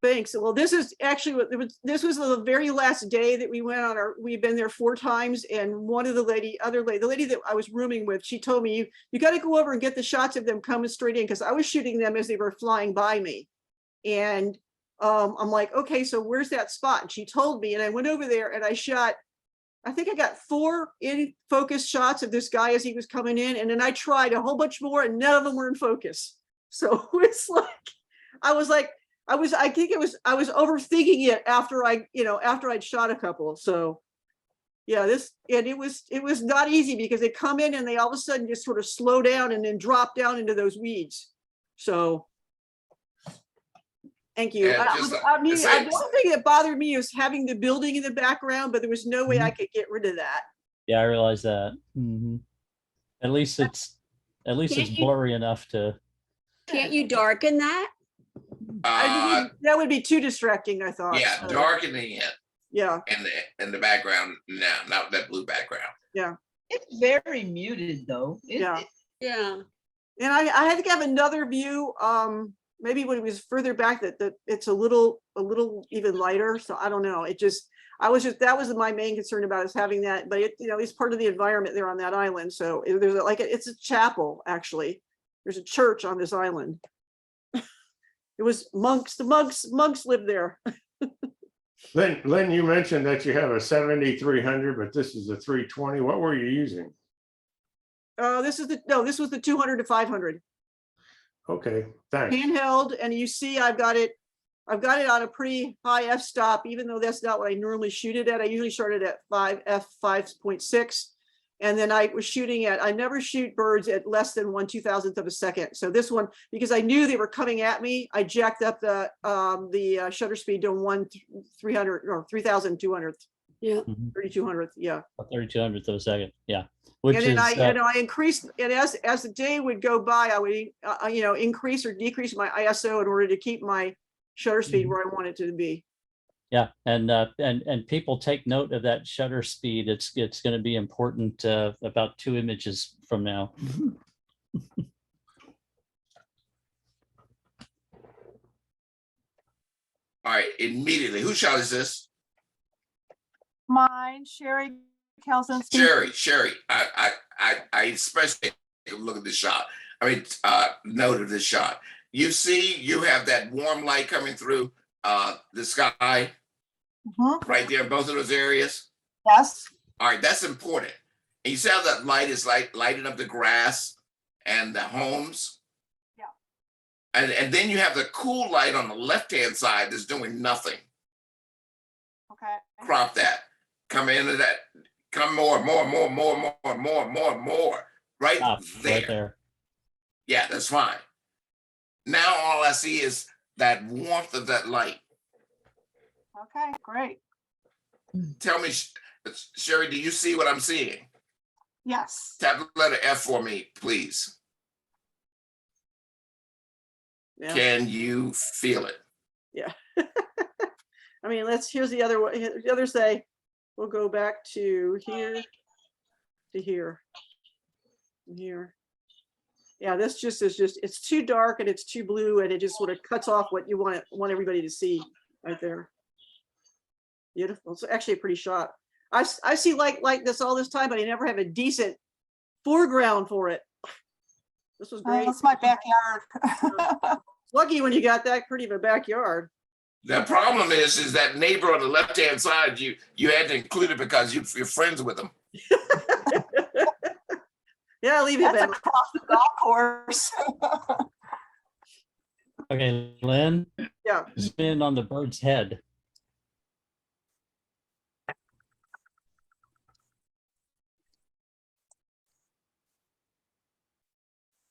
Thanks. Well, this is actually this was the very last day that we went on we've been there 4 times, and one of the lady that I was rooming with, she told me you got to go over and get the shots of them coming straight in, because I was shooting them as they were flying by me. And I'm like, okay, so where's that spot? And she told me, and I went over there and I shot, I think I got 4 in focus shots of this guy as he was coming in. And then I tried a whole bunch more and none of them were in focus. So it's like, I was overthinking it after I'd shot a couple. So yeah, it was not easy because they come in and they all of a sudden just sort of slow down and then drop down into those weeds. So thank you. Yeah, the only thing that bothered me was having the building in the background, but there was no way I could get rid of that. Yeah, I realize that. Mm-hmm. At least it's blurry enough to. Can't you darken that? That would be too distracting, I thought. Yeah, darkening it. Yeah. And the background now, not that blue background. Yeah. It's very muted though. Yeah. Yeah. And I had to have another view. Maybe when it was further back that it's a little even lighter. So I don't know. That was my main concern about is having that, but it's part of the environment there on that island. So there's it's a chapel, actually. There's a church on this island. It was monks. The monks lived there. Lynn, you mentioned that you have a 7300, but this is a 320. What were you using? This was the 200 to 500. Okay, thanks. Handheld, and you see I've got it on a pretty high f-stop, even though that's not what I normally shoot it at. I usually start it at f5.6. And then I was shooting I never shoot birds at less than 1/2000th of a second. So this one, because I knew they were coming at me, I jacked up the shutter speed to 1/300 or 3,200th. Yeah. 3,200th. Yeah. 3,200th of a second. Yeah. And then I increased, and as the day would go by, I would increase or decrease my ISO in order to keep my shutter speed where I want it to be. Yeah, and people take note of that shutter speed. It's going to be important about 2 images from now. All right, immediately. Whose shot is this? Mine, Sherry Kelsinski. Sherry. I especially look at this shot. Note of this shot. You see, you have that warm light coming through the sky. Right there in both of those areas. Yes. All right, that's important. And you see how that light is lighting up the grass and the homes. Yeah. And then you have the cool light on the left-hand side that's doing nothing. Okay. Crop that. Come into that. Come more. Right there. Right there. Yeah, that's fine. Now all I see is that warmth of that light. Okay, great. Tell me, Sherry, do you see what I'm seeing? Yes. Tap the letter F for me, please. Yeah. Can you feel it? Yeah. I mean, here's the other one. The other say, we'll go back to here, to here, and here. Yeah, this just is it's too dark and it's too blue and it just sort of cuts off what you want everybody to see right there. Beautiful. It's actually a pretty shot. I see like this all this time, but I never have a decent foreground for it. This was great. That's my backyard. Lucky when you got that pretty of a backyard. The problem is that neighbor on the left-hand side, you had to include it because you're friends with them. Yeah, leave it That's across the golf course. Okay, Lynn. Yeah. Spin on the bird's head.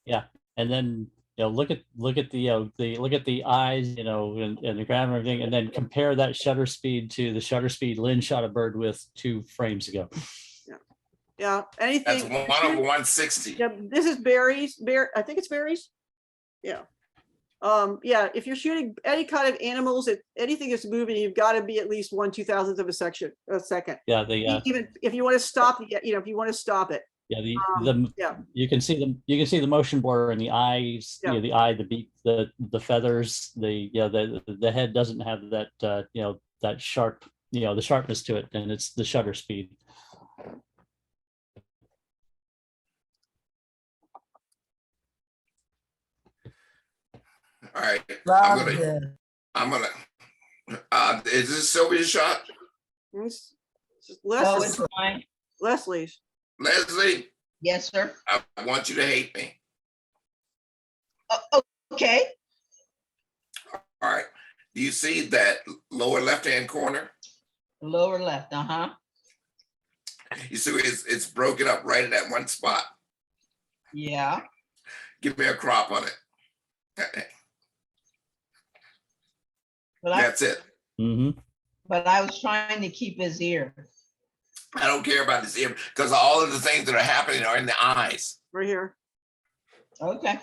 Yeah, and then look at the eyes, and the ground and everything, and then compare that shutter speed to the shutter speed Lynn shot a bird with 2 frames ago. Yeah, anything. That's 1/160. Yeah, this is berries. I think it's berries. Yeah. Yeah, if you're shooting any kind of animals, anything that's moving, you've got to be at least 1/2000th of a second. Yeah, even if you want to stop it, if you want to stop it. Yeah, you can see the motion blur in the eyes, the eye, the beak, the feathers, the head doesn't have that that sharp, the sharpness to it, and it's the shutter speed. All right, I'm gonna is this Sylvia's shot? It's Oh, it's fine. Leslie's. Leslie. Yes, sir. I want you to hate me. Okay. All right. Do you see that lower left-hand corner? Lower left, uh-huh. You see it's broken up right in that one spot. Yeah. Give me a crop on it. That's it. Mm-hmm. But I was trying to keep his ear. I don't care about his ear because all of the things that are happening are in the eyes. Right here. Okay.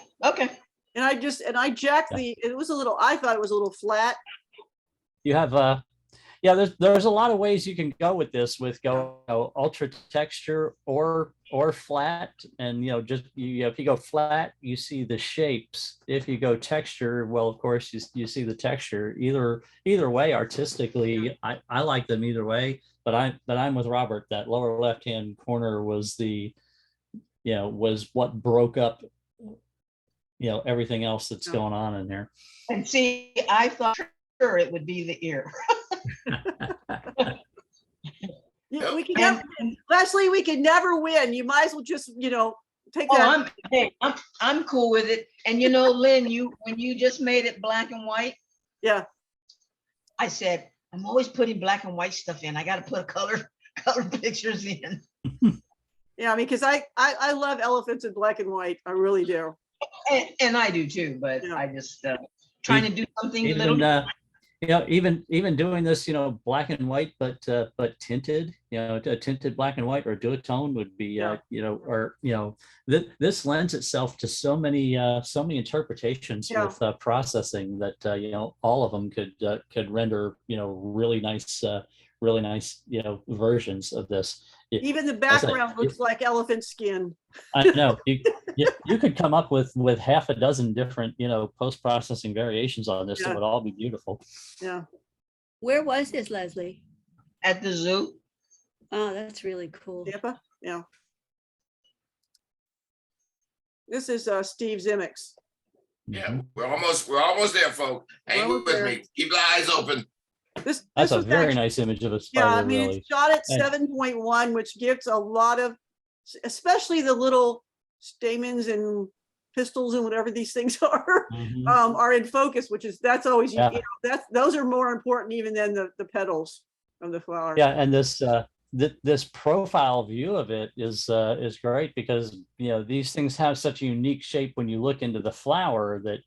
And I jacked it was a little, I thought it was a little flat. You have there's a lot of ways you can go with this, with ultra texture or flat, and if you go flat, you see the shapes. If you go texture, well, of course you see the texture. Either way, artistically, I like them either way, but I'm with Robert. That lower left hand corner was was what broke up everything else that's going on in there. And see, I thought sure it would be the ear. We can never, Leslie, we can never win. You might as well just, take that. I'm cool with it. And Lynn, when you just made it black and white. Yeah. I said, I'm always putting black and white stuff in. I got to put color pictures in. Yeah, I mean, because I love elephants in black and white. I really do. And I do too, but I just trying to do something a little. Even doing this, black and white, but tinted, a tinted black and white or duotone would be, this lends itself to so many interpretations with processing that, all of them could render, really nice, versions of this. Even the background looks like elephant skin. I know you could come up with half a dozen different, post-processing variations on this that would all be beautiful. Yeah. Where was this, Leslie? At the zoo. Oh, that's really cool. Tampa? Yeah. This is Steve Zimmicks. Yeah, we're almost there, folks. Hang with me. Keep the eyes open. That's a very nice image of a spider. Yeah, I mean, it's shot at 7.1, which gives a lot of, especially the little stamens and pistils and whatever these things are, are in focus, that's always, those are more important even than the petals of the flower. Yeah, and this profile view of it is great because these things have such a unique shape when you look into the flower that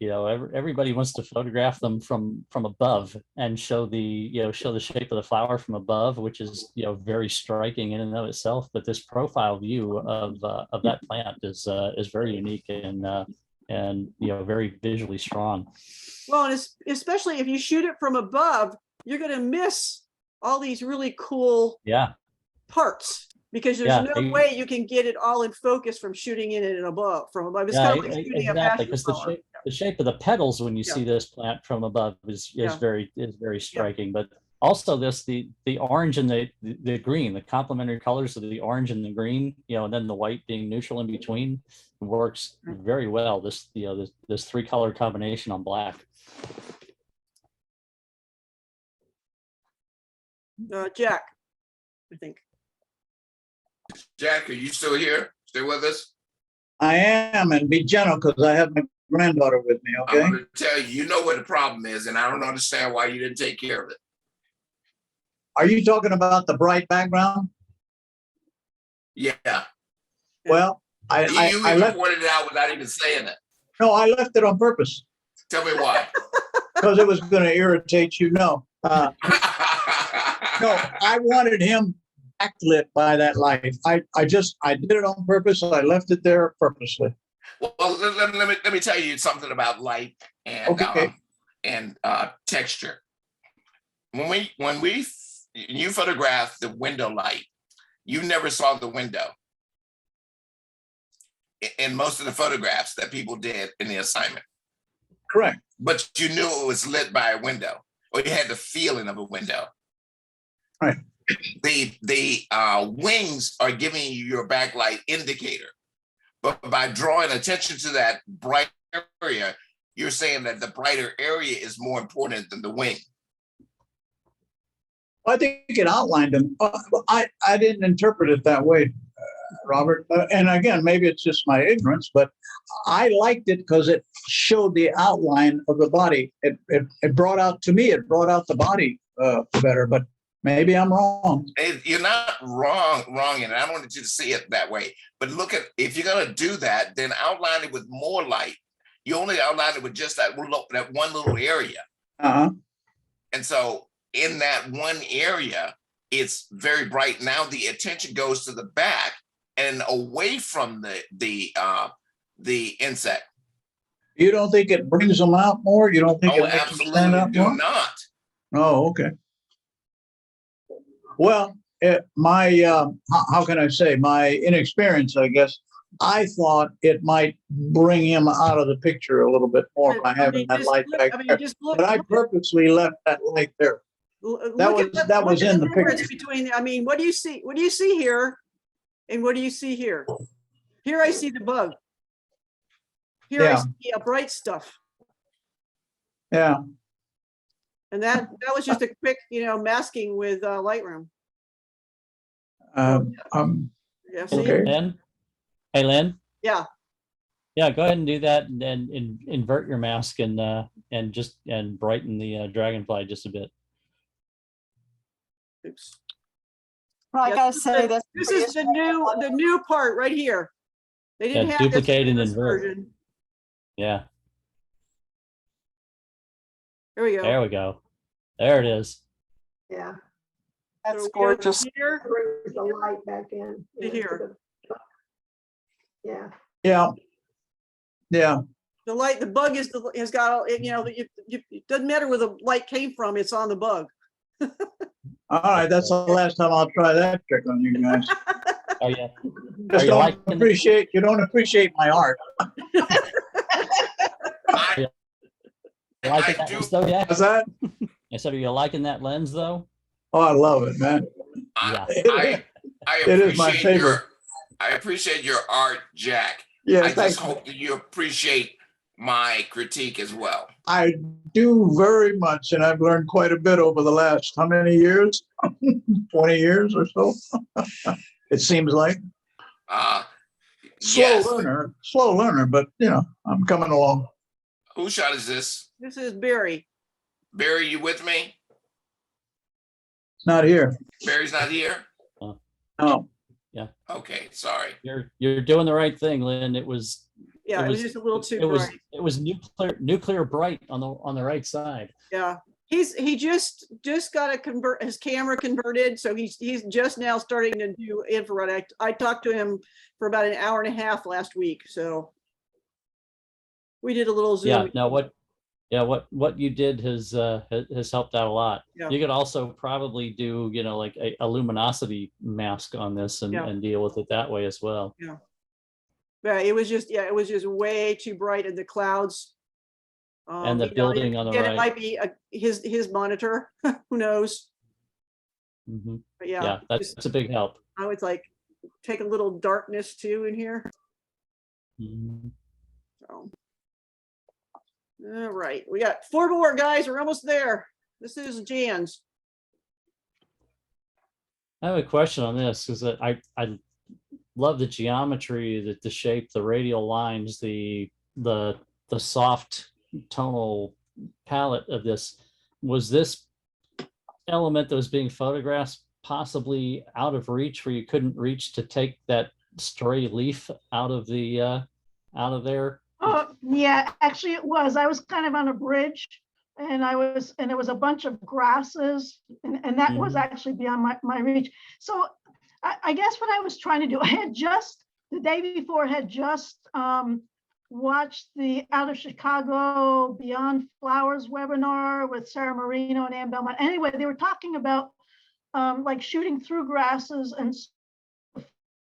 everybody wants to photograph them from above and show the shape of the flower from above, which is very striking in and of itself. But this profile view of that plant is very unique and very visually strong. Well, and especially if you shoot it from above, you're gonna miss all these really cool Yeah. parts because there's Yeah, no way you can get it all in focus from shooting in it and above from above. It's Yeah, kind of like shooting a exactly. passion Because flower. the shape of the petals when you Yeah. see this plant from above is Yeah. very striking. But also the orange and the green, the complementary colors of the orange and the green, and then the white being neutral in between works very well. This 3-color combination on black. Jack, I think. Jack, are you still here? Still with us? I am, and be gentle because I have my granddaughter with me, okay? I'm going to tell you, you know what the problem is, and I don't understand why you didn't take care of it. Are you talking about the bright background? Yeah. Well, I left, pointed it out without even saying it. no, I left it on purpose Tell me why. because it was going to irritate you. No, no, I wanted him backlit by that light. I did it on purpose. I left it there purposely. Well, let me tell you something about light and texture. When you photograph the window light, you never saw the window in most of the photographs that people did in the assignment. Correct. But you knew it was lit by a window, or you had the feeling of a window. Right. The wings are giving you your backlight indicator, but by drawing attention to that bright area, you're saying that the brighter area is more important than the wing. I think it outlined them. I didn't interpret it that way, Robert. And again, maybe it's just my ignorance, but I liked it because it showed the outline of the body. It brought out, to me, it brought out the body better, but maybe I'm wrong. You're not wrong, and I wanted you to see it that way. But look at, if you're gonna do that, then outline it with more light. You only outline it with just that one little area. And so in that one area, it's very bright. Now the attention goes to the back and away from the insect. You don't think it brings them out more? You don't think it makes them stand out more? Not. Oh, okay. Well, how can I say, my inexperience, I guess, I thought it might bring him out of the picture a little bit more by having that light back there. But I purposely left that light there. That was in the picture. Between, what do you see? What do you see here? And what do you see here? Here I see the bug. Here I see bright stuff. Yeah. And that was just a quick, masking with Lightroom. Yeah, okay. Lynn? Hey, Lynn? Yeah. Yeah, go ahead and do that, and then invert your mask and brighten the dragonfly just a bit. Oops. Well, I gotta say this is the new part right here. They didn't have duplicate this and in this invert. version. Yeah. There we go. There we go. There it is. Yeah. That's gorgeous. Here, brings the light back in. To here. Yeah. Yeah. Yeah. The light, the bug has got, it doesn't matter where the light came from, it's on the bug. All right, that's the last time I'll try that trick on you guys. Oh yeah. Just don't appreciate, you don't appreciate my art. Liking that lens though, yeah? What's that? I said, are you liking that lens though? Oh, I love it, man. Yeah. It is my favorite. I appreciate your art, Jack. Yeah, I just hope that you appreciate my critique as well. I do very much, and I've learned quite a bit over the last, how many years? 20 years or so, it seems like. Slow learner, but I'm coming along. Whose shot is this? This is Barry. Barry, you with me? Not here. Barry's not here? No. Yeah. Okay, sorry. You're doing the right thing, Lynn. It was just a little too bright. It was nuclear bright on the right side. Yeah. He just got his camera converted, so he's just now starting to do infrared. I talked to him for about an hour and a half last week, so we did a little Zoom. Yeah. Now Yeah, what you did has helped out a lot. Yeah. You could also probably do, like a luminosity mask on this and, Yeah. and deal with it that way as well. Yeah. But it was just way too bright in the clouds. And the building on the and right. it might be his monitor. Who knows? Mhm. But yeah, Yeah, that's a big help. I would like take a little darkness too in here. Mhm. So, all right, we got 4 more guys. We're almost there. This is Jan's. I have a question on this because I love the geometry, the shape, the radial lines, the soft tonal palette of this. Was this element that was being photographed possibly out of reach, where you couldn't reach to take that stray leaf out of there? Oh, yeah, actually it was. I was kind of on a bridge and there was a bunch of grasses and that was actually beyond my reach. So I guess what I was trying to do, I had just, the day before, had just watched the Out of Chicago Beyond Flowers webinar with Sarah Marino and Ann Belmont. Anyway, they were talking about like shooting through grasses and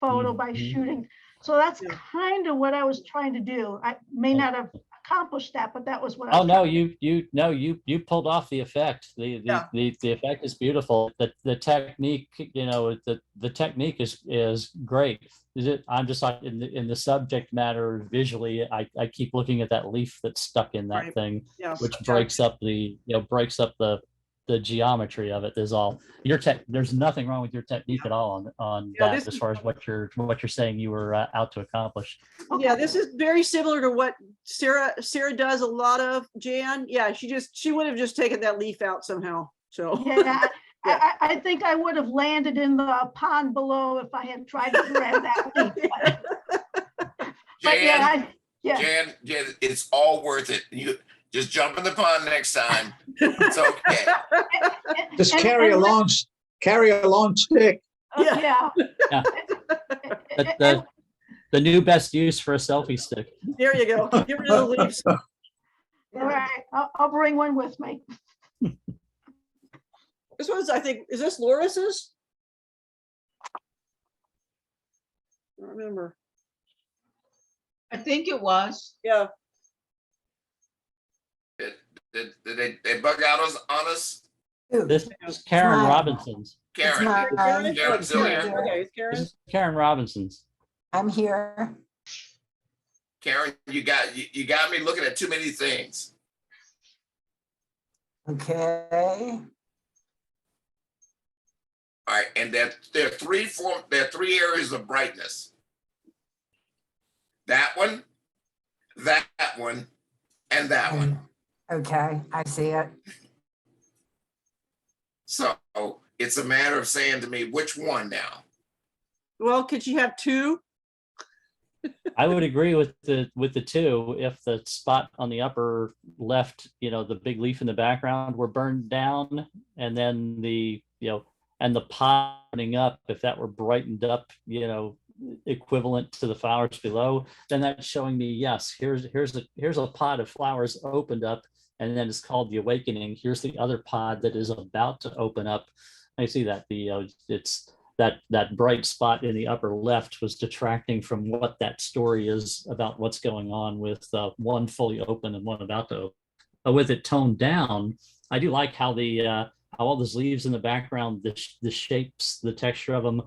photo by shooting. So that's kind of what I was trying to do. I may not have accomplished that, but that was what I was no, you pulled off the effect. The effect is beautiful. The technique, the technique is great. I'm just like in the subject matter visually, I keep looking at that leaf that's stuck in that thing, which breaks up the geometry of it. Is all there's nothing wrong with your technique at all on that, as far as what you're saying you were out to accomplish. Yeah, this is very similar to what Sarah does a lot of, Jan. Yeah, she would have just taken that leaf out somehow. So yeah, I think I would have landed in the pond below if I had tried to grab that leaf. Jan, Jan, it's all worth it. You just jump in the pond next time. It's okay. Just carry a long stick. Yeah. The new best use for a selfie stick. There you go. Get rid of the leaves. All right, I'll bring one with me. This one's, I think, is this Loris's? I don't remember. I think it was. Yeah. Did they bug out on us? This is Karen Robinson's. Karen's still here. Okay, it's Karen. This is Karen Robinson's. I'm here. Karen, you got me looking at too many things. Okay. All right, and there are three areas of brightness. That one, and that one. Okay, I see it. So it's a matter of saying to me, which one now? Well, could you have 2? I would agree with the 2 if the spot on the upper left, the big leaf in the background were burned down, and then the potting up, if that were brightened up, equivalent to the flowers below, then that's showing me, yes, here's a pod of flowers opened up, and then it's called the awakening. Here's the other pod that is about to open up. I see that it's that bright spot in the upper left was detracting from what that story is about, what's going on with one fully open and one about to open. With it toned down, I do like how how all those leaves in the background, the shapes, the texture of them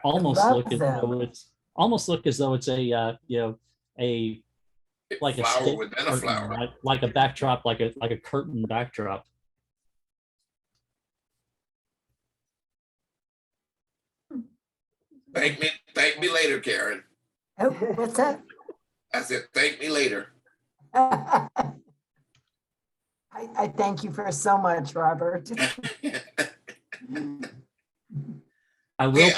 almost look as though it's a like a flower within a flower, like a backdrop, like a curtain backdrop. Thank me later, Karen. Oh, what's that? I said, thank me later. I thank you for so much, Robert. I will.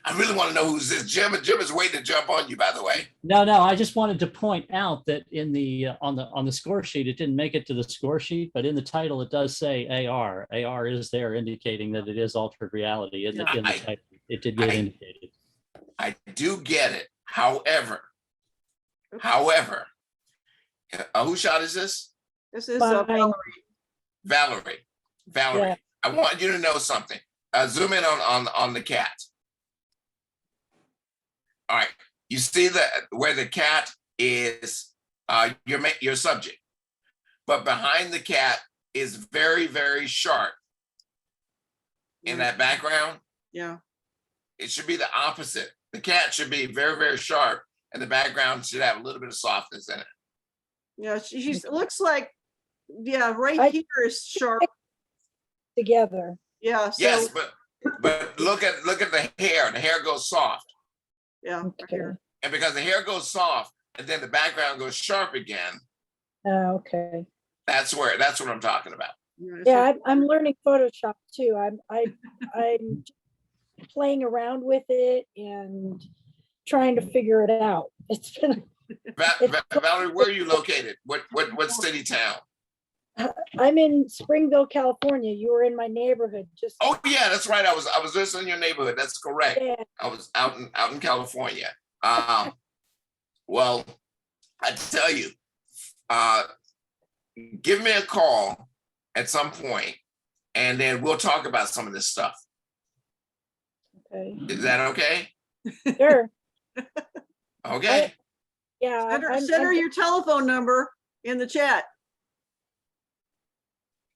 I really want to know who's this. Jim is waiting to jump on you, by the way. No, I just wanted to point out that in the on the score sheet, it didn't make it to the score sheet, but in the title it does say AR. AR is there, indicating that it is altered reality. In the title, it did get indicated. I do get it. However, whose shot is this? This is Fine. Valerie. Valerie, Yeah. I want you to know something. Zoom in on the cat. All right, you see where the cat is your subject, but behind the cat is very, very sharp in that background. Yeah. It should be the opposite. The cat should be very, very sharp, and the background should have a little bit of softness in it. Yeah, she's it looks like, yeah, right here is sharp. Together. Yeah. So, Yes, but look at the hair. The hair goes soft. Yeah. Okay. And because the hair goes soft and then the background goes sharp again, Okay. that's what I'm talking about. Yeah, I'm learning Photoshop too. I'm playing around with it and trying to figure it out. It's been. Valerie, where are you located? What city, town? I'm in Springville, California. You were in my neighborhood. Just. Oh yeah, that's right. I was just in your neighborhood. That's correct. Yeah. I was out in California. Well, I tell you, give me a call at some point, and then we'll talk about some of this stuff. Okay. Is that okay? Sure. Okay. Yeah. Send her your telephone number in the chat.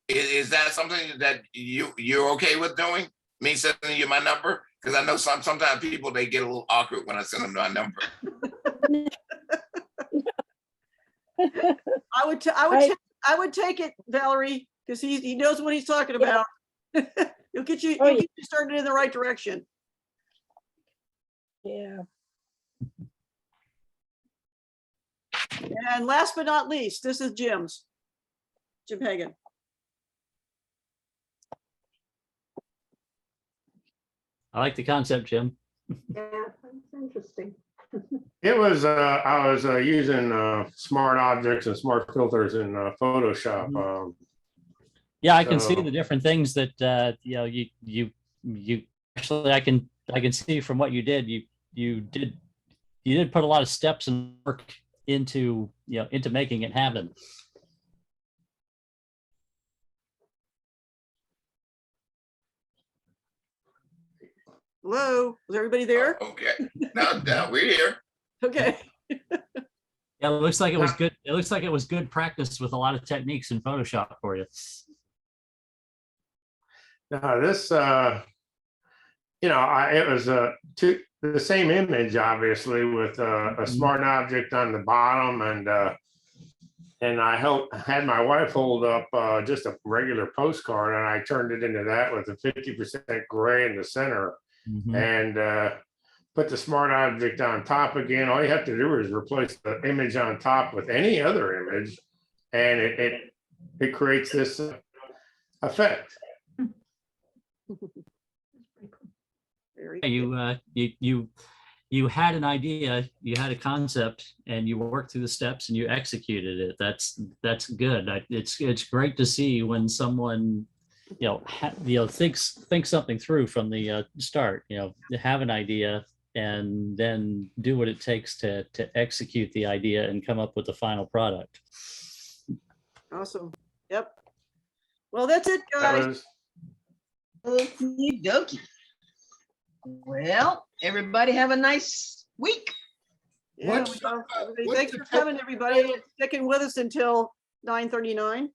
Is that something that you're okay with doing? Me sending you my number? Because I know sometimes people, they get a little awkward when I send them my number. I would take it, Valerie, because he knows what he's talking about. He'll get you started in the right direction. Yeah. And last but not least, this is Jim Hagan. I like the concept, Jim. Yeah, that's interesting. It was, I was using smart objects and smart filters in Photoshop. Yeah, I can see the different things that you actually I can see from what you did. You did put a lot of steps and work into making it happen. Hello, is everybody there? Okay, now we're here. Okay. Yeah, it looks like it was good. It looks like it was good practice with a lot of techniques in Photoshop for you. Now this, it was the same image, obviously, with a smart object on the bottom, and I had my wife hold up just a regular postcard, and I turned it into that with a 50% gray in the center, and put the smart object on top again. All you have to do is replace the image on top with any other image, and it creates this effect. You had an idea, you had a concept, and you worked through the steps and you executed it. That's good. It's great to see when someone thinks something through from the start. Have an idea and then do what it takes to execute the idea and come up with the final product. Awesome. Yep. Well, that's it, guys. Okie dokie. Well, everybody have a nice week. Yeah, thanks for coming, everybody. Sticking with us until 9:39.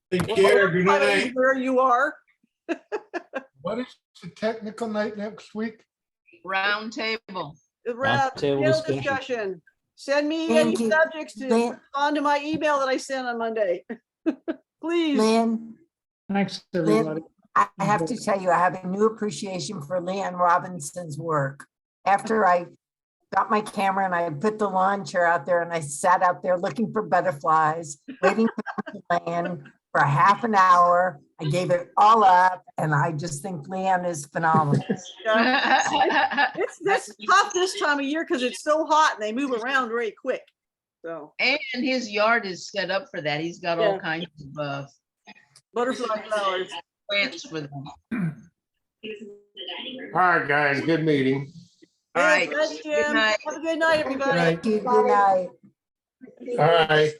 Take care. Good night. Where you are. What is the technical night next week? Round table. Round table discussion. Send me any subjects to respond to my email that I sent on Monday. Please. Lynn. Thanks, everybody. I have to tell you, I have a new appreciation for Leanne Robinson's work. After I got my camera and I put the lawn chair out there and I sat out there looking for butterflies, waiting for them to land for half an hour. I gave it all up, and I just think Leanne is phenomenal. It's tough this time of year because it's so hot and they move around very quick. So and his yard is set up for that. He's got all kinds of butterfly flowers. Plants for them. All right, guys, good meeting. All right. Good night. Have a good night, everybody. Good night. All right.